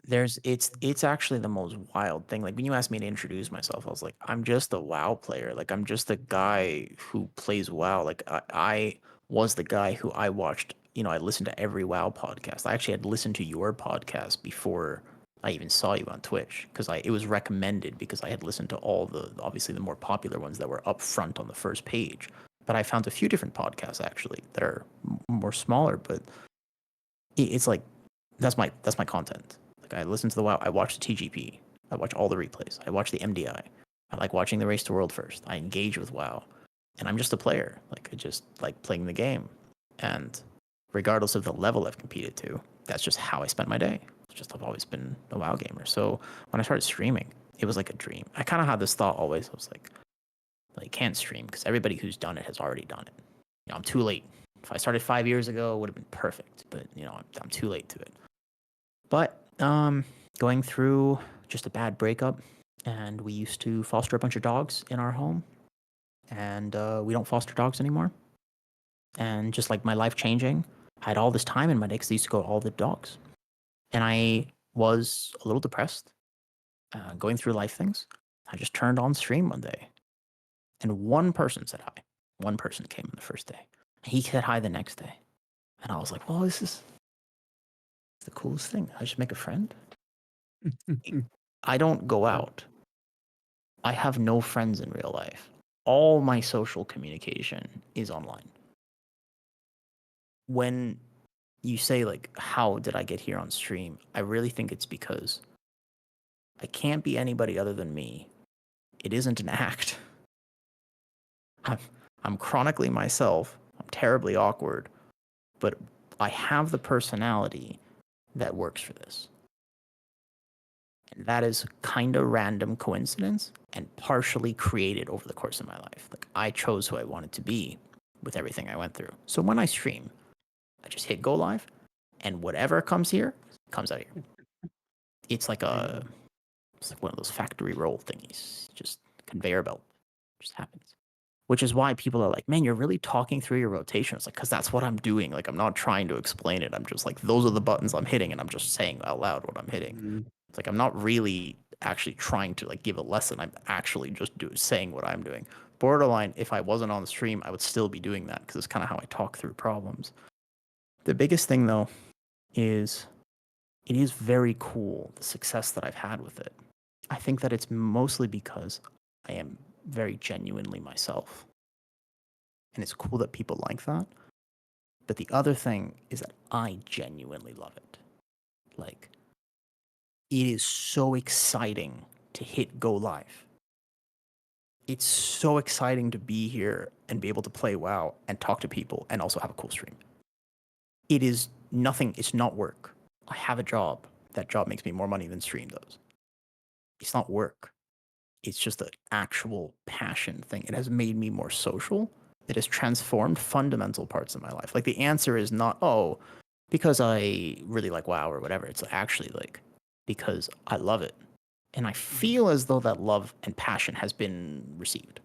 It's actually the most wild thing. Like when you asked me to introduce myself, I was like, I'm just a WoW player. Like I'm just a guy who plays WoW. Like I was the guy who I watched. I listened to every WoW podcast. I actually had listened to your podcast before I even saw you on Twitch because it was recommended because I had listened to all the obviously the more popular ones that were up front on the first page. But I found a few different podcasts actually that are more smaller, but it's like that's my content. Like I listen to the WoW, I watch the TGP, I watch all the replays, I watch the MDI. I like watching the Race to World first. I engage with WoW, and I'm just a player. Like I just like playing the game, and regardless of the level I've competed to, that's just how I spend my day. It's just I've always been a WoW gamer. So when I started streaming, it was like a dream. I kind of had this thought always. I was like I can't stream because everybody who's done it has already done it. I'm too late. If I started 5 years ago, it would have been perfect. But I'm too late to it. But going through just a bad breakup, and we used to foster a bunch of dogs in our home, and we don't foster dogs anymore. And just like my life changing, I had all this time in my day because I used to go to all the dogs, and I was a little depressed, going through life things. I just turned on stream one day, and one person said hi. One person came the first day. He said hi the next day, and I was like, "Well, this is the coolest thing. I should make a friend." I don't go out. I have no friends in real life. All my social communication is online. When you say like, how did I get here on stream? I really think it's because I can't be anybody other than me. It isn't an act. I'm, I'm chronically myself. I'm terribly awkward, but I have the personality that works for this. And that is kind of random coincidence and partially created over the course of my life. Like I chose who I wanted to be with everything I went through. So when I stream, I just hit go live, and whatever comes here comes out here. It's like one of those factory roll thingies, just conveyor belt, just happens. Which is why people are like, "Man, you're really talking through your rotation." It's like because that's what I'm doing. Like I'm not trying to explain it. I'm just like those are the buttons I'm hitting, and I'm just saying out loud what I'm hitting. Mhm. It's like I'm not really actually trying to like give a lesson. I'm actually just saying what I'm doing. Borderline, if I wasn't on the stream, I would still be doing that because it's kind of how I talk through problems. The biggest thing though is it is very cool the success that I've had with it. I think that it's mostly because I am very genuinely myself. And it's cool that people like that. But the other thing is that I genuinely love it. Like, it is so exciting to hit go live. It's so exciting to be here and be able to play WoW and talk to people and also have a cool stream. It is nothing, it's not work. I have a job. That job makes me more money than stream does. It's not work. It's just an actual passion thing. It has made me more social. It has transformed fundamental parts of my life. Like the answer is not, oh, because I really like WoW or whatever. It's actually like because I love it. And I feel as though that love and passion has been received.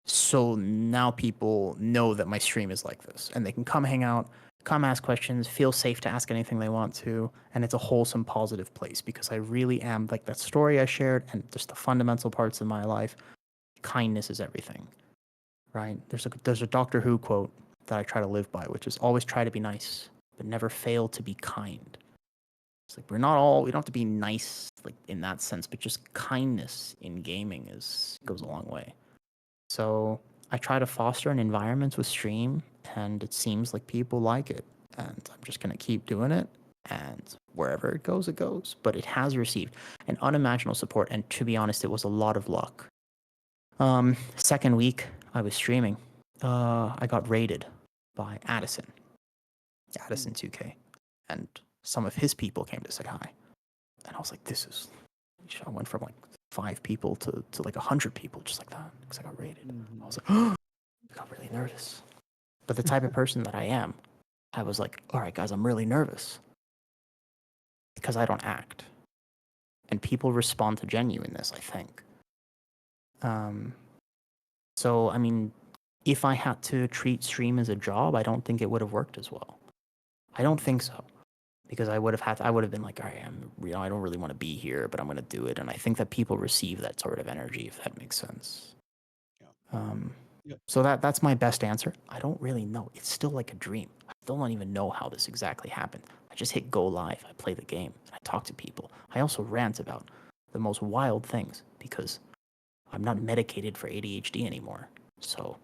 So now people know that my stream is like this and they can come hang out come ask questions, feel safe to ask anything they want to, and it's a wholesome, positive place because I really am like that story I shared and just the fundamental parts of my life. Kindness is everything, right? There's a Doctor Who quote that I try to live by, which is always try to be nice, but never fail to be kind. It's like we don't have to be nice like in that sense, but just kindness in gaming goes a long way. So I try to foster an environment with stream, and it seems like people like it. And I'm just gonna keep doing it, and wherever it goes, it goes. But it has received an unimaginable support, and to be honest, it was a lot of luck. Second week I was streaming, I got raided by Addison 2K, and some of his people came to say hi, and I was like, "This is." I went from like 5 people to like 100 people just like that because I got raided. I was like, I got really nervous. But the type of person that I am, I was like, all right, guys, I'm really nervous because I don't act, and people respond to genuineness, I think. So I mean, if I had to treat stream as a job, I don't think it would have worked as well. I don't think so. Because I would have been like, all right, I don't really want to be here, but I'm going to do it. And I think that people receive that sort of energy, if that makes sense. Yeah. So that's my best answer. I don't really know. It's still like a dream. I still don't even know how this exactly happened. I just hit go live. I play the game. And I talk to people. I also rant about the most wild things because I'm not medicated for ADHD anymore. So,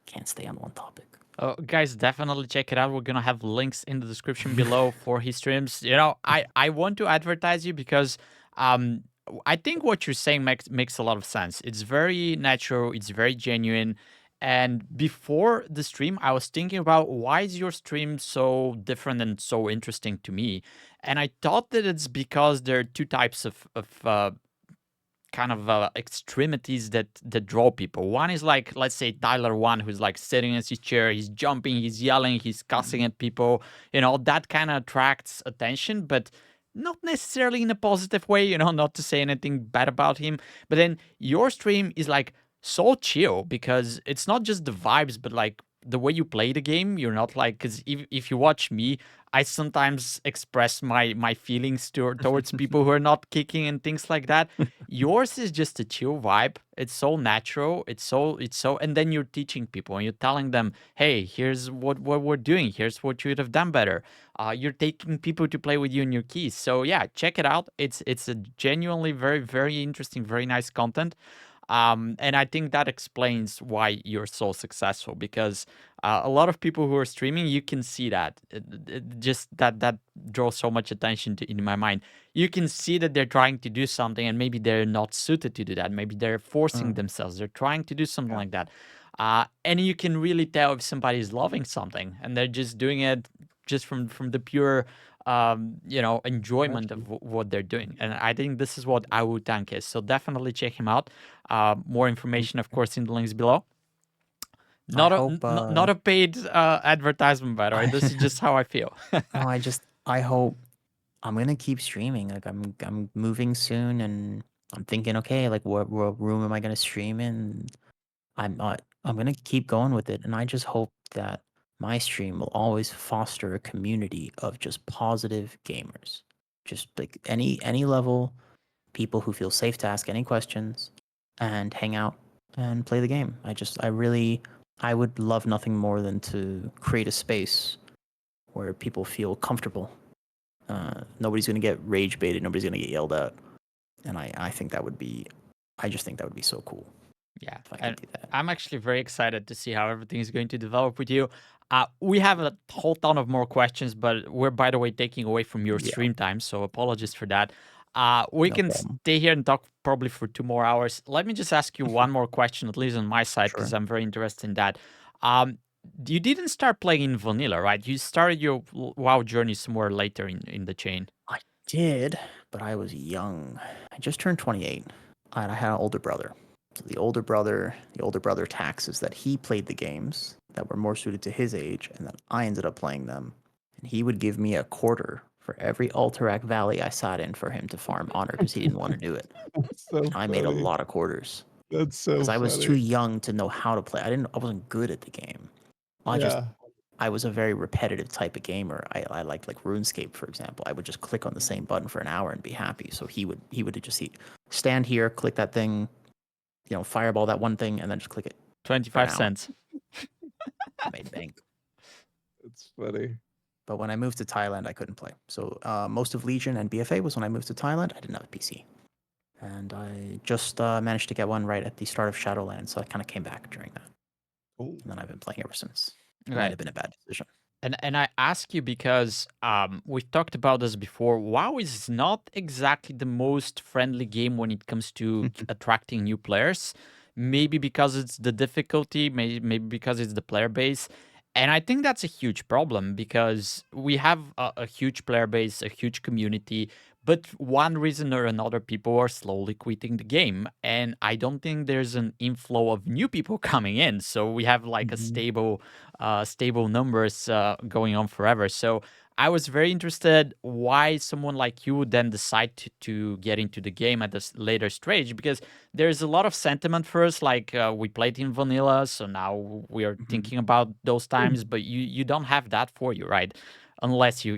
can't stay on one topic. Oh, guys, definitely check it out. We're gonna have links in the description below for his streams. I want to advertise you because I think what you're saying makes a lot of sense. It's very natural. It's very genuine. And before the stream, I was thinking about why is your stream so different and so interesting to me. And I thought that it's because there are two types of kind of extremities that draw people. One is like, let's say Tyler One, who's like sitting in his chair, he's jumping, he's yelling, he's cussing at people. That kind of attracts attention, but not necessarily in a positive way. Not to say anything bad about him. But then your stream is like so chill because it's not just the vibes, but like the way you play the game. You're not like, because if you watch me, I sometimes express my feelings towards people who are not kicking and things like that. Yours is just a chill vibe. It's so natural. It's so, and then you're teaching people and you're telling them, hey, here's what we're doing. Here's what you would have done better. You're taking people to play with you in your keys. So yeah, check it out. It's a genuinely very, very interesting, very nice content. And I think that explains why you're so successful because a lot of people who are streaming, you can see that just that draws so much attention in my mind. You can see that they're trying to do something and maybe they're not suited to do that. Maybe they're forcing themselves. They're trying to do something like that. And you can really tell if somebody is loving something and they're just doing it just from the pure enjoyment of what they're doing. And I think this is what Awu Tank is. So definitely check him out. More information, of course, in the links below. Not a paid advertisement, by the way. This is just how I feel. I hope I'm gonna keep streaming. Like I'm moving soon, and I'm thinking, okay, like what room am I gonna stream in? I'm gonna keep going with it, and I just hope that my stream will always foster a community of just positive gamers, just like any level, people who feel safe to ask any questions, and hang out and play the game. I would love nothing more than to create a space where people feel comfortable. Nobody's gonna get rage baited. Nobody's gonna get yelled at, and I think that would be, I just think that would be so cool. Yeah, if I could do that. I'm actually very excited to see how everything is going to develop with you. We have a whole ton of more questions, but we're, by the way, taking away from your stream time, so apologies for that. We can stay here and talk probably for 2 more hours. Let me just ask you one more question, at least on my side, because I'm very interested in that. You didn't start playing in vanilla, right? You started your WoW journey somewhere later in the chain. I did, but I was young. I just turned 28, and I had an older brother. So the older brother tax is that he played the games that were more suited to his age, and then I ended up playing them. And he would give me a quarter for every Alterac Valley I sat in for him to farm honor because he didn't want to do it. So and I made a lot of quarters. That's so because I was funny. too young to know how to play. I wasn't good at the game. I just I was a very repetitive type of gamer. I liked like RuneScape, for example. I would just click on the same button for an hour and be happy. So he would just stand here, click that thing, fireball that one thing, and then just click it for an 25 hour. cents. Made bank. It's funny. But when I moved to Thailand, I couldn't play. So most of Legion and BFA was when I moved to Thailand. I didn't have a PC. And I just managed to get one right at the start of Shadowlands. So I kind of came back during that. Cool. And then I've been playing ever since. It Right. might have been a bad decision. And I ask you because we've talked about this before. WoW is not exactly the most friendly game when it comes to attracting new players. Maybe because it's the difficulty, maybe because it's the player base. And I think that's a huge problem because we have a huge player base, a huge community, but one reason or another, people are slowly quitting the game. And I don't think there's an inflow of new people coming in. So we have like a stable numbers going on forever. So I was very interested why someone like you would then decide to get into the game at this later stage, because there's a lot of sentiment for us. Like we played in vanilla, so now we are thinking about those times. But you don't have that for you, right? Unless you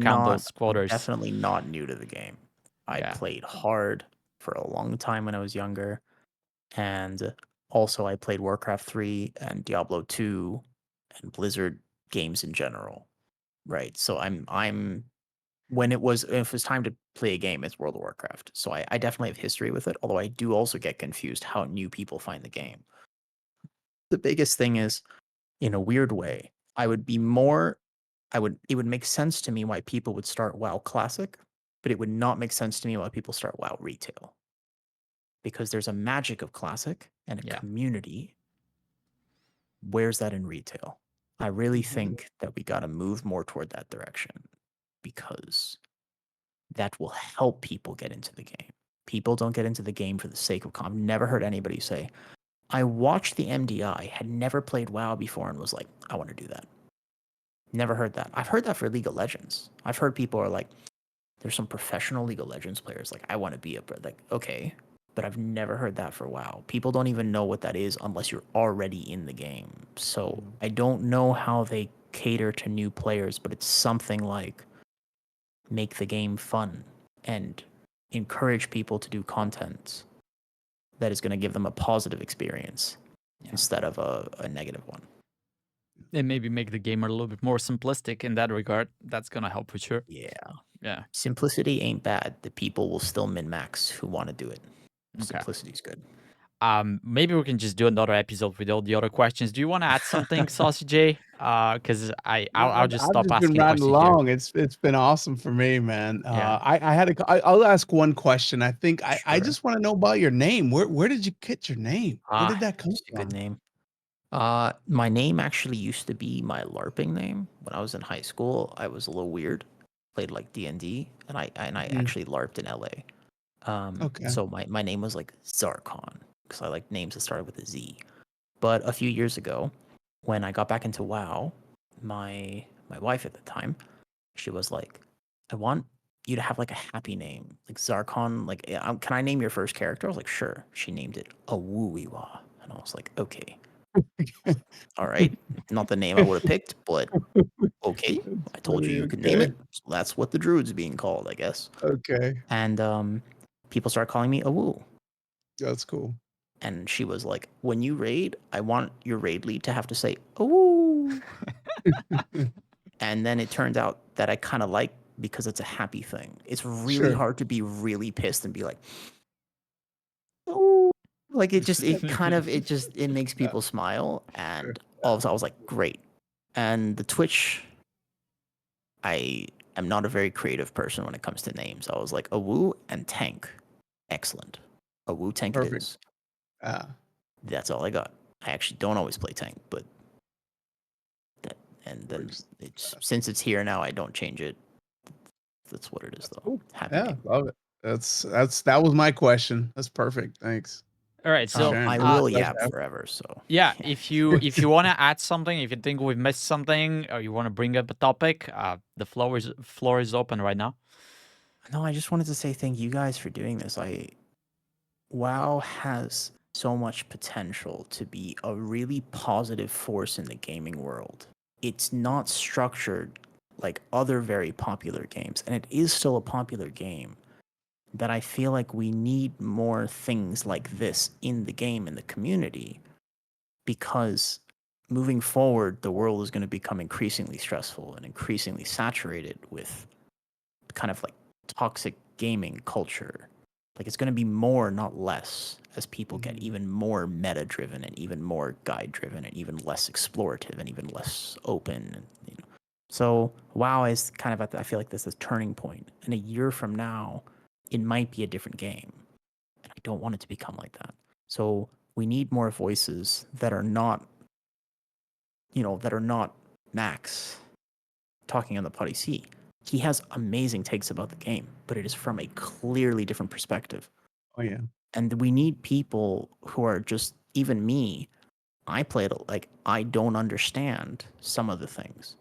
count those I'm quarters. definitely not new to the game. I Yeah. played hard for a long time when I was younger. And also I played Warcraft 3 and Diablo 2 and Blizzard games in general. Right. So I'm when if it was time to play a game, it's World of Warcraft. So I definitely have history with it, although I do also get confused how new people find the game. The biggest thing is, in a weird way, it would make sense to me why people would start WoW Classic, but it would not make sense to me why people start WoW Retail. Because there's a magic of Classic and a Yeah. community. Where's that in retail? I really think that we got to move more toward that direction because that will help people get into the game. People don't get into the game for the sake of I've never heard anybody say, I watched the MDI, had never played WoW before, and was like, I want to do that. Never heard that. I've heard that for League of Legends. I've heard people are like, there's some professional League of Legends players like, I want to be a like, okay, but I've never heard that for WoW. People don't even know what that is unless you're already in the game. So I don't know how they cater to new players, but it's something like make the game fun and encourage people to do content that is going to give them a positive experience instead of a negative one. And maybe make the game a little bit more simplistic in that regard. That's gonna help for sure. Yeah. Yeah. Simplicity ain't bad. The people will still min-max who want to do it. Okay. Simplicity's good. Maybe we can just do another episode with all the other questions. Do you want to add something, Saucy J? Because I'll just I've stop just been asking riding questions here. along. It's been awesome for me, man. Yeah. I'll ask one question. I think I Sure. just want to know about your name. Where did you get your name? Where did that come It's a from? good name. My name actually used to be my LARPing name. When I was in high school, I was a little weird. Played like D&D, and I actually LARPed in LA. Okay. So my name was like Zarkon because I like names that started with a Z. But a few years ago, when I got back into WoW, my wife at the time, she was like, "I want you to have like a happy name, like Zarkon. Like, can I name your first character?" I was like, "Sure." She named it Awooiwa, and I was like, "Okay, all right." Not the name I would have picked, but okay. I told you Funny, you could name okay. it. So that's what the druid's being called, I guess. Okay. And people started calling me Awoo. That's cool. And she was like, when you raid, I want your raid lead to have to say, "Ooh." And then it turned out that I kind of like because it's a happy thing. It's really Sure. hard to be really pissed and be like, "Ooh." Like it makes people smile. And all of a sudden I was like, great. And the Twitch, I am not a very creative person when it comes to names. I was like, Awoo and Tank. Excellent. Awoo Tank it Perfect. is. Ah, That's all I got. I actually don't always play Tank, but and then works. since it's here now, I don't change it. That's what it is, though. Cool. Happy Yeah, name. love it. That was my question. That's perfect. Thanks All right. for So sharing. I Really will glad yap to have- forever. So yeah, if you want to add something, if you think we've missed something, or you want to bring up a topic, the floor is open right now. no, I just wanted to say thank you guys for doing this. WoW has so much potential to be a really positive force in the gaming world. it's not structured like other very popular games, and it is still a popular game, that I feel like we need more things like this in the game, in the community, because moving forward, the world is going to become increasingly stressful and increasingly saturated with kind of like toxic gaming culture. Like it's going to be more, not less, as people get even more meta driven and even more guide driven and even less explorative and even less open. And, so WoW is kind of I feel like this is a turning point. And a year from now, it might be a different game. And I don't want it to become like that. So we need more voices that are not, that are not Max talking on the Putty Sea. He has amazing takes about the game, but it is from a clearly different perspective. Oh yeah. And we need people who are just, even me, I played, like, I don't understand some of the things.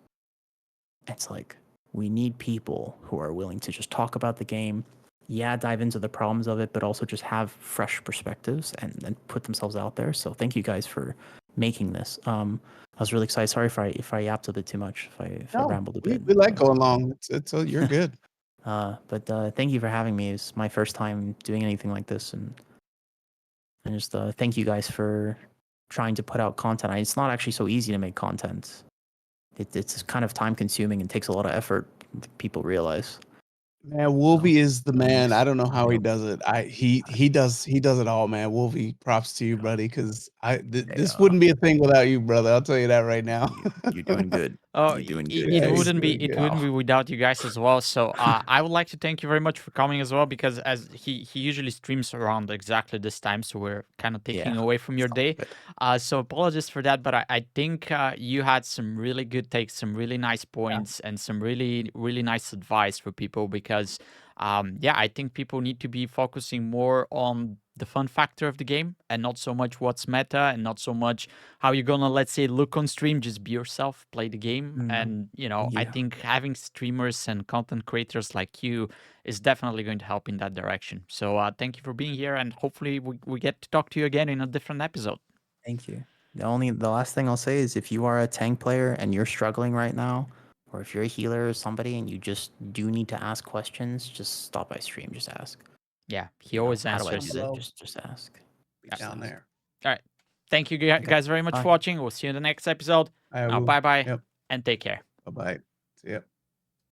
It's like, we need people who are willing to just talk about the game, dive into the problems of it, but also just have fresh perspectives and put themselves out there. So thank you guys for making this. I was really excited. Sorry if I yapped a bit too much, if I rambled a bit. We like going long. You're good. But thank you for having me. It's my first time doing anything like this, and just thank you guys for trying to put out content. It's not actually so easy to make content. It's kind of time consuming and takes a lot of effort. People realize. Man, Wolvie is the man. Thanks. I don't know how he does it. He does it all, man. Wolvie, props to you, buddy, because this wouldn't be a thing without you, brother. I'll tell you that right now. You're doing good. Oh, You're doing it, good. it Yeah, he's wouldn't be doing it good. wouldn't be without you guys as well. So I would like to thank you very much for coming as well, because as he usually streams around exactly this time, so we're kind of taking away from your day. So apologies for that, but I think you had some really good takes, some really nice points, and some really really nice advice for people, because I think people need to be focusing more on the fun factor of the game and not so much what's meta and not so much how you're gonna, let's say, look on stream. Just be yourself, play the game. And I think having streamers and content creators like you is definitely going to help in that direction. So thank you for being here, and hopefully we get to talk to you again in a different episode. Thank you. The last thing I'll say is, if you are a tank player and you're struggling right now, or if you're a healer or somebody and you just do need to ask questions, just stop by stream, just ask. Yeah, he always How do I answers. do that? Just ask. Down there. All right, thank you guys very much for watching. We'll see you in the next episode. I Now will. bye bye Yep. and take care. Bye bye. See ya.